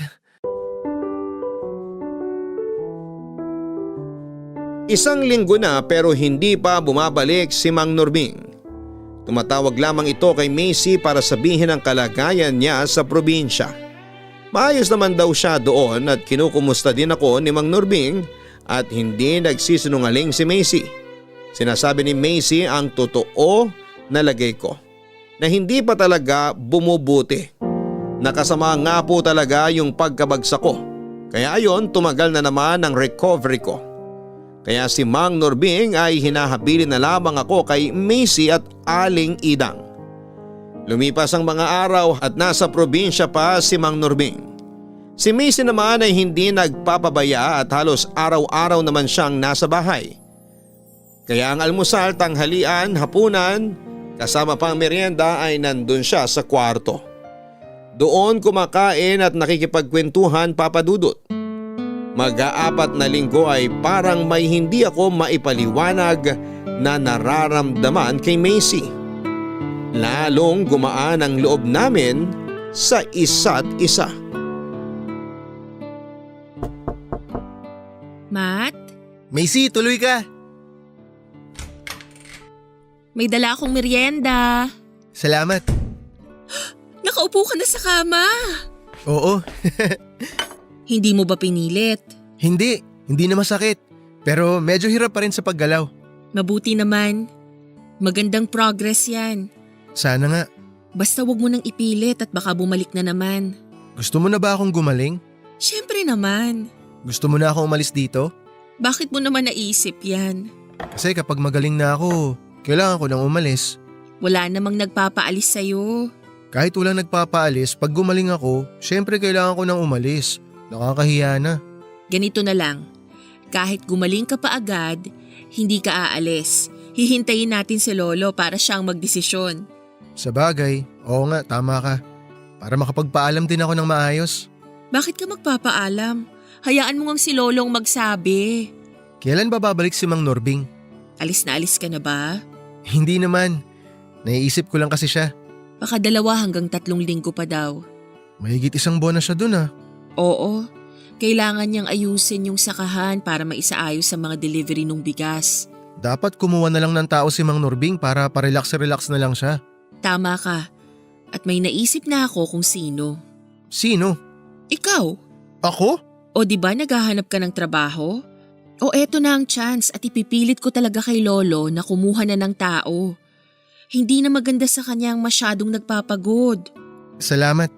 Isang linggo na pero hindi pa bumabalik si Mang Norbing. Tumatawag lamang ito kay Macy para sabihin ang kalagayan niya sa probinsya. Maayos naman daw siya doon at kinukumusta din ako ni Mang Norbing at hindi nagsisinungaling si Macy. Sinasabi ni Macy ang totoo na lagay ko na hindi pa talaga bumubuti. Nakasama nga po talaga yung pagkabagsak ko. Kaya ayon, tumagal na naman ang recovery ko. Kaya si Mang Norbing ay hinahabilin na lamang ako kay Macy at Aling Idang. Lumipas ang mga araw at nasa probinsya pa si Mang Norbing. Si Macy naman ay hindi nagpapabaya at halos araw-araw naman siyang nasa bahay. Kaya ang almusal, tanghalian, hapunan, kasama pang merienda ay nandun siya sa kwarto. Doon kumakain at nakikipagkwentuhan, Papa Dudut. Mag-aapat na linggo ay parang may hindi ako maipaliwanag na nararamdaman kay Macy. Lalong gumaan ang loob namin sa isa't isa. Matt, Macy, tuloy ka. may dala akong merienda. Salamat. Nakaupo ka na sa kama. Oo. Hindi mo ba pinilit? Hindi na masakit. Pero medyo hirap pa rin sa paggalaw. Mabuti naman. Magandang progress yan. Sana nga. Basta wag mo nang ipilit at baka bumalik na naman. Gusto mo na ba akong gumaling? Siyempre naman. Gusto mo na akong umalis dito? Bakit mo naman naisip yan? Kasi kapag magaling na ako, kailangan ko nang umalis. Wala namang nagpapaalis sa'yo. Kahit walang nagpapaalis, pag gumaling ako, syempre kailangan ko nang umalis. Nakakahiya na. Ganito na lang. Kahit gumaling ka pa agad, hindi ka aalis. Hihintayin natin si Lolo para siyang magdesisyon. Sa bagay, oo nga, tama ka. Para makapagpaalam din ako ng maayos. Bakit ka magpapaalam? Hayaan mo ngang si Lolong magsabi. Kailan ba babalik si Mang Norbing? Alis na alis ka na ba? Hindi naman. Naiisip ko lang kasi siya. Baka 2 hanggang 3 linggo pa daw. Mahigit 1 buwan na siya dun ah. Oo, kailangan niyang ayusin yung sakahan para maisaayos sa mga delivery ng bigas. Dapat kumuha na lang ng tao si Mang Norbing para parelax-relax na lang siya. Tama ka. At may naisip na ako kung sino. Sino? Ikaw. Ako? O di ba naghahanap ka ng trabaho? O eto na ang chance at ipipilit ko talaga kay Lolo na kumuha na ng tao. Hindi na maganda sa kanya ang masyadong nagpapagod. Salamat.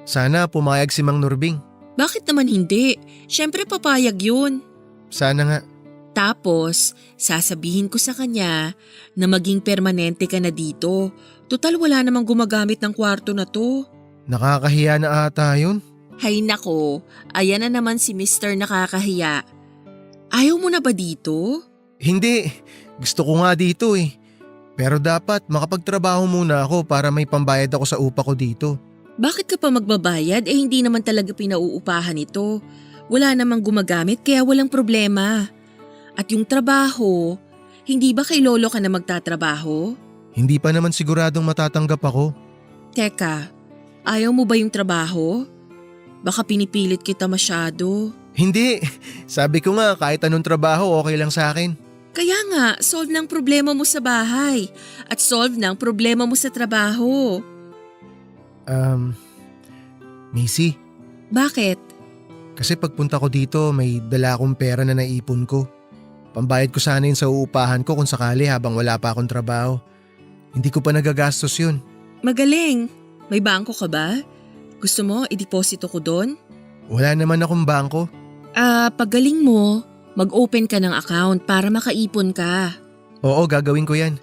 Sana pumayag si Mang Norbing. Bakit naman hindi? Siyempre papayag yun. Sana nga. Tapos, sasabihin ko sa kanya na maging permanente ka na dito. Total wala namang gumagamit ng kwarto na to. Nakakahiya na ata yun. Hay nako, ayan na naman si Mr. Nakakahiya. Ayaw mo na ba dito? Hindi. Gusto ko nga dito eh. Pero dapat makapagtrabaho muna ako para may pambayad ako sa upa ko dito. Bakit ka pa magbabayad hindi naman talaga pinauupahan ito. Wala namang gumagamit kaya walang problema. At yung trabaho, Hindi ba kay lolo ka na magtatrabaho? Hindi pa naman siguradong matatanggap ako. Teka, ayaw mo ba yung trabaho? Baka pinipilit kita masyado. Hindi, sabi ko nga kahit anong trabaho okay lang sa akin. Kaya nga, solve ng problema mo sa bahay at solve ng problema mo sa trabaho. Macy, Bakit? kasi pagpunta ko dito may dala akong pera na naipon ko. Pambayad ko sana yun sa uupahan ko kung sakali habang wala pa akong trabaho. Hindi ko pa nagagastos yun. Magaling. May bangko ka ba? Gusto mo i-deposito ko doon? Wala naman akong bangko. Paggaling mo, mag-open ka ng account para makaipon ka. Oo, gagawin ko yan.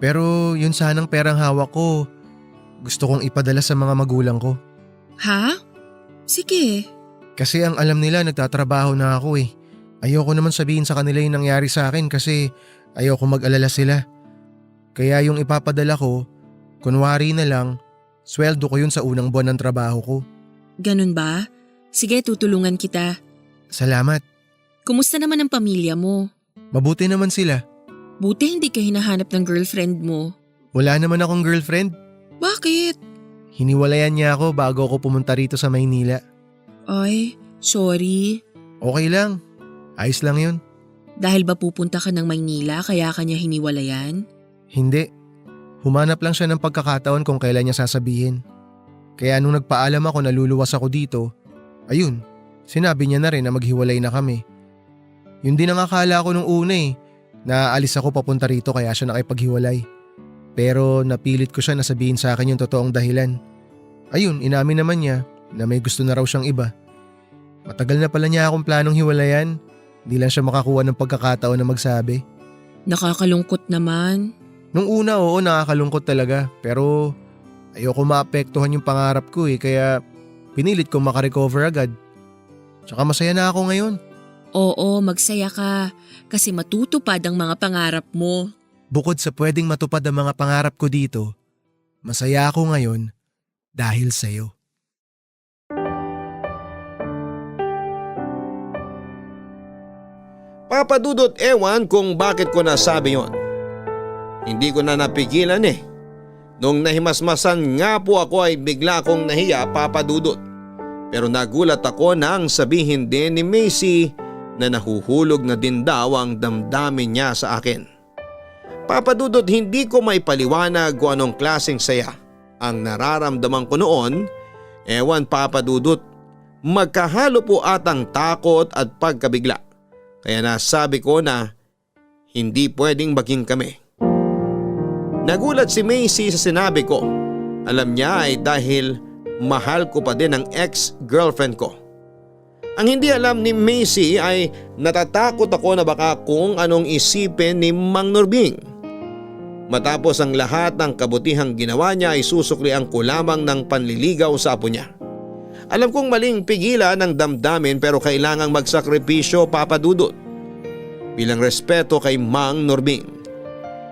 Pero yun sanang perang hawak ko, gusto kong ipadala sa mga magulang ko. Ha? Sige. Kasi ang alam nila nagtatrabaho na ako eh. Ayoko naman sabihin sa kanila yung nangyari sa akin kasi ayoko mag-alala sila. Kaya yung ipapadala ko, kunwari na lang, sweldo ko yun sa unang buwan ng trabaho ko. Ganun ba? Sige, tutulungan kita. Salamat. Kumusta naman ang pamilya mo? Mabuti naman sila. Buti hindi ka hinahanap ng girlfriend mo. Wala naman akong girlfriend. Bakit? Hiniwalayan niya ako bago ako pumunta rito sa Maynila. Ay, sorry. Okay lang. Ayos lang yun. Dahil ba pupunta ka ng Maynila kaya kanya hiniwalayan? Hindi. Humanap lang siya ng pagkakataon kung kailan niya sasabihin. Kaya nung nagpaalam ako na luluwas ako dito, ayun, sinabi niya na rin na maghiwalay na kami. Yun din ang akala ko nung una eh, na alis ako papunta rito kaya siya nakipaghiwalay. Pero napilit ko siya na sabihin sa akin yung totoong dahilan. Ayun, inamin naman niya na may gusto na raw siyang iba. Matagal na pala niya akong planong hiwalayan, di lang siya makakuha ng pagkakataon na magsabi. Nakakalungkot naman. Nung una oo, nakakalungkot talaga pero ayoko maapektuhan yung pangarap ko eh kaya pinilit kong makarecover agad. Tsaka masaya na ako ngayon. Oo, magsaya ka kasi matutupad ang mga pangarap mo. Bukod sa pwedeng matupad ang mga pangarap ko dito, masaya ako ngayon dahil sa'yo. Papadudot ewan kung bakit ko nasabi yon. Hindi ko na napigilan eh. Nung nahimasmasan nga po ako ay bigla akong nahiya, Papadudot. Pero nagulat ako nang sabihin din ni Macy na nahuhulog na din daw ang damdamin niya sa akin. Papadudot, hindi ko may paliwanag kung anong klaseng saya ang nararamdaman ko noon. Ewan, Papadudot, magkahalo po atang takot at pagkabigla. Kaya nasabi ko na hindi pwedeng maging kami. Nagulat si Macy sa sinabi ko. Alam niya ay dahil mahal ko pa din ang ex-girlfriend ko. Ang hindi alam ni Macy ay natatakot ako na baka kung anong isipin ni Mang Norbing. Matapos ang lahat ng kabutihang ginawa niya ay susuklian ko lamang ng panliligaw sa apo niya. Alam kong maling pigilan ng damdamin pero kailangang magsakripisyo, Papadudot, bilang respeto kay Mang Norbing.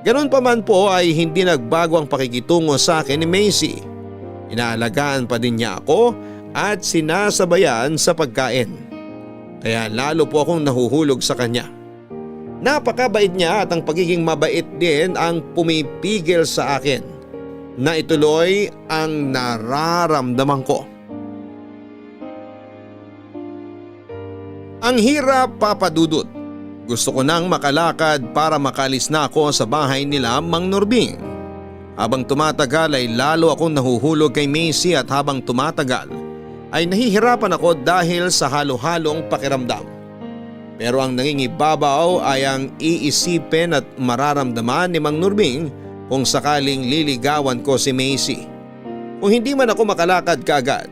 Ganon pa man po ay hindi nagbago ang pakikitungo sa akin ni Macy. Inaalagaan pa din niya ako at sinasabayan sa pagkain. Kaya lalo po akong nahuhulog sa kanya. Napakabait niya at ang pagiging mabait din ang pumipigil sa akin na ituloy ang nararamdaman ko. Ang hirap, Papadudot. Gusto ko nang makalakad para makalis na ako sa bahay nila Mang Norbing. Habang tumatagal ay lalo akong nahuhulog kay Macy at habang tumatagal ay nahihirapan ako dahil sa halo-halong pakiramdam. Pero ang nangingibabaw ay ang iisipin at mararamdaman ni Mang Norbing kung sakaling liligawan ko si Macy. Kung hindi man ako makalakad kaagad,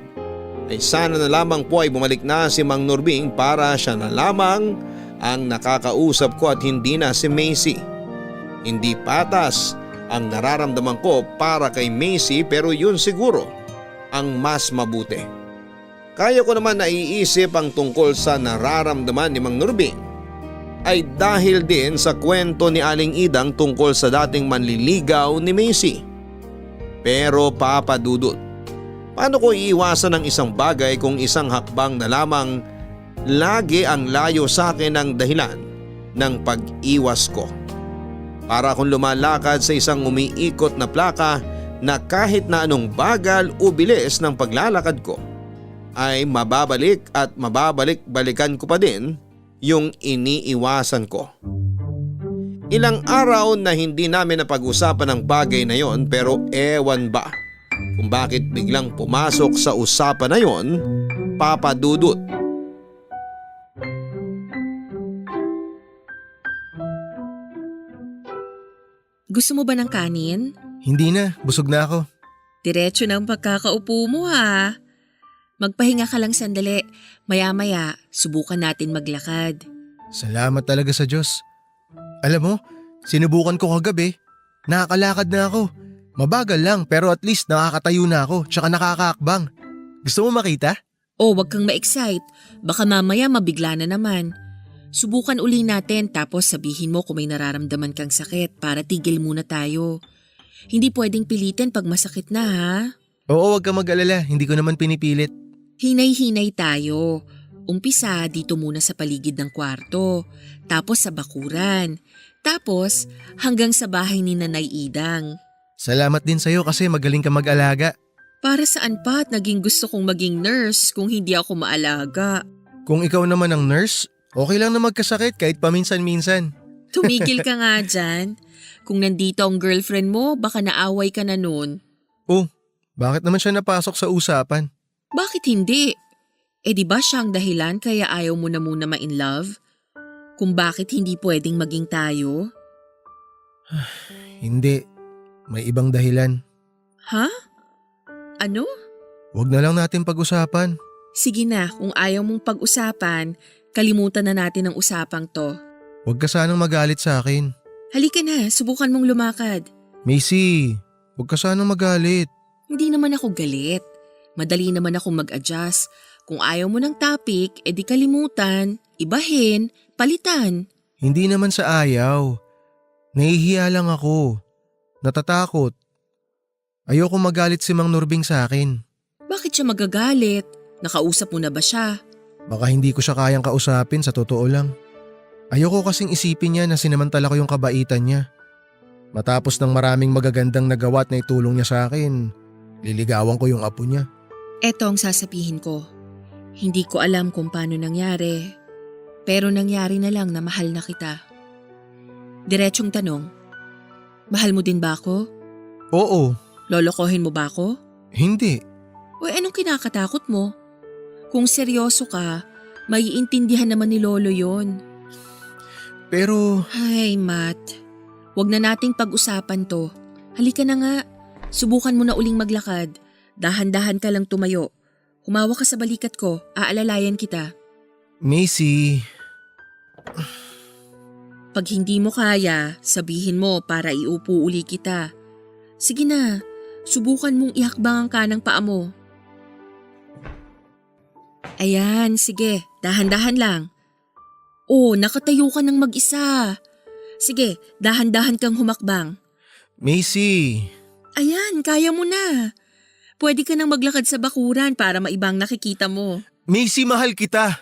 ay sana na lamang po ay bumalik na si Mang Norbing para siya na lamang ang nakakausap ko at hindi na si Macy. Hindi patas ang nararamdaman ko para kay Macy pero yun siguro ang mas mabuti. Kaya ko naman naiisip ang tungkol sa nararamdaman ni Mang Norbing ay dahil din sa kwento ni Aling Idang tungkol sa dating manliligaw ni Macy. Pero Papadudot, paano ko iiwasan ang isang bagay kung isang hakbang na lamang lagi ang layo sa akin ang dahilan ng pag-iwas ko? Para akong lumalakad sa isang umiikot na plaka na kahit na anong bagal o bilis ng paglalakad ko ay mababalik at mababalik-balikan ko pa din yung iniiwasan ko. Ilang araw na hindi namin napag-usapan ang bagay na yon, pero ewan ba kung bakit biglang pumasok sa usapan na yon, Papa Dudut. Gusto mo ba ng kanin? Hindi na, busog na ako. Diretso ng pagkakaupo mo ha. Magpahinga ka lang sandali. Maya-maya, subukan natin maglakad. Salamat talaga sa Diyos. Alam mo, sinubukan ko kagabi. Nakakalakad na ako. Mabagal lang pero at least nakakatayo na ako tsaka nakakaakbang. Gusto mo makita? Oh, wag kang ma-excite. Baka mamaya mabigla na naman. Subukan uli natin tapos sabihin mo kung may nararamdaman kang sakit para tigil muna tayo. Hindi pwedeng pilitin pag masakit na ha. Oo, wag kang mag-alala. Hindi ko naman pinipilit. Hinay-hinay tayo. Umpisa dito muna sa paligid ng kwarto, tapos sa bakuran, tapos hanggang sa bahay ni Nanay Idang. Salamat din sa'yo kasi magaling ka mag-alaga. Para saan pa at naging gusto kong maging nurse kung hindi ako maalaga? Kung ikaw naman ang nurse, okay lang na magkasakit kahit paminsan-minsan. Tumigil ka nga dyan. Kung nandito ang girlfriend mo, baka naaway ka na nun. Oh, bakit naman siya napasok sa usapan? Bakit hindi? Eh di ba siya ang dahilan kaya ayaw mo na muna ma-in love? Kung bakit hindi pwedeng maging tayo? Hindi. May ibang dahilan. Ha? Ano? Huwag na lang natin pag-usapan. Sige na, kung ayaw mong pag-usapan, kalimutan na natin ang usapang to. Huwag ka sanang magalit sa akin. Halika na, subukan mong lumakad. Macy, huwag ka sanang magalit. Hindi naman ako galit. Madali naman akong mag-adjust. Kung ayaw mo ng topic, edi kalimutan, ibahin, palitan. Hindi naman sa ayaw. Nahihiya lang ako. Natatakot. Ayoko magalit si Mang Nurbing sa akin. Bakit siya magagalit? Nakausap mo na ba siya? Baka hindi ko siya kayang kausapin sa totoo lang. Ayoko kasing isipin niya na sinamantala ko yung kabaitan niya. Matapos ng maraming magagandang nagawa at naitulong niya sa akin, liligawan ko yung apo niya. Eto ang sasabihin ko. Hindi ko alam kung paano nangyari, pero nangyari na lang na mahal na kita. Diretsyong tanong, mahal mo din ba ako? Oo. Lolokohin mo ba ako? Hindi. O anong kinakatakot mo? Kung seryoso ka, maiintindihan naman ni Lolo yon. Pero… Ay, Matt. Huwag na nating pag-usapan to. Halika na nga. Subukan mo na uling maglakad. Dahan-dahan ka lang tumayo. Humawa ka sa balikat ko. Aalalayan kita. Macy… Pag hindi mo kaya, sabihin mo para iupo uli kita. Sige na. Subukan mong ihakbang ang kanang paa mo. Ayan, sige. Dahan-dahan lang. Oh, nakatayo ka ng mag-isa. Sige, dahan-dahan kang humakbang. Macy… Ayan, kaya mo na. Pwede ka nang maglakad sa bakuran para maibang nakikita mo. Macy, mahal kita.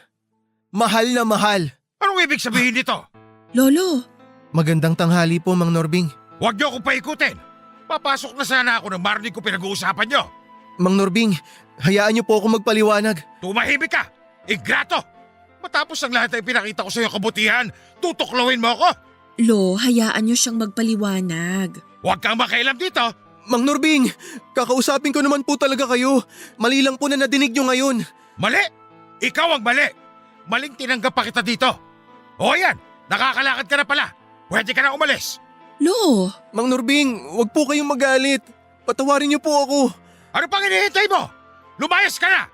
Mahal na mahal. Anong ibig sabihin nito? Lolo, Magandang tanghali po, Mang Norbing. Huwag niyo akong paikutin. Papasok na sana ako nang marinig ko pinag-uusapan niyo. Mang Norbing, hayaan niyo po ako magpaliwanag. Tumahimik ka! Ingrato! Matapos ang lahat ay pinakita ko sa iyo kabutihan, tutuklawin mo ako? Lo, hayaan niyo siyang magpaliwanag. Huwag kang makialam dito! Mang Norbing, kakausapin ko naman po talaga kayo. Mali lang po na nadinig niyo ngayon. Mali! Ikaw ang mali! Maling tinanggap pa kita dito. O yan, nakakalakad ka na pala. Pwede ka na umalis. Lo, Mang Norbing, huwag po kayong magalit. Patawarin niyo po ako. Ano pang hinihintay mo? Lumayas ka na!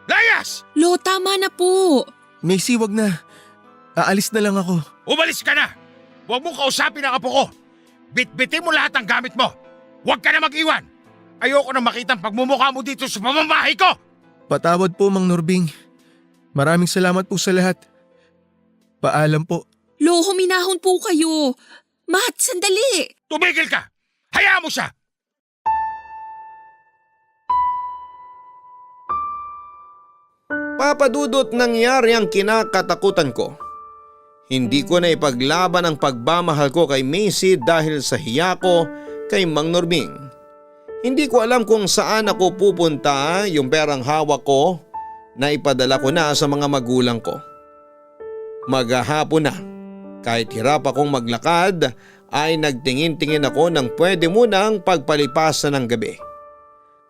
Layas! Lo, tama na po. Macy, wag na. Aalis na lang ako. Umalis ka na! Huwag mong kausapin ang apo ko. Bitbitin mo lahat ng gamit mo. Huwag ka na mag-iwan. Ayoko na makita ang pagmumukha mo dito sa pamamahay ko. Patawad po, Mang Norbing. Maraming salamat po sa lahat. Paalam po. Lo, huminahon po kayo. Matt, sandali. Tumigil ka! Hayaan mo siya! Papa Dudut, nangyari ang kinakatakutan ko. Hindi ko na ipaglaban ang pagmamahal ko kay Macy dahil sa hiya ko kay Mang Norbing. Hindi ko alam kung saan ako pupunta. Yung perang hawak ko na ipadala ko na sa mga magulang ko. Maghahapon na. Kahit hirap akong maglakad ay nagtingin-tingin ako ng pwede munang pagpalipasan ng gabi.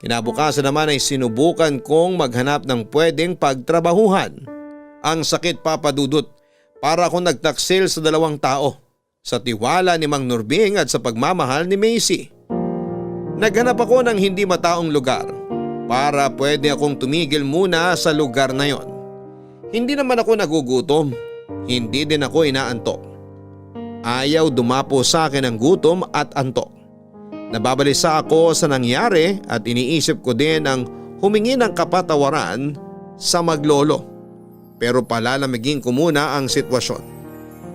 Kinabukasan naman ay sinubukan kong maghanap ng pwedeng pagtrabahuhan. Ang sakit, Papa Dudut, para akong nagtaksil sa 2 tao, sa tiwala ni Mang Norbing at sa pagmamahal ni Macy. Naghanap ako ng hindi mataong lugar para pwede akong tumigil muna sa lugar na yon. Hindi naman ako nagugutom, hindi din ako inaantok. Ayaw dumapo sa akin ang gutom at antok. Nababalisa ako sa nangyari at iniisip ko din ang humingi ng kapatawaran sa maglolo. Pero palalamigin ko muna ang sitwasyon.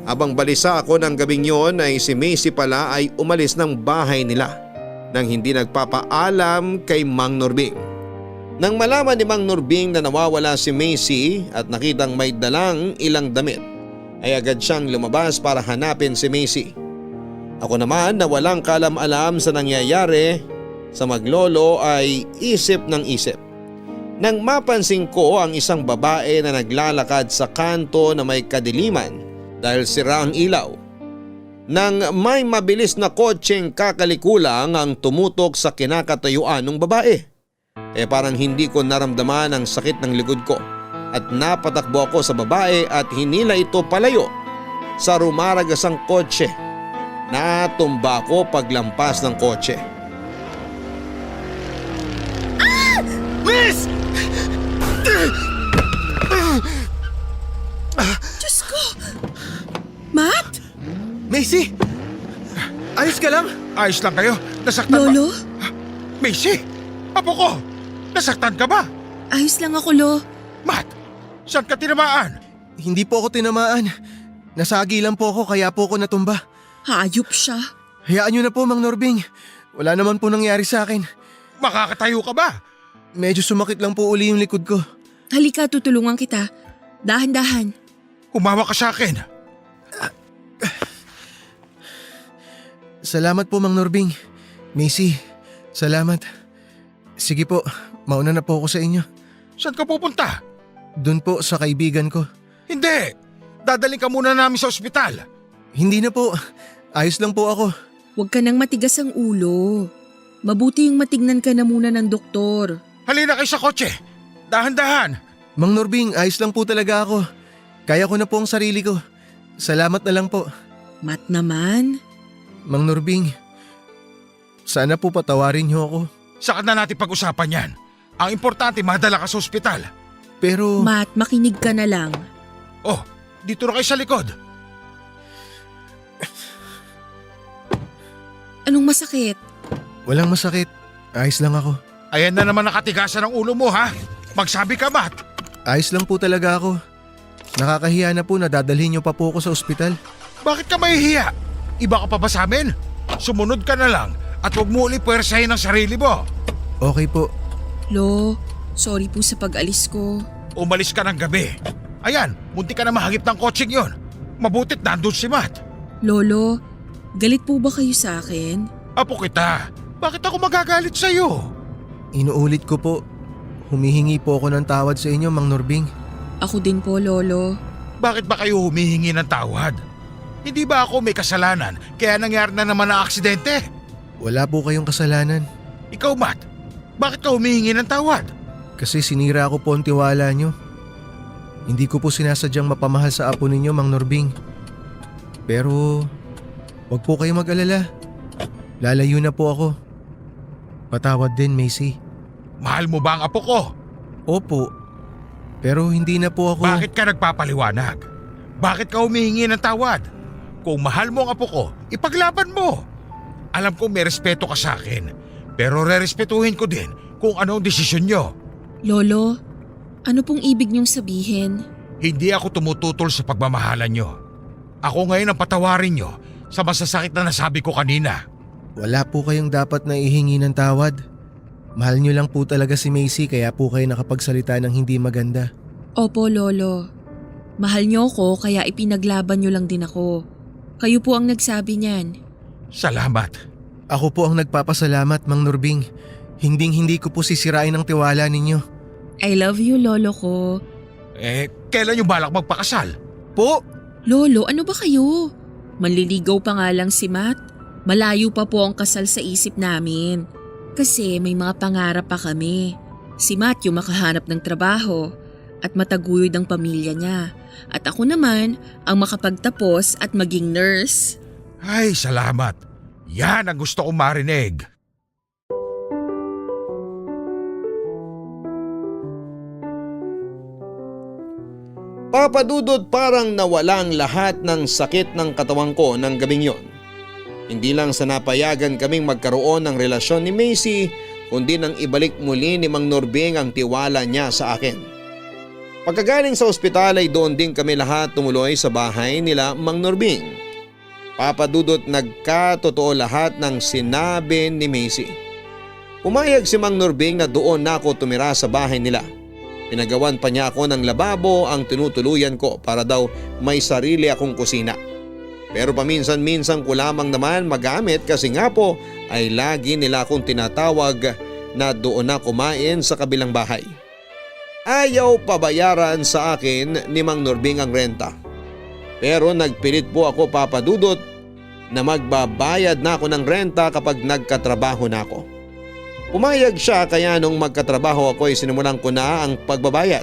Habang balisa ako ng gabing yon ay si Macy pala ay umalis ng bahay nila nang hindi nagpapaalam kay Mang Norbing. Nang malaman ni Mang Norbing na nawawala si Macy at nakitang may dalang ilang damit, ay agad siyang lumabas para hanapin si Macy. Ako naman na walang kalam-alam sa nangyayari sa maglolo ay isip ng isip. Nang mapansin ko ang isang babae na naglalakad sa kanto na may kadiliman dahil sira ang ilaw. Nang may mabilis na kotseng kakalikulang ang tumutok sa kinakatayuan ng babae. Parang hindi ko naramdaman ang sakit ng likod ko at napatakbo ako sa babae at hinila ito palayo sa rumaragasang kotse. Natumba ako paglampas ng kotse. Miss! Diyos ko! Matt? Macy! Ayos ka lang? Ayos lang kayo? Nasaktan ba? Lolo? Macy! Apo ko! Nasaktan ka ba? Ayos lang ako, Lo. Matt! Saan ka tinamaan? Hindi po ako tinamaan. Nasagi lang po ako kaya po ako natumba. Hayop siya. Hayaan niyo na po, Mang Norbing. Wala naman po nangyari sa akin. Makakatayo ka ba? Medyo sumakit lang po uli yung likod ko. Halika, tutulungan kita. Dahan-dahan. Humawa ka sa akin. Salamat po, Mang Norbing. Macy, salamat. Sige po, mauna na po ako sa inyo. Saan ka pupunta? Doon po sa kaibigan ko. Hindi! Dadaling ka muna namin sa ospital. Hindi na po. Ayos lang po ako. Huwag ka nang matigas ang ulo. Mabuti yung matignan ka na muna ng doktor. Halina kayo sa kotse. Dahan-dahan. Mang Norbing, ayos lang po talaga ako. Kaya ko na po ang sarili ko. Salamat na lang po. Matt naman. Mang Norbing, sana po patawarin niyo ako. Saka na natin pag-usapan yan. Ang importante, madala ka sa ospital. Pero… Matt, makinig ka na lang. Oh, dito na kayo sa likod. Anong masakit? Walang masakit. Ayos lang ako. Ayan na naman nakatigasan ang ulo mo, ha? Magsabi ka, Matt. Ayos lang po talaga ako. Nakakahiya na po na dadalhin niyo pa po ako sa ospital. Bakit ka mahihiya? Iba ka pa ba sa amin? Sumunod ka na lang at huwag mo ulit puwersahin ang sarili mo. Okay po. Lo, sorry po sa pag-alis ko. Umalis ka ng gabi. Ayan, munti ka na mahagip ng kotseng yon. Mabutit nandun si Matt. Lolo, galit po ba kayo sa akin? Apo kita, bakit ako magagalit sa'yo? Inuulit ko po. Humihingi po ako ng tawad sa inyo, Mang Norbing. Ako din po, Lolo. Bakit ba kayo humihingi ng tawad? Hindi ba ako may kasalanan kaya nangyari na naman ang aksidente? Wala po kayong kasalanan. Ikaw, Matt, bakit ka humihingi ng tawad? Kasi sinira ko po ang tiwala nyo. Hindi ko po sinasadyang mapamahal sa apo ninyo, Mang Norbing. Pero wag po kayo mag-alala. Lalayo na po ako. Patawad din, Macy. Mahal mo ba ang apo ko? Opo. Pero hindi na po ako… Bakit ka nagpapaliwanag? Bakit ka humihingi ng tawad? Kung mahal mo ang apo ko, ipaglaban mo. Alam kong may respeto ka sa akin, pero rerespetuhin ko din kung ano ang desisyon nyo. Lolo, ano pong ibig niyong sabihin? Hindi ako tumututol sa pagmamahalan nyo. Ako ngayon ang patawarin nyo sa masasakit na nasabi ko kanina. Wala po kayong dapat na ihingi ng tawad. Mahal nyo lang po talaga si Macy kaya po kayo nakapagsalita ng hindi maganda. Opo, Lolo. Mahal niyo ko kaya ipinaglaban niyo lang din ako. Kayo po ang nagsabi niyan. Salamat. Ako po ang nagpapasalamat, Mang Nurbing. Hinding-hindi ko po sisirain ang tiwala ninyo. I love you, lolo ko. Kailan yung balak magpakasal? Po! Lolo, ano ba kayo? Manliligaw pa nga lang si Matt. Malayo pa po ang kasal sa isip namin. Kasi may mga pangarap pa kami. Si Matt yung makahanap ng trabaho at mataguyod ang pamilya niya. At ako naman ang makapagtapos at maging nurse. Ay, salamat. Yan ang gusto kong marinig. Papa Dudut, parang nawalang lahat ng sakit ng katawan ko ng gabing yon. Hindi lang sa napayagan kaming magkaroon ng relasyon ni Macy, kundi nang ibalik muli ni Mang Nurbing ang tiwala niya sa akin. Pagkagaling sa ospital ay doon din kami lahat tumuloy sa bahay nila Mang Nurbing. Papa Dudut, nagkatotoo lahat ng sinabi ni Macy. Pumayag si Mang Nurbing na doon na ako tumira sa bahay nila. Pinagawan pa niya ako ng lababo ang tinutuluyan ko para daw may sarili akong kusina. Pero paminsan-minsan ko lamang naman magamit kasi nga po ay lagi nila akong tinatawag na doon na kumain sa kabilang bahay. Ayaw pabayaran sa akin ni Mang Nurbing ang renta. Pero nagpilit po ako, Papa Dudut, na magbabayad na ako ng renta kapag nagkatrabaho na ako. Pumayag siya kaya nung magkatrabaho ako ay sinimulan ko na ang pagbabayad.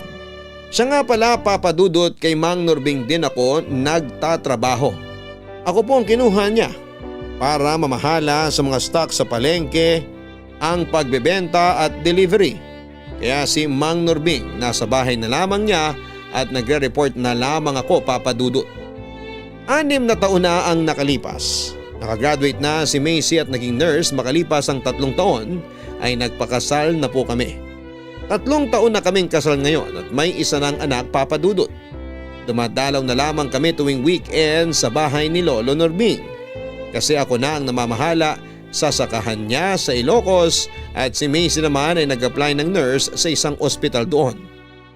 Siya nga pala, Papa Dudut, kay Mang Nurbing din ako nagtatrabaho. Ako po ang kinuha niya para mamahala sa mga stock sa palengke, ang pagbebenta at delivery. Kaya si Mang Nurbing nasa bahay na lamang niya at nagre-report na lamang ako, Papa Dudut. 6 na taon na ang nakalipas. Nakagraduate na si Macy at naging nurse makalipas ang 3 taon ay nagpakasal na po kami. 3 taon na kaming kasal ngayon at may isa ng anak, Papa Dudut. Dumadalaw na lamang kami tuwing weekend sa bahay ni Lolo Nurbing kasi ako na ang namamahala sa sakahan niya sa Ilocos at si Macy naman ay nag-apply ng nurse sa isang ospital doon.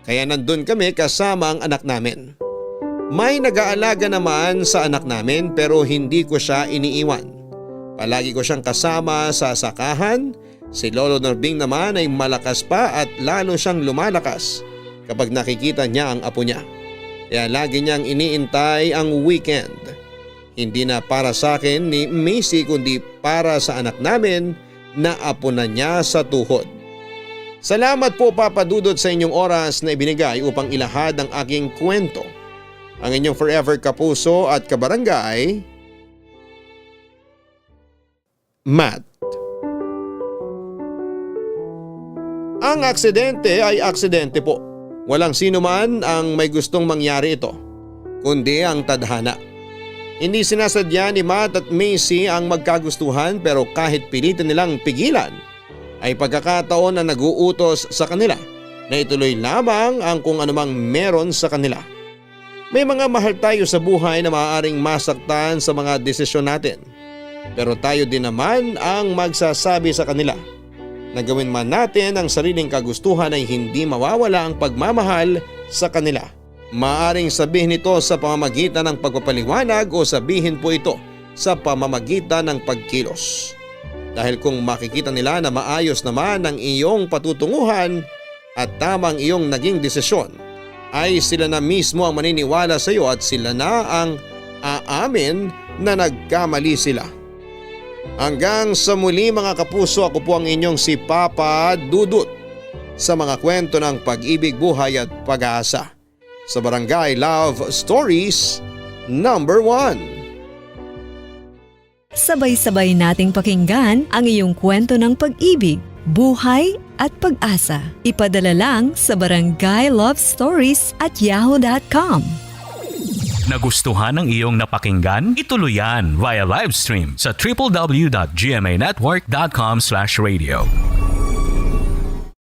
Kaya nandun kami kasama ang anak namin. May nag-aalaga naman sa anak namin pero hindi ko siya iniiwan. Palagi ko siyang kasama sa sakahan. Si Lolo Nurbing naman ay malakas pa at lalo siyang lumalakas kapag nakikita niya ang apo niya. Kaya lagi niyang iniintay ang weekend. Hindi na para sa akin ni Macy kundi para sa anak namin na apo na niya sa tuhod. Salamat po, Papa Dudut, sa inyong oras na ibinigay upang ilahad ang aking kwento. Ang inyong forever kapuso at kabarangay, Matt. Ang aksidente ay aksidente po. Walang sino man ang may gustong mangyari ito, kundi ang tadhana. Hindi sinasadya ni Matt at Macy ang magkagustuhan pero kahit pilitin nilang pigilan, ay pagkakataon na nag-uutos sa kanila na ituloy lamang ang kung anumang meron sa kanila. May mga mahal tayo sa buhay na maaaring masaktan sa mga desisyon natin. Pero tayo din naman ang magsasabi sa kanila na gawin man natin ang sariling kagustuhan ay hindi mawawala ang pagmamahal sa kanila. Maaaring sabihin ito sa pamamagitan ng pagpapaliwanag o sabihin po ito sa pamamagitan ng pagkilos. Dahil kung makikita nila na maayos naman ang iyong patutunguhan at tamang iyong naging desisyon, ay sila na mismo ang maniniwala sa iyo at sila na ang aamin na nagkamali sila. Hanggang sa muli mga kapuso, ako po ang inyong si Papa Dudut sa mga kwento ng pag-ibig, buhay at pag-asa sa Barangay Love Stories number 1. Sabay-sabay nating pakinggan ang iyong kwento ng pag-ibig, buhay at pag-asa. Ipadala lang sa barangaylovestories@yahoo.com. Nagustuhan ng iyong napakinggan? Ituloy yan via live stream sa www.gmanetwork.com/radio.